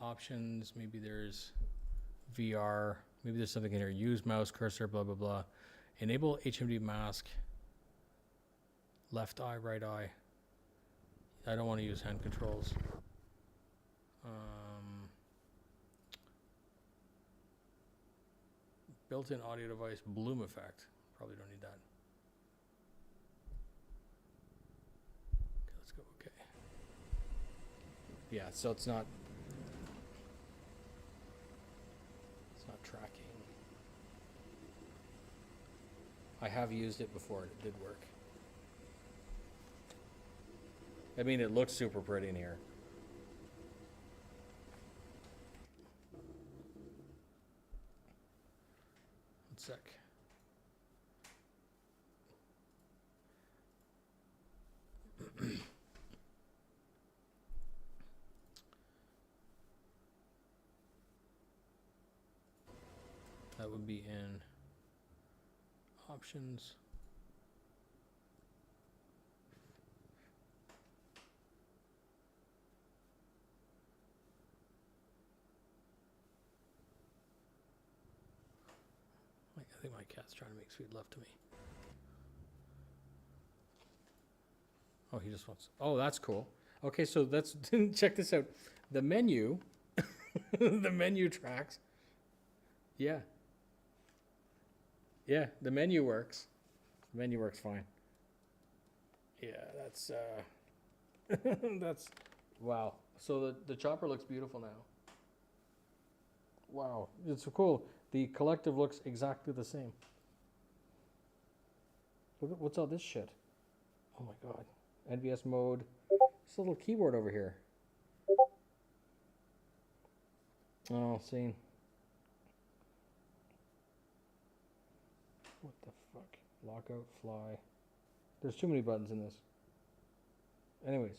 options. Maybe there's VR. Maybe there's something in here. Use mouse cursor. Blah blah blah. Enable HMD mask. Left eye, right eye. I don't want to use hand controls. Built-in audio device, bloom effect. Probably don't need that. Okay, let's go. Okay. Yeah, so it's not tracking. I have used it before and it did work. I mean, it looks super pretty in here. One sec. That would be in options. I think my cat's trying to make sweet love to me. Oh, he just wants. Oh, that's cool. Okay, so let's check this out. The menu, the menu tracks. Yeah. Yeah, the menu works. The menu works fine. Yeah, that's that's wow. So the chopper looks beautiful now. Wow, it's so cool. The collective looks exactly the same. Look at what's all this shit. Oh my god. NVS mode. This little keyboard over here. Oh, see. What the fuck? Lockout, fly. There's too many buttons in this. Anyways.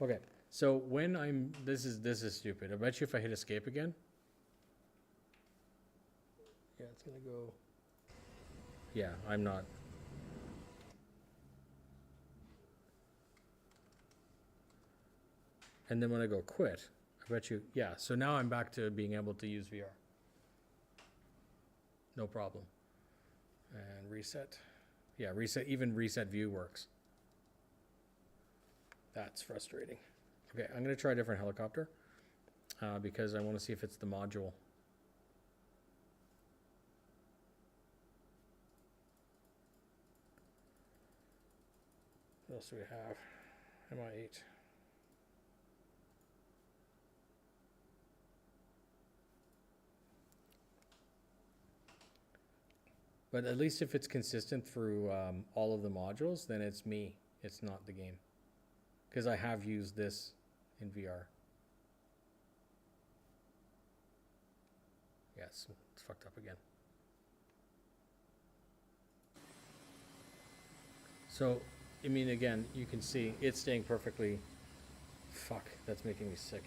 Okay, so when I'm, this is stupid. I bet you if I hit escape again. Yeah, it's gonna go. Yeah, I'm not. And then when I go quit, I bet you, yeah, so now I'm back to being able to use VR. No problem. And reset. Yeah, reset, even reset view works. That's frustrating. Okay, I'm gonna try a different helicopter because I wanna see if it's the module. What else do we have? MI8. But at least if it's consistent through all of the modules, then it's me. It's not the game. Because I have used this in VR. Yes, it's fucked up again. So I mean, again, you can see it's staying perfectly. Fuck, that's making me sick.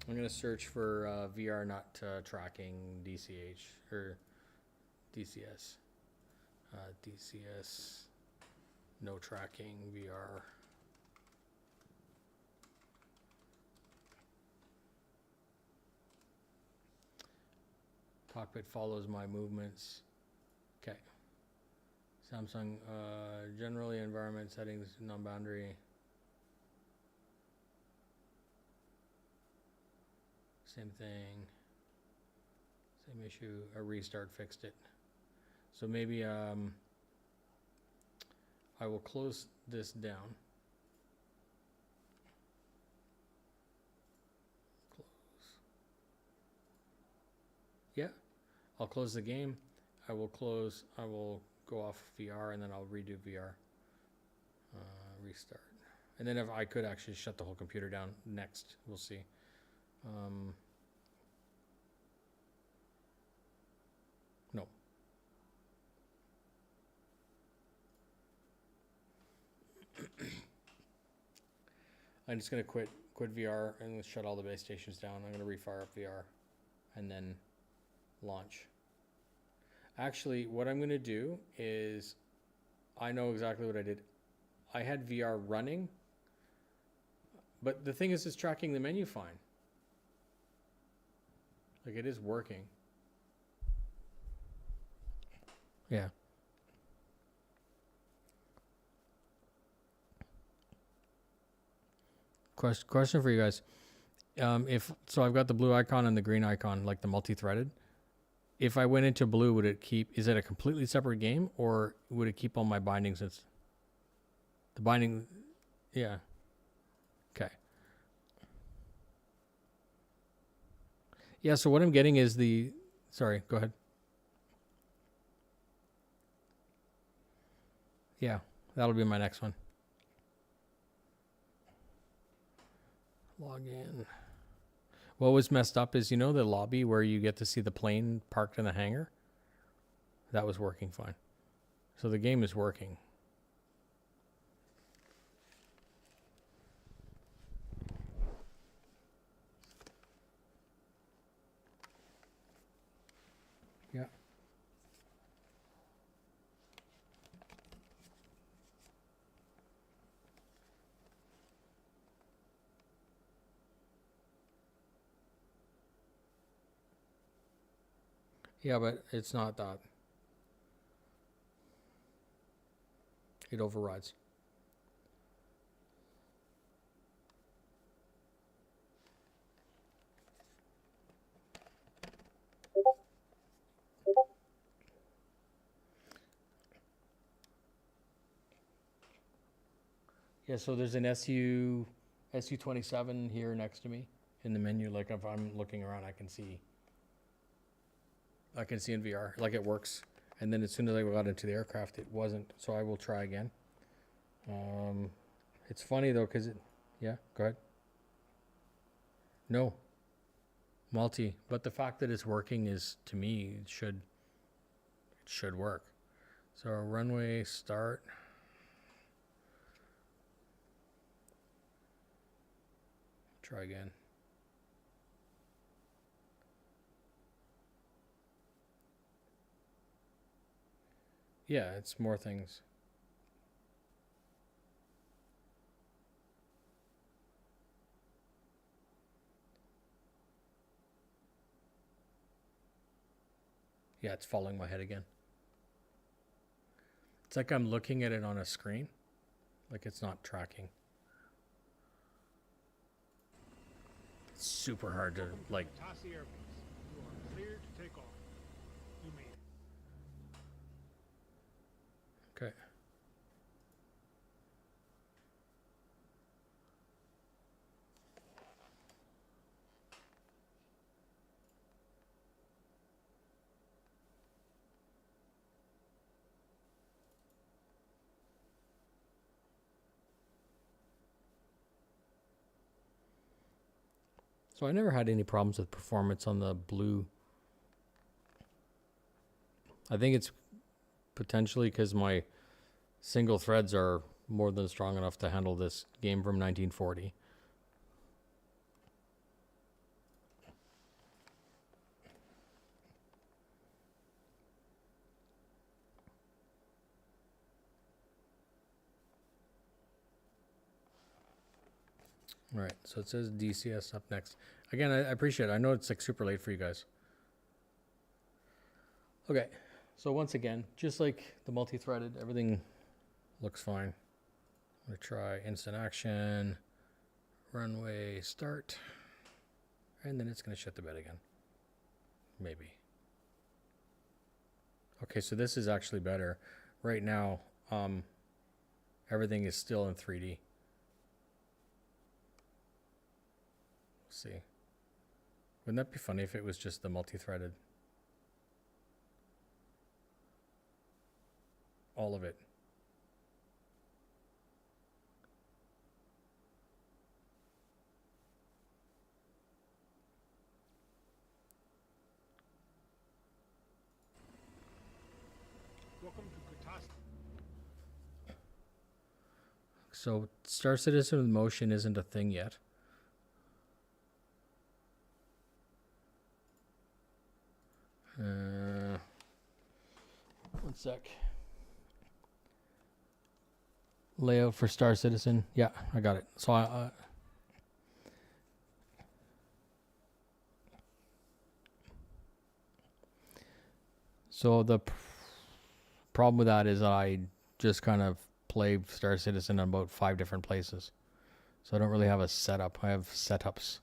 I'm gonna search for VR not tracking DCH or DCS. DCS no tracking VR. Cockpit follows my movements. Okay. Samsung, generally environment settings, non-boundary. Same thing. Same issue. A restart fixed it. So maybe I will close this down. Close. Yeah. I'll close the game. I will go off VR and then I'll redo VR. Restart. And then if I could actually shut the whole computer down next, we'll see. No. I'm just gonna quit VR and shut all the base stations down. I'm gonna refire up VR and then launch. Actually, what I'm gonna do is, I know exactly what I did. I had VR running, but the thing is, it's tracking the menu fine. Like, it is working. Yeah. Question for you guys. So I've got the blue icon and the green icon, like the multi-threaded. If I went into blue, would it keep, is it a completely separate game or would it keep all my bindings? It's the binding. Yeah. Okay. Yeah. So what I'm getting is sorry, go ahead. Yeah. That'll be my next one. Log in. What was messed up is, you know, the lobby where you get to see the plane parked in the hangar? That was working fine. So the game is working. Yeah. Yeah, but it's not that. It overrides. Yeah, so there's an SU27 here next to me in the menu. Like, if I'm looking around, I can see in VR, like, it works. And then as soon as I got into the aircraft, it wasn't. So I will try again. It's funny though, because yeah, go ahead. No. Multi. But the fact that it's working is, to me, it should work. So runway start. Try again. Yeah, it's more things. Yeah, it's following my head again. It's like I'm looking at it on a screen. Like, it's not tracking. It's super hard to, like... Tassi Air Base. You are cleared to take off. You made it. Okay. So I never had any problems with performance on the blue I think it's potentially because my single threads are more than strong enough to handle this game from 1940. Right, so it says DCS up next. Again, I appreciate it. I know it's like super late for you guys. Okay, so once again, just like the multi-threaded, everything looks fine. I'm gonna try instant action, runway start, and then it's gonna shut the bed again. Maybe. Okay, so this is actually better. Right now, everything is still in 3D. See, wouldn't that be funny if it was just the multi-threaded, all of it? Welcome to Katasta. So Star Citizen with motion isn't a thing yet. One sec. Layout for Star Citizen. Yeah, I got it. So so the problem with that is I just kind of play Star Citizen in about 5 different places. So I don't really have a setup. I have setups.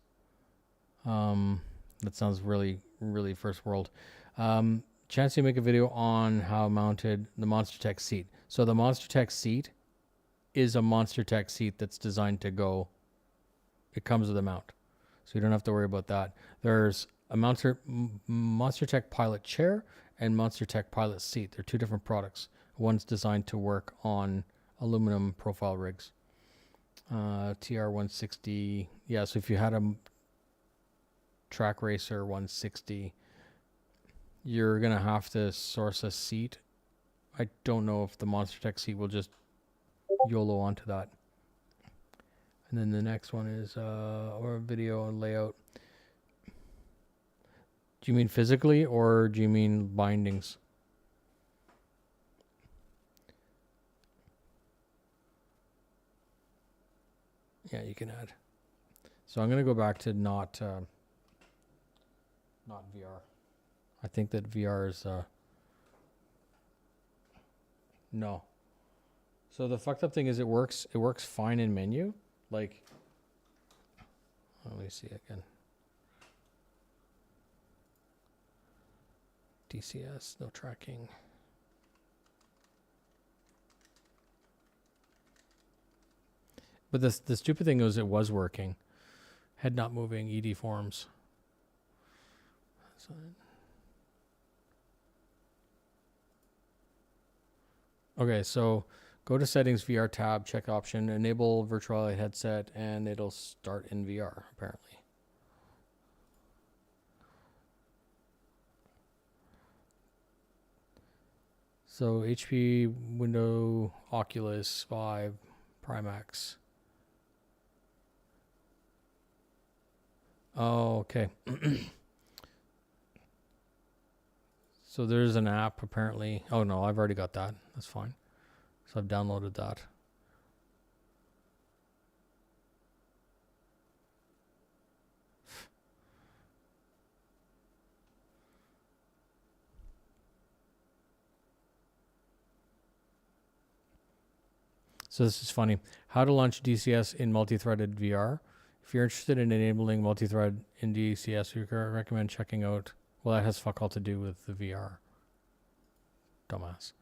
That sounds really, really first world. Chance to make a video on how mounted the Monster Tech seat. So the Monster Tech seat is a Monster Tech seat that's designed to go. It comes with a mount, so you don't have to worry about that. There's a Monster Tech Pilot chair and Monster Tech Pilot seat. They're 2 different products. One's designed to work on aluminum profile rigs. TR160. Yeah, so if you had a Track Racer 160, you're going to have to source a seat. I don't know if the Monster Tech seat will just YOLO onto that. And then the next one is or video and layout. Do you mean physically or do you mean bindings? Yeah, you can add. So I'm going to go back to not VR. I think that VR is no. So the fucked up thing is it works fine in menu. Like, let me see again. DCS, no tracking. But the stupid thing was it was working. Head not moving, ED forms. Okay, so go to settings, VR tab, check option, enable virtual reality headset, and it'll start in VR, apparently. So HP, Window, Oculus, Vive, Primax. Oh, okay. So there's an app apparently. Oh no, I've already got that. That's fine. So I've downloaded that. So this is funny. How to launch DCS in multi-threaded VR. If you're interested in enabling multi-thread in DCS, we recommend checking out. Well, that has fuck all to do with the VR. Dumbass.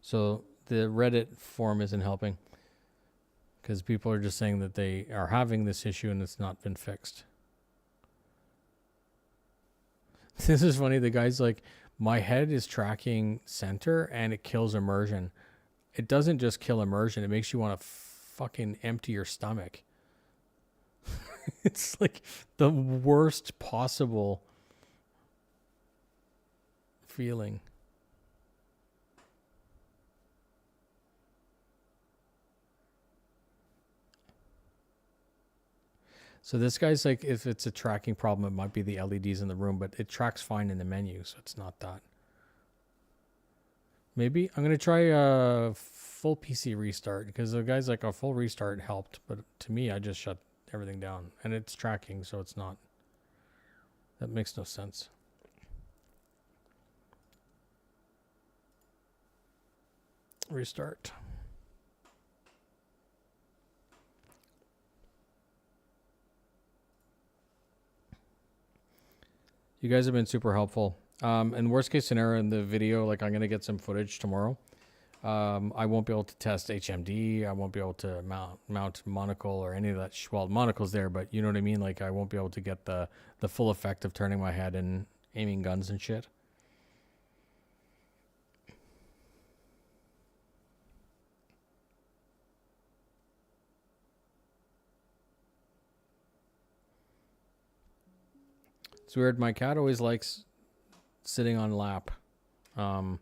So the Reddit forum isn't helping because people are just saying that they are having this issue and it's not been fixed. This is funny. The guy's like, my head is tracking center and it kills immersion. It doesn't just kill immersion. It makes you want to fucking empty your stomach. It's like the worst possible feeling. So this guy's like, if it's a tracking problem, it might be the LEDs in the room, but it tracks fine in the menu, so it's not that. Maybe I'm going to try a full PC restart because the guy's like, a full restart helped, but to me, I just shut everything down and it's tracking, so it's not. That makes no sense. Restart. You guys have been super helpful. In worst case scenario in the video, like I'm going to get some footage tomorrow. I won't be able to test HMD. I won't be able to mount monocle or any of that. Well, monocle's there, but you know what I mean? Like I won't be able to get the full effect of turning my head and aiming guns and shit. It's weird. My cat always likes sitting on lap when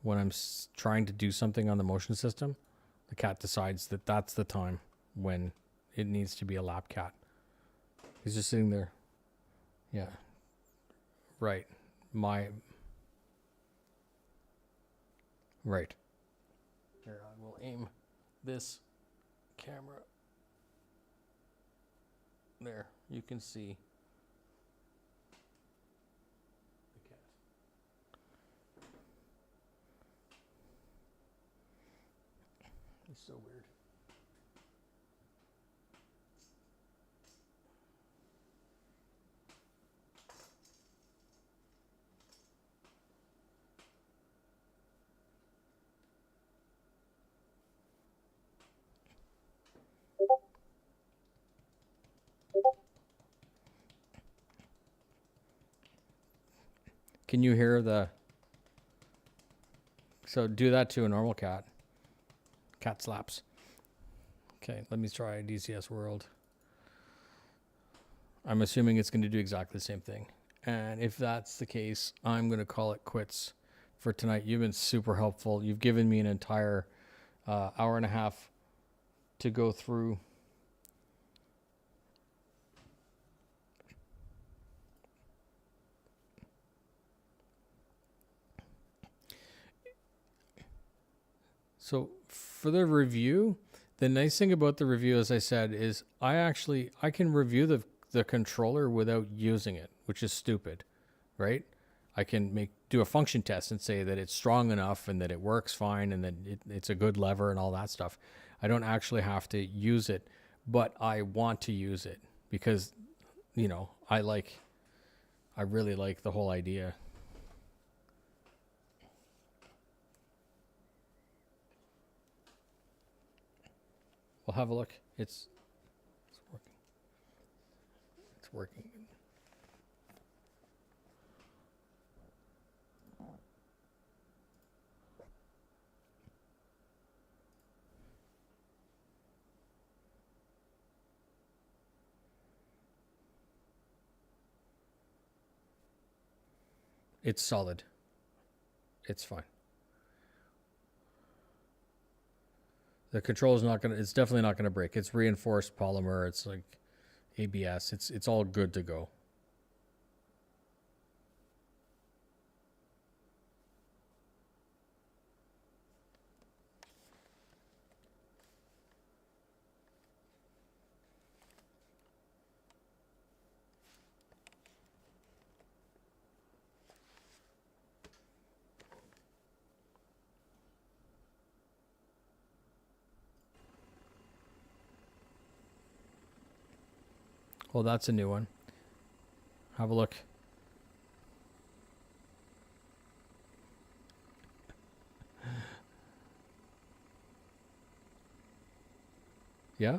I'm trying to do something on the motion system. The cat decides that that's the time when it needs to be a lap cat. He's just sitting there. Yeah. Right. Right. Here, I will aim this camera. There. You can see. It's so weird. Can you hear the... So do that to a normal cat. Cat slaps. Okay, let me try DCS World. I'm assuming it's going to do exactly the same thing. And if that's the case, I'm going to call it quits for tonight. You've been super helpful. You've given me an entire hour and a half to go through. So for the review, the nice thing about the review, as I said, is I can review the controller without using it, which is stupid, right? I can do a function test and say that it's strong enough and that it works fine and that it's a good lever and all that stuff. I don't actually have to use it, but I want to use it because, you know, I really like the whole idea. We'll have a look. It's working. It's working. It's solid. It's fine. The control is it's definitely not gonna break. It's reinforced polymer. It's like ABS. It's all good to go. Well, that's a new one. Have a look. Yeah?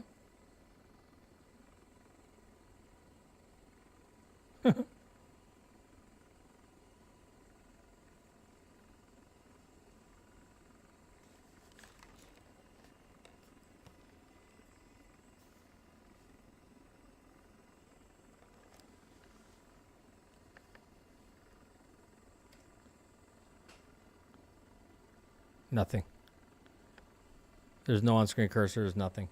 Nothing. There's no on-screen cursor. There's nothing.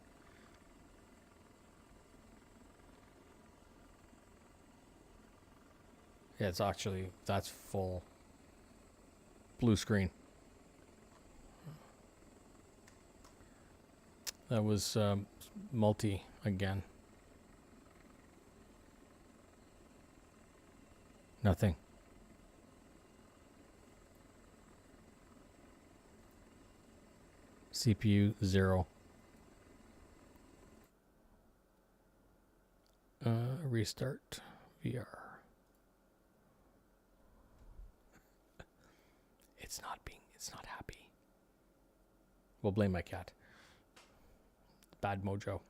Yeah, it's actually, that's full blue screen. That was multi again. Nothing. CPU 0. Restart VR. It's not happy. We'll blame my cat. Bad mojo.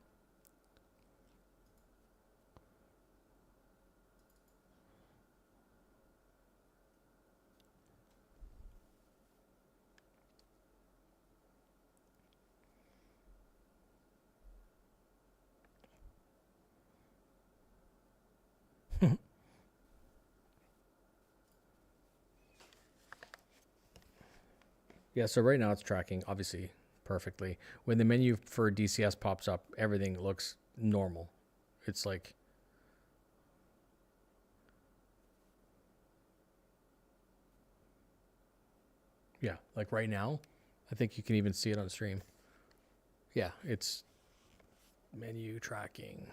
Yeah, so right now it's tracking, obviously, perfectly. When the menu for DCS pops up, everything looks normal. It's like... Yeah, like right now, I think you can even see it on stream. Yeah, it's menu tracking.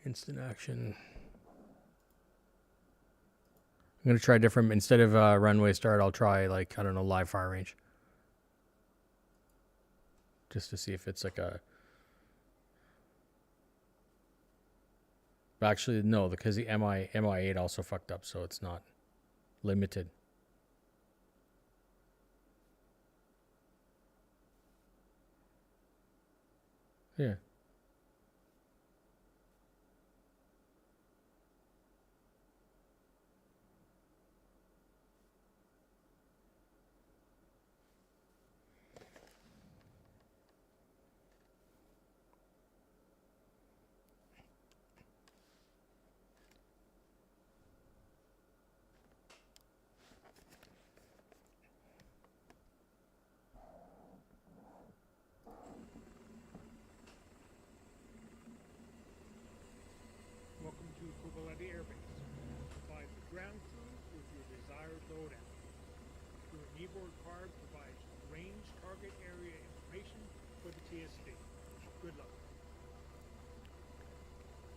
Instant action. I'm going to try different, instead of runway start, I'll try like, I don't know, live fire range. Just to see if it's like a... Actually, no, because the MI8 also fucked up, so it's not limited. Yeah. Welcome to Cockpit Air Base. Provide the ground crew with your desired loadout. Your kneeboard card provides range target area information for the TSD. Good luck.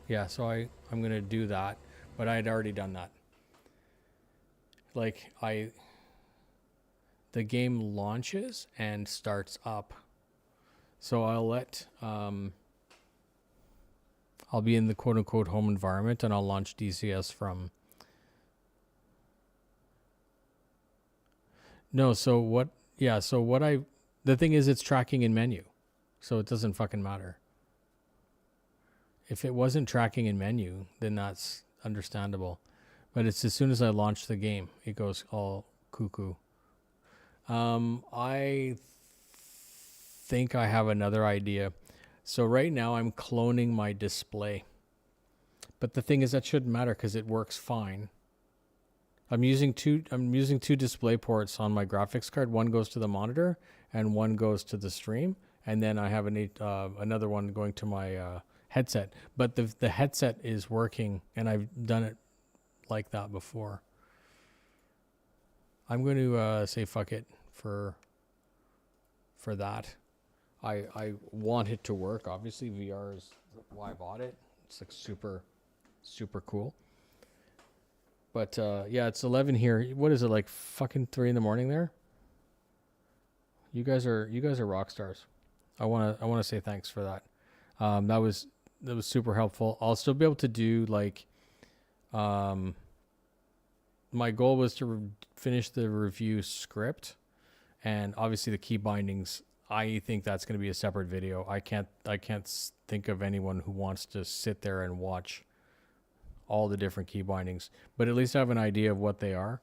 Yeah, so I'm going to do that, but I had already done that. Like, the game launches and starts up. So I'll let, I'll be in the quote-unquote home environment, and I'll launch DCS from... No, so what... Yeah, so what the thing is, it's tracking in menu, so it doesn't fucking matter. If it wasn't tracking in menu, then that's understandable. But it's as soon as I launch the game, it goes all cuckoo. I think I have another idea. So right now I'm cloning my display. But the thing is, that shouldn't matter because it works fine. I'm using two display ports on my graphics card. One goes to the monitor and one goes to the stream, and then I have another one going to my headset. But the headset is working, and I've done it like that before. I'm going to say fuck it for that. I want it to work. Obviously, VR is why I bought it. It's like super cool. But yeah, it's 11 here. What is it, like fucking 3 in the morning there? You guys are rock stars. I wanna say thanks for that. That was super helpful. I'll still be able to do like my goal was to finish the review script, and obviously the key bindings I think that's going to be a separate video. I can't think of anyone who wants to sit there and watch all the different key bindings, but at least have an idea of what they are.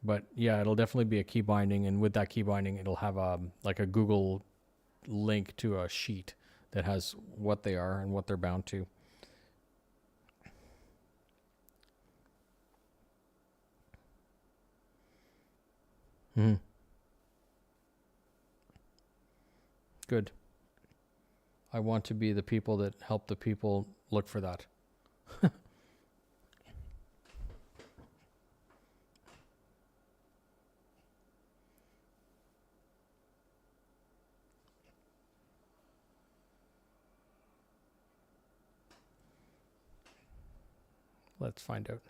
But yeah, it'll definitely be a key binding, and with that key binding, it'll have like a Google link to a sheet that has what they are and what they're bound to. Mm-hmm. Good. I want to be the people that help the people look for that. Let's find out.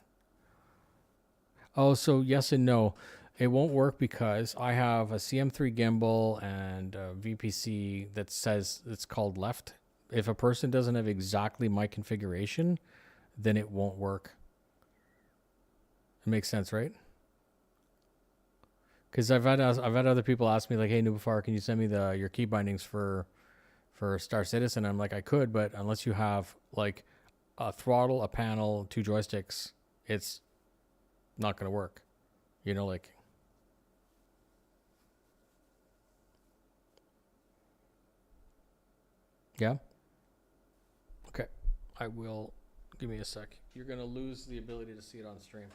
Oh, so yes and no. It won't work because I have a CM3 gimbal and a VPC that says it's called left. If a person doesn't have exactly my configuration, then it won't work. It makes sense, right? Because I've had other people ask me like, "Hey, Noobifier, can you send me your key bindings for Star Citizen?" I'm like, I could, but unless you have like a throttle, a panel, 2 joysticks, it's not going to work. You know, like. Yeah? Okay. I will. Give me a sec. You're going to lose the ability to see it on stream.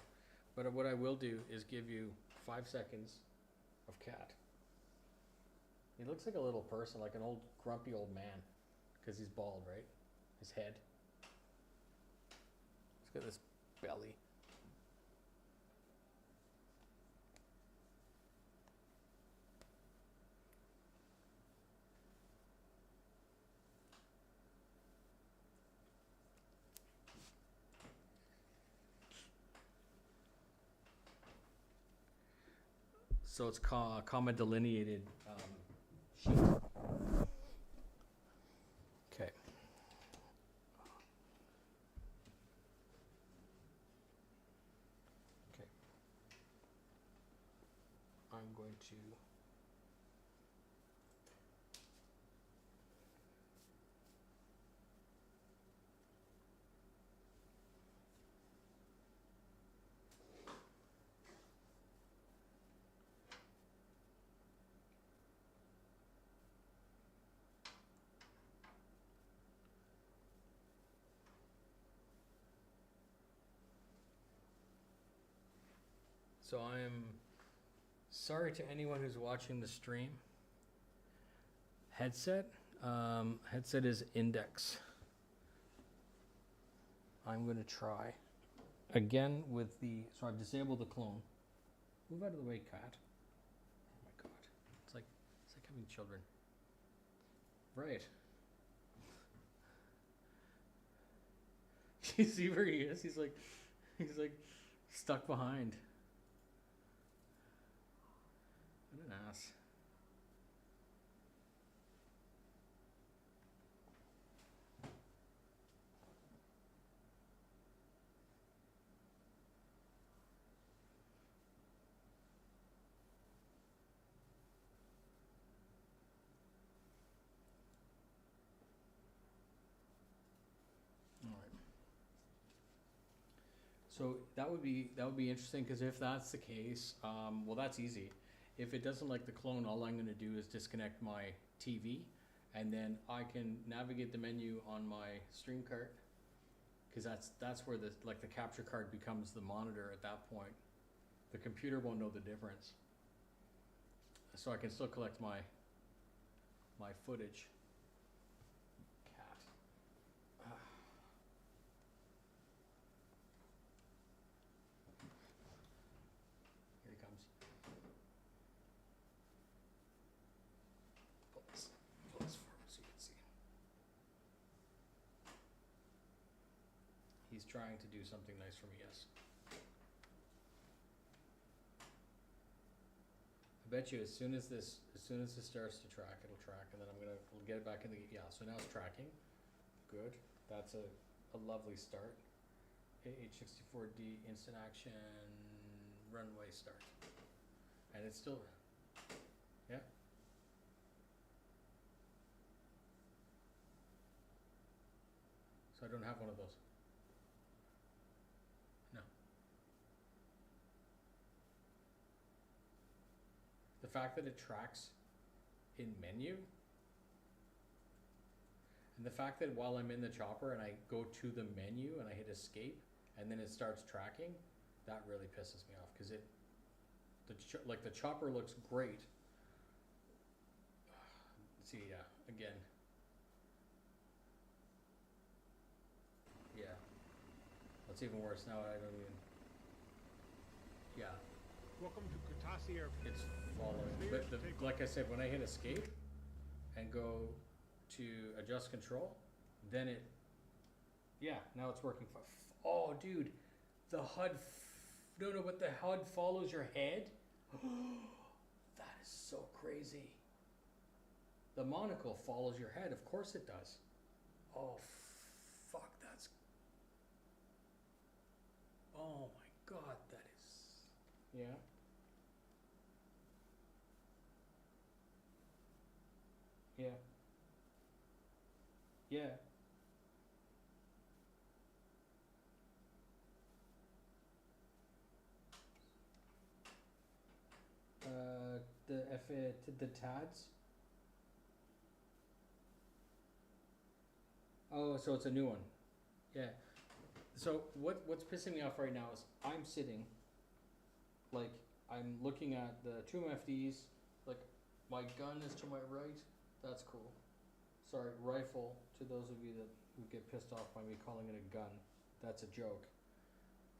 But what I will do is give you 5 seconds of cat. He looks like a little person, like an old, grumpy old man. Because he's bald, right? His head. He's got this belly. So it's comma delineated sheet. Okay. Okay. I'm going to. So I'm sorry to anyone who's watching the stream. Headset is index. I'm going to try again with so I've disabled the clone. Move out of the way, cat. Oh my god. It's like having children. Right. You see where he is? He's like stuck behind. What an ass. All right. So that would be interesting, because if that's the case, well, that's easy. If it doesn't like the clone, all I'm going to do is disconnect my TV, and then I can navigate the menu on my stream cart, because that's where the capture card becomes the monitor at that point. The computer won't know the difference, so I can still collect my footage. Cat. Here he comes. Pull this forward so you can see. He's trying to do something nice for me, yes. I bet you as soon as this starts to track, it'll track, and then we'll get it back in the, yeah, so now it's tracking. Good. That's a lovely start. AH64D instant action runway start. And it's still, yeah. So I don't have one of those. No. The fact that it tracks in menu, and the fact that while I'm in the chopper and I go to the menu and I hit escape and then it starts tracking, that really pisses me off because like the chopper looks great. See, yeah, again. Yeah. That's even worse now. I don't even. Yeah. Welcome to Kutasi Airport. It's following. But like I said, when I hit escape and go to adjust control, then it. Yeah, now it's working. Oh, dude. The HUD. No, but the HUD follows your head? That is so crazy. The monocle follows your head. Of course it does. Oh, fuck. That's. Oh my god, that is. Yeah. Yeah. Yeah. The TADs. Oh, so it's a new one. Yeah. So what's pissing me off right now is I'm sitting, like I'm looking at the two MFDs, like my gun is to my right. That's cool. Sorry, rifle, to those of you that would get pissed off by me calling it a gun. That's a joke.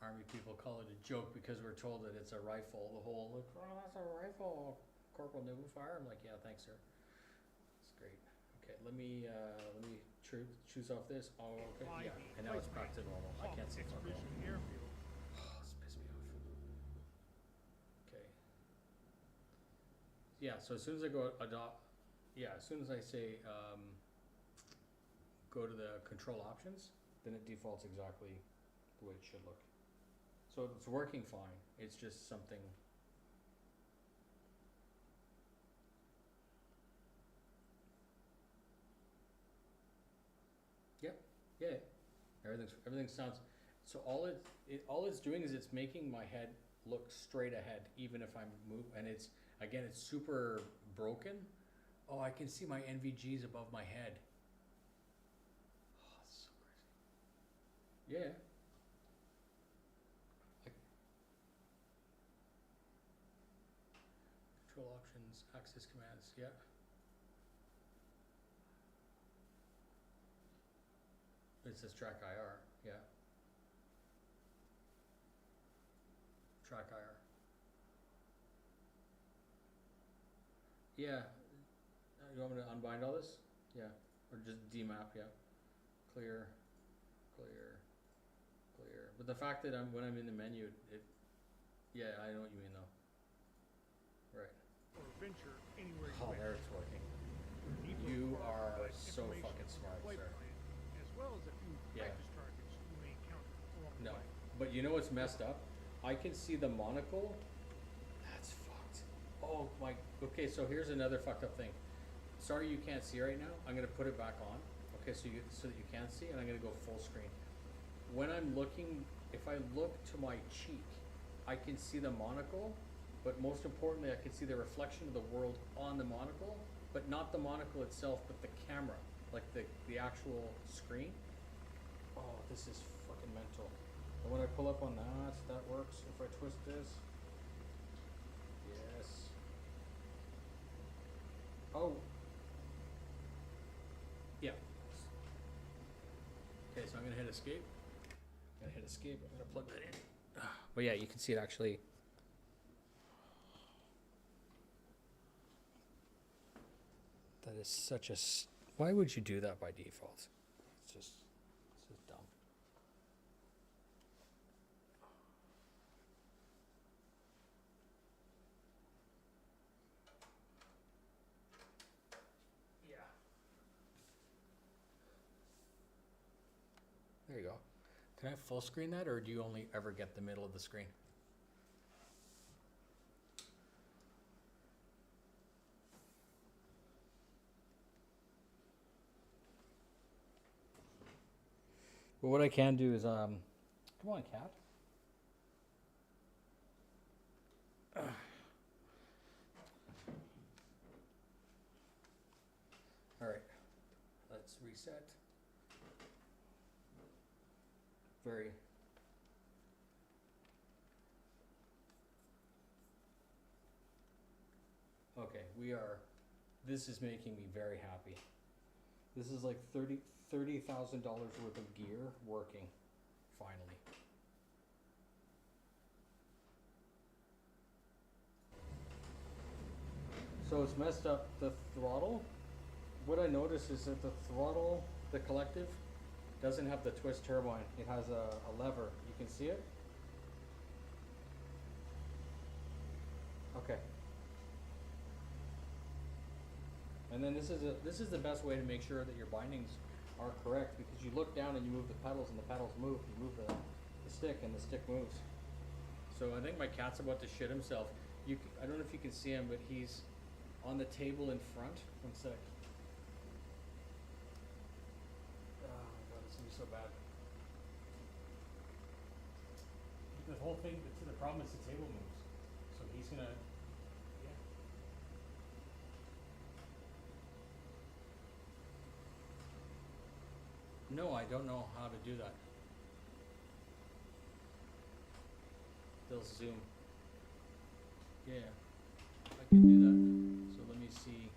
Army people call it a joke because we're told that it's a rifle. The whole, look, oh, that's a rifle, Corporal Noobifier. I'm like, yeah, thanks, sir. It's great. Okay, let me choose off this. Oh, okay, yeah. And now it's back to normal. I can't see fuck all. Oh, this pissed me off. Okay. Yeah, so as soon as I go as soon as I say go to the control options, then it defaults exactly the way it should look. So it's working fine. It's just something. Yep. Yeah. Everything sounds. So all it's doing is it's making my head look straight ahead, even if I'm and it's super broken. Oh, I can see my NVGs above my head. Oh, that's so crazy. Yeah. Control options, access commands, yeah. It says track IR, yeah. Track IR. Yeah. You want me to unbind all this? Yeah. Or just demap, yeah. Clear, clear, clear. But the fact that when I'm in the menu, yeah, I know what you mean though. Right. Or venture anywhere you Oh, wish. there it's working. Your You car are provides so information fucking on the smart, flight sir. plan, as well as a few Yeah. practice targets you may encounter along the No, way. but you know what's messed up? I can see the monocle. That's fucked. Oh my. Okay, so here's another fucked up thing. Sorry you can't see right now. I'm gonna put it back on. Okay, so that you can see, and I'm gonna go full screen. When I'm looking, if I look to my cheek, I can see the monocle, but most importantly, I can see the reflection of the world on the monocle, but not the monocle itself, but the camera, like the actual screen. Oh, this is fucking mental. And when I pull up on that works. If I twist this, yes. Oh. Yeah. Okay, so I'm gonna hit escape. I'm gonna plug that in. But yeah, you can see it actually. That is such a. Why would you do that by default? It's just dumb. Yeah. There you go. Can I full screen that, or do you only ever get the middle of the screen? But what I can do is, come on, cat. All right, let's reset. Very. Okay, we are. This is making me very happy. This is like $30,000 worth of gear working, finally. So it's messed up the throttle. What I noticed is that the throttle, the collective, doesn't have the twist turbine. It has a lever. You can see it? Okay. And then this is the best way to make sure that your bindings are correct, because you look down and you move the pedals and the pedals move. You move the stick and the stick moves. So I think my cat's about to shit himself. I don't know if you can see him, but he's on the table in front. One sec. Oh god, this is gonna be so bad. The whole thing, the problem is the table moves. So he's gonna, yeah. No, I don't know how to do that. They'll zoom. Yeah, I can do that. So let me see.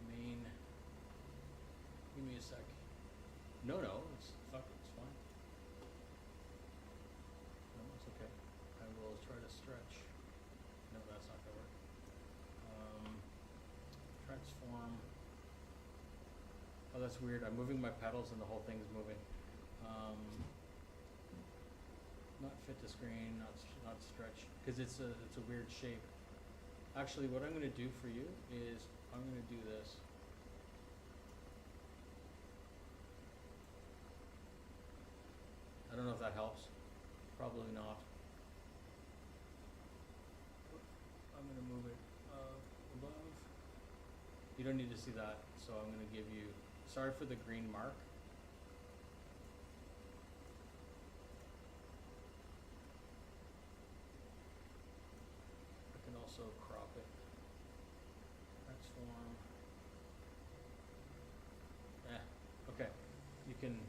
Main. Give me a sec. No, it's fuck it, it's fine. No, it's okay. I will try to stretch. No, that's not gonna work. Transform. Oh, that's weird. I'm moving my pedals and the whole thing's moving. Not fit to screen, not stretch, because it's a weird shape. Actually, what I'm going to do for you is I'm going to do this. I don't know if that helps. Probably not. I'm going to move it above. You don't need to see that, so I'm going to give you. Sorry for the green mark. I can also crop it. Transform. Okay. You can,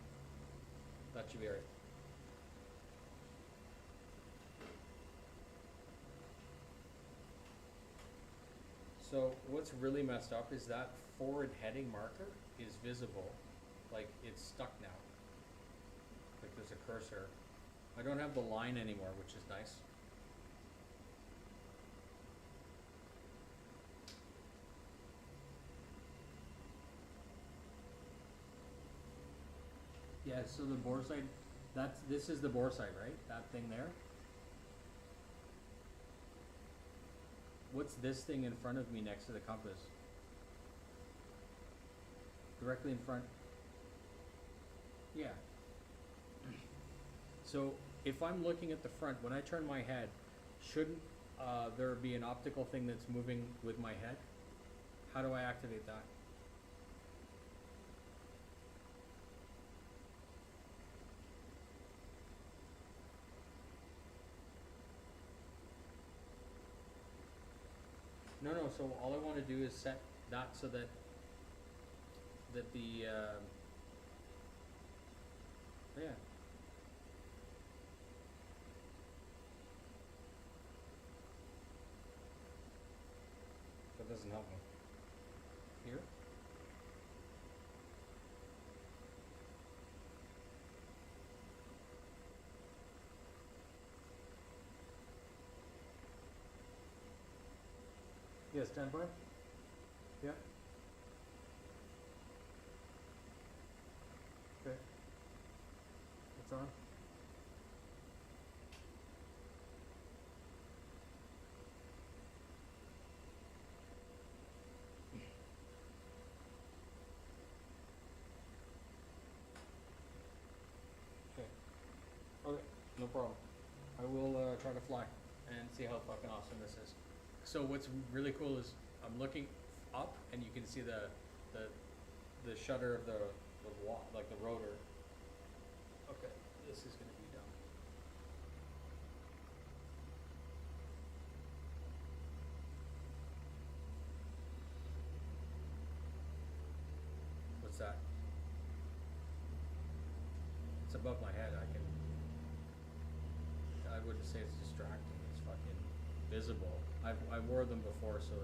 that should be right. So what's really messed up is that forward heading marker is visible, like it's stuck now. Like there's a cursor. I don't have the line anymore, which is nice. Yeah, so the bore sight, this is the bore sight, right? That thing there. What's this thing in front of me next to the compass? Directly in front. Yeah. So if I'm looking at the front, when I turn my head, shouldn't there be an optical thing that's moving with my head? How do I activate that? No, so all I want to do is set that so that the yeah. That doesn't help me. Here? Yeah, stand by. Yeah. Okay. It's on. Okay. Okay, no problem. I will try to fly and see how fucking awesome this is. So what's really cool is I'm looking up and you can see the shutter of the like the rotor. Okay, this is gonna be dumb. What's that? It's above my head. I wouldn't say it's distracting. It's fucking visible. I wore them before, so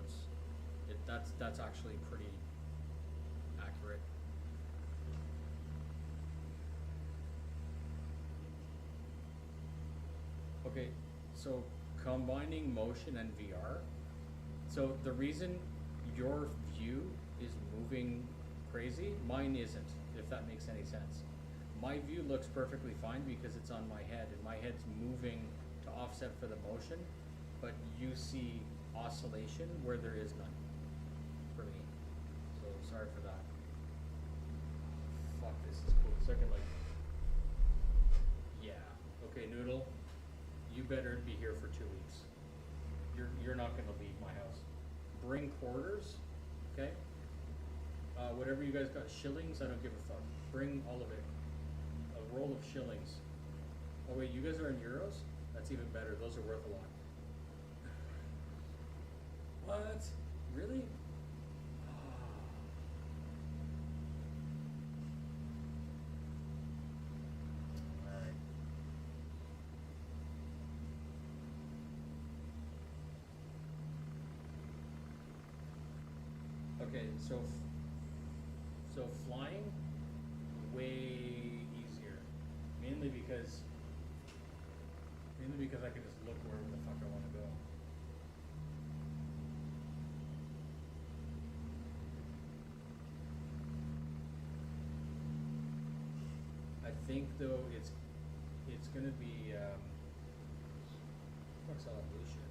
that's actually pretty accurate. Okay, so combining motion and VR. So the reason your view is moving crazy, mine isn't, if that makes any sense. My view looks perfectly fine because it's on my head, and my head's moving to offset for the motion, but you see oscillation where there is none for me. So sorry for that. Fuck, this is cool. So I can like, yeah. Okay, Noodle, you better be here for 2 weeks. You're not gonna leave my house. Bring quarters, okay? Whatever you guys got, shillings, I don't give a fuck. Bring all of it. A roll of shillings. Oh wait, you guys are in euros? That's even better. Those are worth a lot. What? Really? Alright. Okay, so flying, way easier. Mainly because I can just look wherever the fuck I want to go. I think though it's gonna be what's all that blue shit?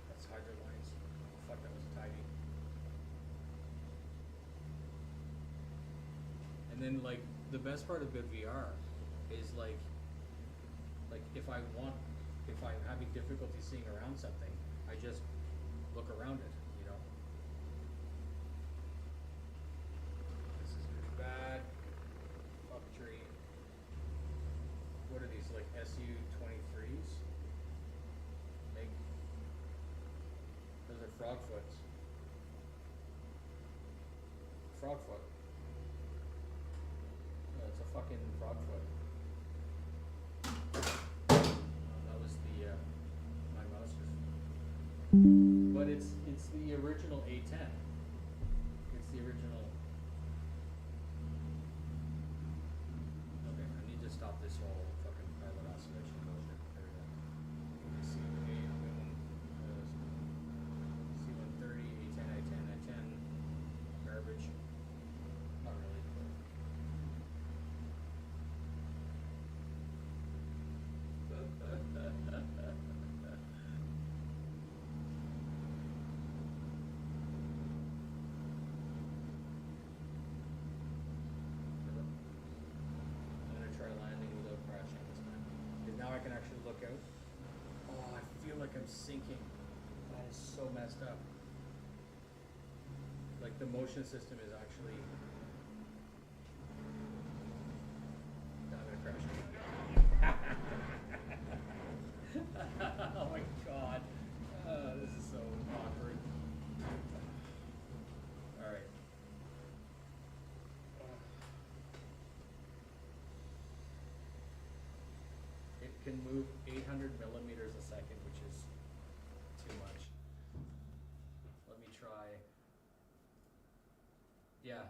That's hydro lines. Oh, fuck, that was tiny. And then like the best part about VR is like if I'm having difficulty seeing around something, I just look around it, you know. This is gonna be bad. Fuck tree. What are these, like SU-23s? Like, those are frogfoots. Frogfoot. No, it's a fucking frogfoot. That was the my mouse just. But it's the original A10. It's the original. Okay, I need to stop this whole fucking pilot oscillation bullshit. There we go. C130, A10, A10, A10. Garbage. Not really. I'm gonna try landing without crashing this time. Because now I can actually look out. Oh, I feel like I'm sinking. That is so messed up. Like the motion system is actually. Now I'm gonna crash. Oh my god. This is so awkward. Alright. It can move 800 millimeters a second, which is too much. Let me try. Yeah,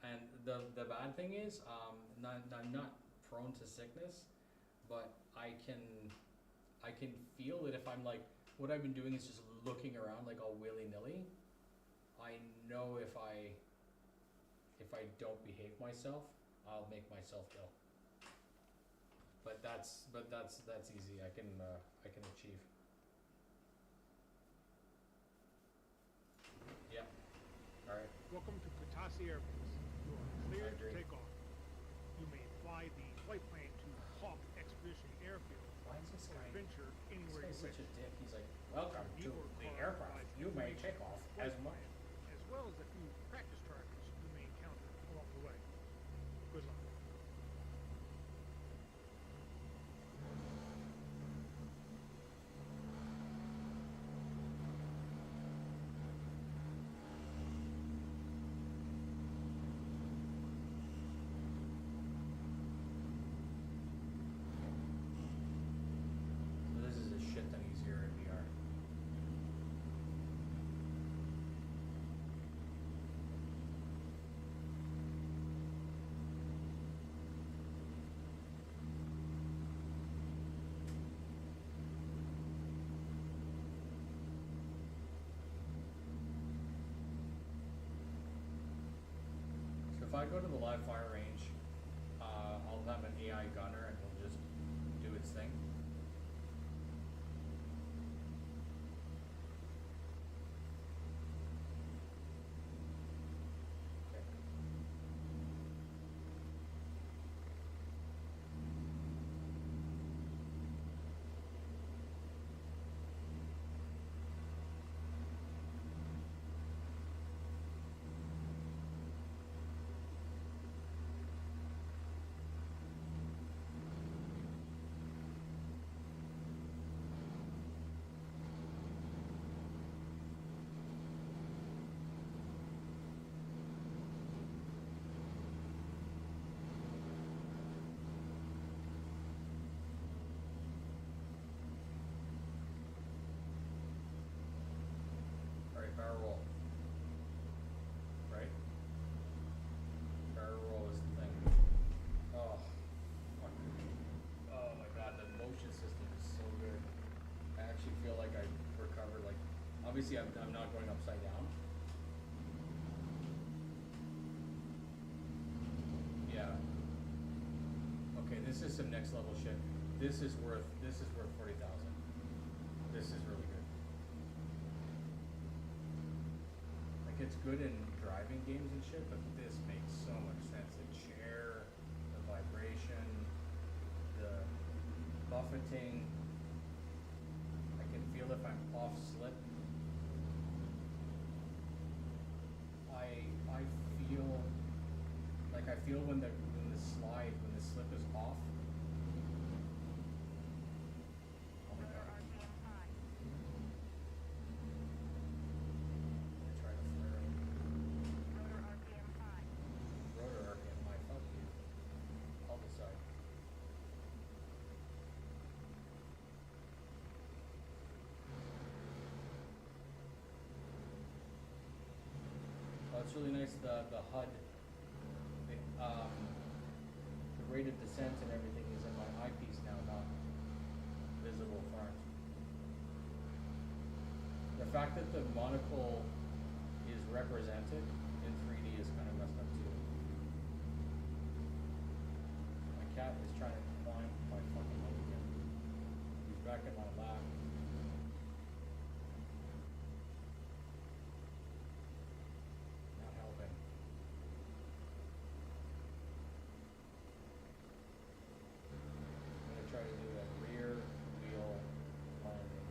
and the bad thing is, I'm not prone to sickness, but I can feel it if I'm like, what I've been doing is just looking around like all willy-nilly. I know if I don't behave myself, I'll make myself ill. But that's easy. I can achieve. Yeah. All right. Welcome to Patasi Airport. You are cleared to agree. take off. You may fly the flight plane to Hawk Expedition Airfield Why is this or guy? venture This anywhere guy's you such wish. a dick. He's like, welcome to the aircraft. You may take off as much. I go to the live fire range, I'll have an AI gunner and he'll just do its thing. Okay. Alright, barrel roll. Right? Barrel roll is the thing. Oh, fuck. Oh my god, the motion system is so good. I actually feel like I recovered, like, obviously I'm not going upside down. Yeah. Okay, this is some next level shit. This is worth 40,000. This is really good. Like, it's good in driving games and shit, but this makes so much sense. The chair, the vibration, the buffeting. I can feel if I'm off slip. I feel when the slide, when the slip is off. Oh my god. RPM high. I try to flare out. Rotor RPM high. Rotor RPM high, fuck you. I'll decide. Oh, it's really nice, the HUD, the rate of descent and everything is in my eyepiece now, not visible front. The fact that the monocle is represented in 3D is kind of messed up too. My cat is trying to climb my fucking leg again. He's back in my lap. Not helping. I'm gonna try to do a rear wheel landing.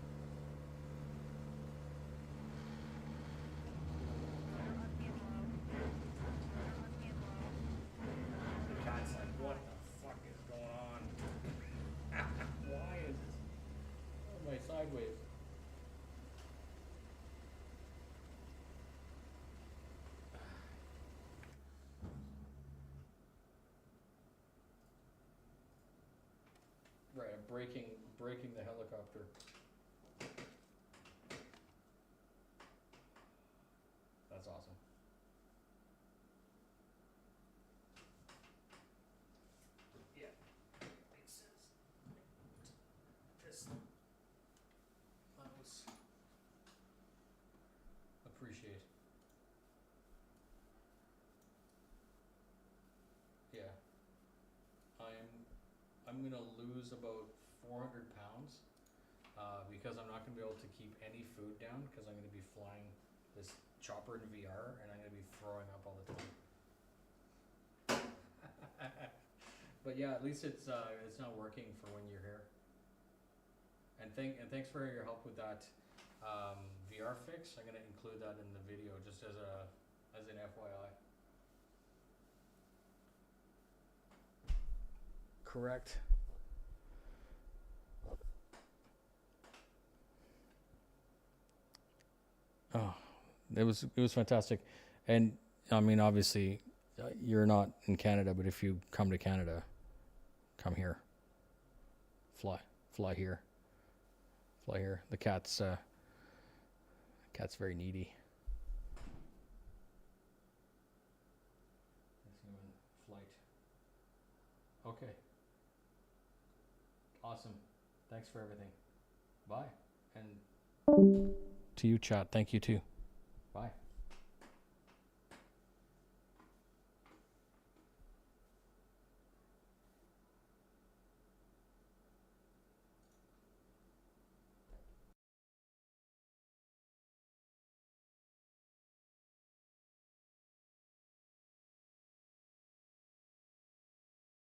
Rotor RPM low. Rotor RPM low. The cat's like, what the fuck is going on? Why is this? Oh, my sideways. Right, I'm breaking the helicopter. That's awesome. Yeah, makes sense. This mouse. Appreciate. Yeah. I'm gonna lose about 400 pounds because I'm not gonna be able to keep any food down because I'm gonna be flying this chopper in VR and I'm gonna be throwing up all the time. But yeah, at least it's not working for when you're here. And thanks for your help with that VR fix. I'm gonna include that in the video just as an FYI. Correct. Oh, it was fantastic, and I mean, obviously, you're not in Canada, but if you come to Canada, come here. Fly here. Fly here. The cat's very needy. Let's go in flight. Okay. Awesome. Thanks for everything. Bye. And to you, chat. Thank you too.